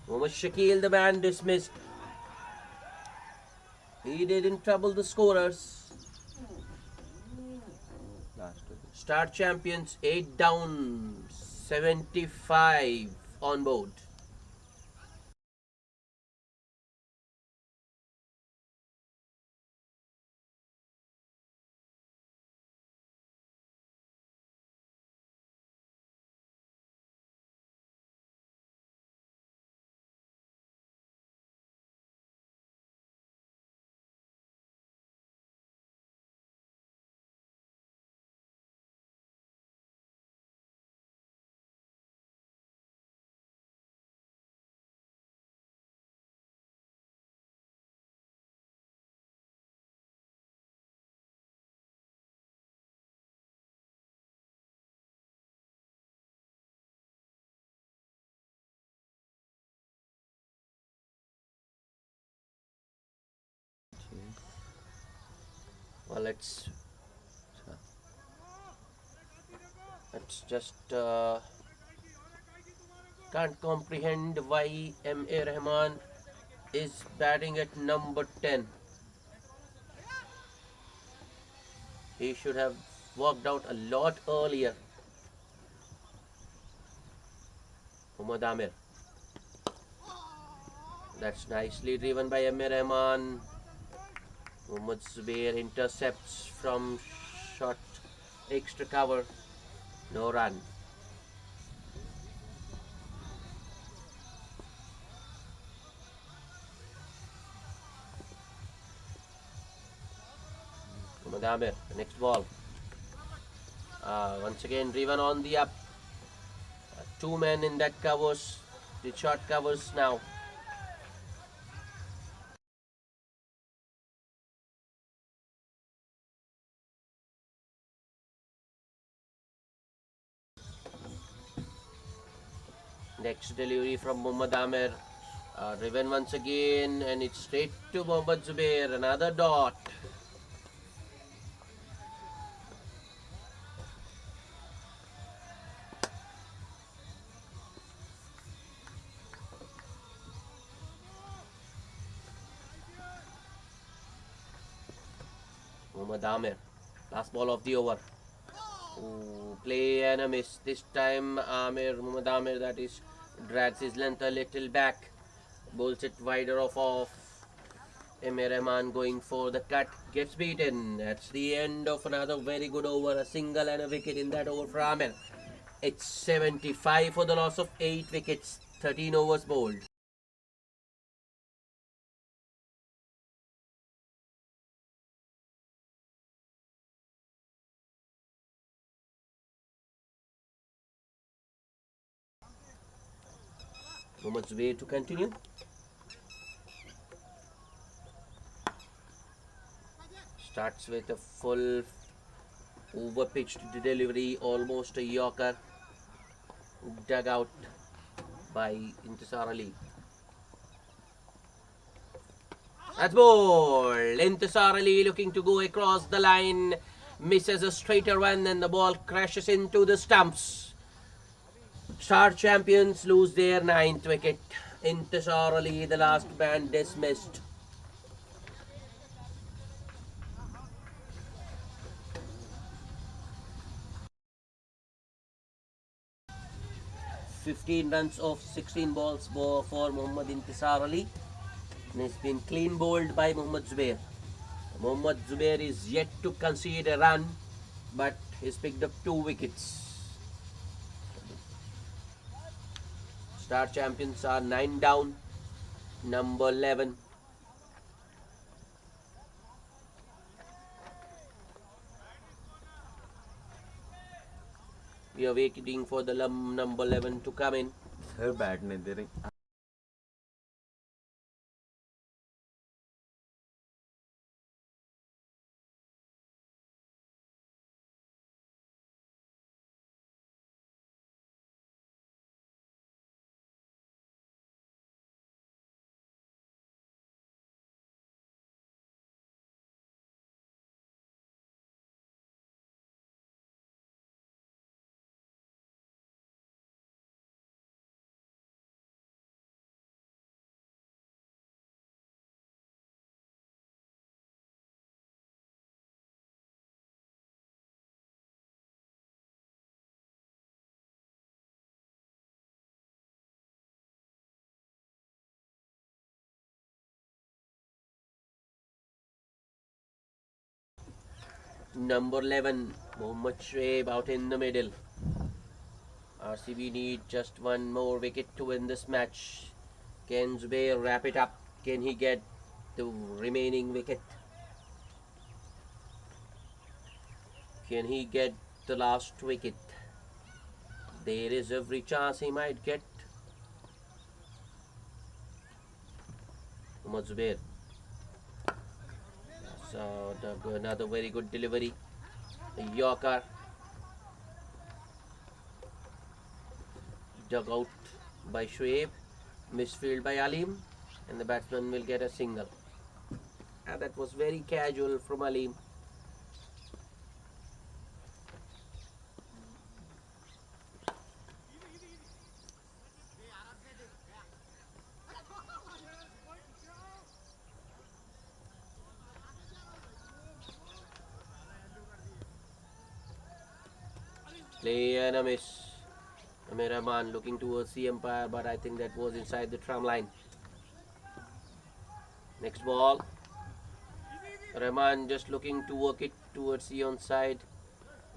Mohammad Shakil, the man, dismissed. He didn't trouble the scorers. Star champions 8 down, 75 on board. Well, let's just can't comprehend why M.A. Rahman is batting at number 10. He should have walked out a lot earlier. Mohammad Amir. That's nicely driven by M.A. Rahman. Mohammad Zubair intercepts from short extra cover. No run. Mohammad Amir, next ball. Once again driven on the up. 2 men in that covers. The short covers now. Next delivery from Mohammad Amir. Driven once again, and it's straight to Mohammad Zubair. Another dot. Muhammad Amir. Last ball of the over. Ooh, play and a miss. This time Muhammad Amir, that is, drags his length a little back. Bowls it wider off. Emir Rahman going for the cut. Gets beaten. That's the end of another very good over. A single and a wicket in that over for Amir. It's 75 for the loss of 8 wickets. 13 overs bowled. Mohammad Zubair to continue. Starts with a full over pitched delivery, almost a Yorker, dug out by Intisar Ali. That's ball. Intisar Ali looking to go across the line, misses a straighter one, and the ball crashes into the stumps. Star champions lose their 9th wicket. Intisar Ali, the last man, dismissed. "15 runs off 16 balls for Mohammad Intisar Ali, and it's been clean bowled by Mohammad Zubair. Mohammad Zubair is yet to concede a run, but he's picked up 2 wickets. Star champions are 9 down, number 11. We are waiting for the number 11 to come in. Sir, bat नहीं दे रही. Number 11, Mohammad Shoaib out in the middle. RCB need just one more wicket to win this match. Can Zubair wrap it up? Can he get the remaining wicket? Can he get the last wicket? There is every chance he might get. Mohammad Zubair. So another very good delivery. A Yorker. Dug out by Shoaib. Misfield by Alim. And the batsman will get a single. And that was very casual from Alim. Play and a miss. Amir Rahman looking towards the umpire, but I think that was inside the tram line. Next ball. Rahman just looking to work it towards the onside,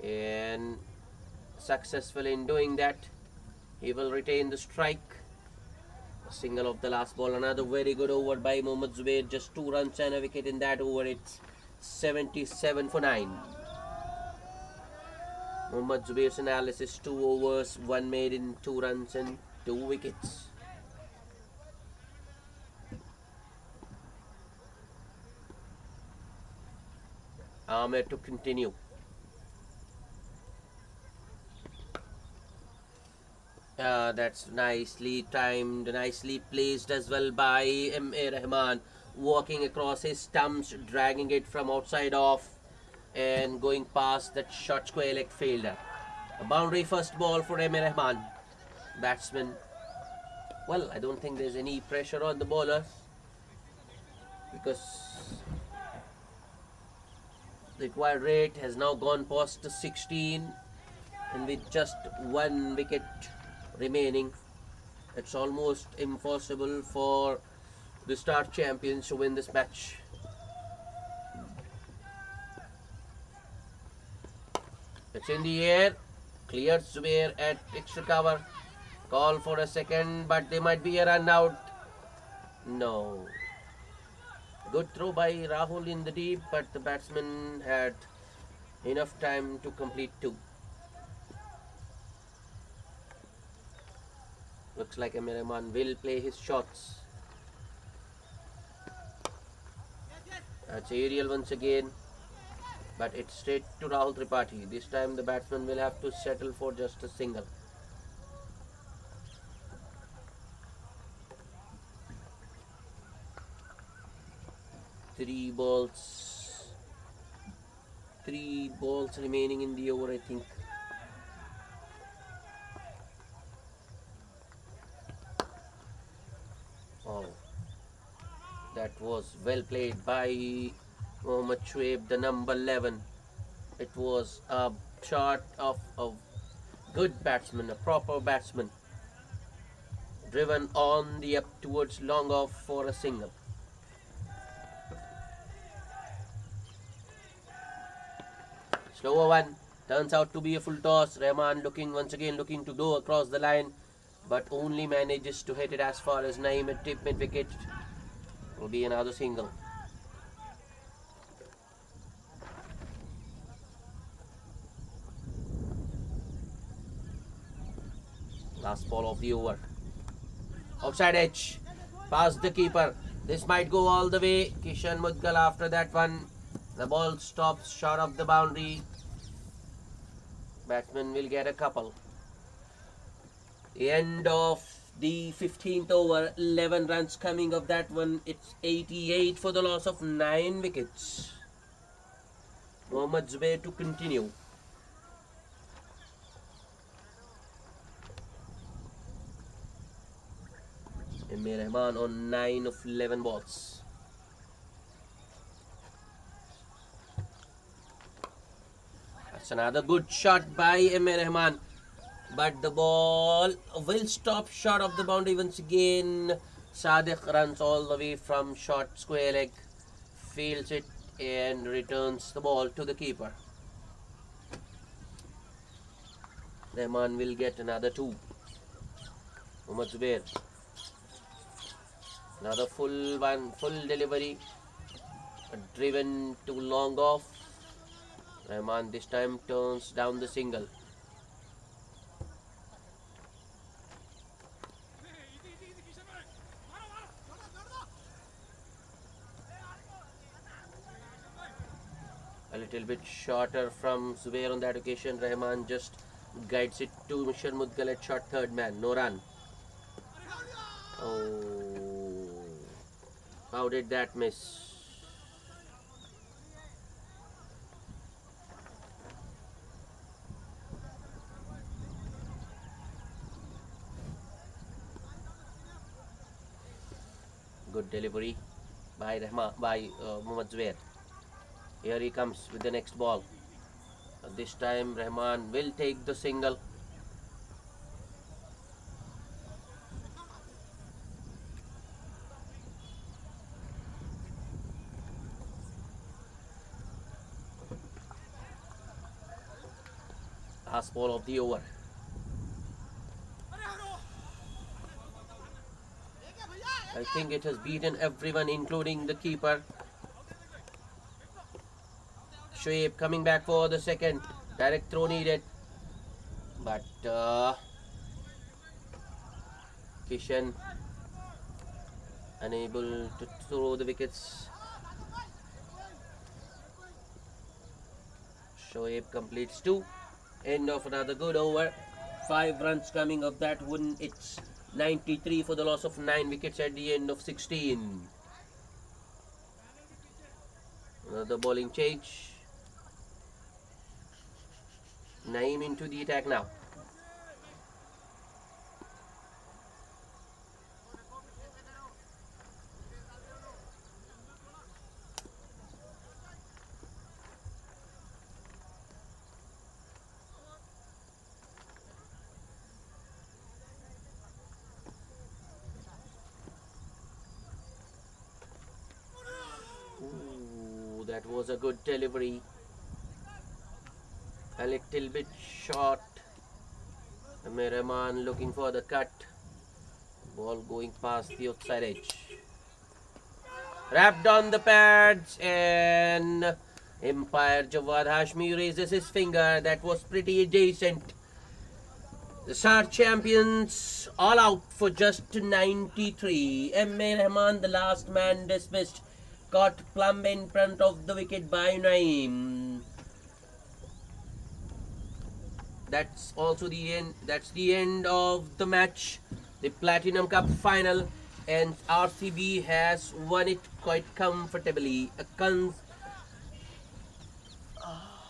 and successful in doing that. He will retain the strike. A single of the last ball. Another very good over by Mohammad Zubair. Just 2 runs and a wicket in that over. It's 77 for 9. Mohammad Zubair's analysis: 2 overs, 1 made in 2 runs and 2 wickets. Amir to continue. That's nicely timed, nicely placed as well by M.A. Rahman, walking across his stumps, dragging it from outside off and going past that short square leg fielder. A boundary first ball for M.A. Rahman. Batsman, well, I don't think there's any pressure on the bowlers, because The required rate has now gone past 16, and with just one wicket remaining, it's almost impossible for the Star Champions to win this match. It's in the air, cleared Zubair at extra cover. Call for a second, but there might be a run out. No. Good throw by Rahul in the deep, but the batsman had enough time to complete two. Looks like Rahman will play his shots. That's aerial once again, but it's straight to Rahul Tripathi. This time the batsman will have to settle for just a single. Three balls remaining in the over, I think. Oh, that was well played by Mohammad Shoaib, the number 11. It was a shot of a good batsman, a proper batsman, driven on the up towards long off for a single. Slower one, turns out to be a full toss. Rahman once again looking to go across the line, but only manages to hit it as far as Naeem at tip mid wicket. Will be another single. Last ball of the over. Outside edge, past the keeper. This might go all the way. Kishan Mudgal after that one. The ball stops short of the boundary. Batsman will get a couple. End of the 15th over. 11 runs coming of that one. It's 88 for the loss of 9 wickets. Mohammad Zubair to continue. Rahman on 9 of 11 balls. That's another good shot by Rahman, but the ball will stop short of the boundary once again. Sadiq runs all the way from short square leg, fields it and returns the ball to the keeper. Rahman will get another 2. Mohammad Zubair. Another full delivery, driven to long off. Rahman this time turns down the single. A little bit shorter from Zubair on that occasion. Rahman just guides it to Mishal Mudgal at short third man. No run. Oh, how did that miss? Good delivery by Mohammad Zubair. Here he comes with the next ball. This time Rahman will take the single. Last ball of the over. I think it has beaten everyone, including the keeper. Shoaib coming back for the second. Direct throw needed. But Kishan unable to throw the wickets. Shoaib completes 2. End of another good over. 5 runs coming of that one. It's 93 for the loss of 9 wickets at the end of 16. Another bowling change. Naeem into the attack now. was a good delivery. A little bit short. Rahman looking for the cut. Ball going past the outside edge. Wrapped on the pads, and umpire Jawad Hashmi raises his finger. That was pretty decent. The Star champions all out for just 93. M.A. Rahman, the last man dismissed, caught plumb in front of the wicket by Naeem. That's also the end. That's the end of the match, the Platinum Cup final, and RCB has won it quite comfortably.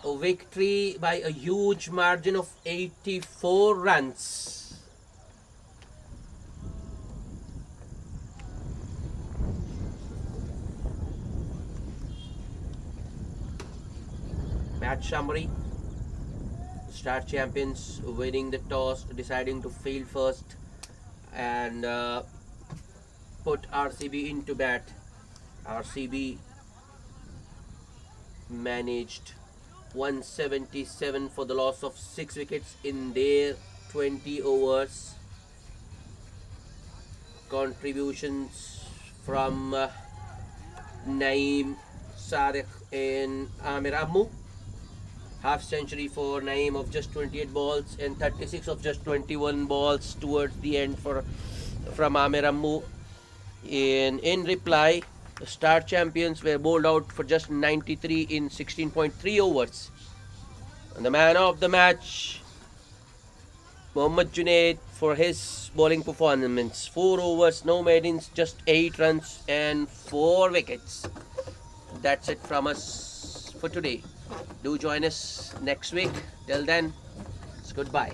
A victory by a huge margin of 84 runs. Match summary. Star champions winning the toss, deciding to field first and put RCB into bat. RCB managed 177 for the loss of 6 wickets in their 20 overs. Contributions from Naeem, Sadiq and Amir Ammu. Half century for Naeem of just 28 balls and 36 of just 21 balls towards the end from Amir Ammu. In reply, the Star champions were bowled out for just 93 in 16.3 overs. And the man of the match, Mohammad Junaid, for his bowling performance. 4 overs, no maidens, just 8 runs and 4 wickets. That's it from us for today. Do join us next week. Till then, it's goodbye.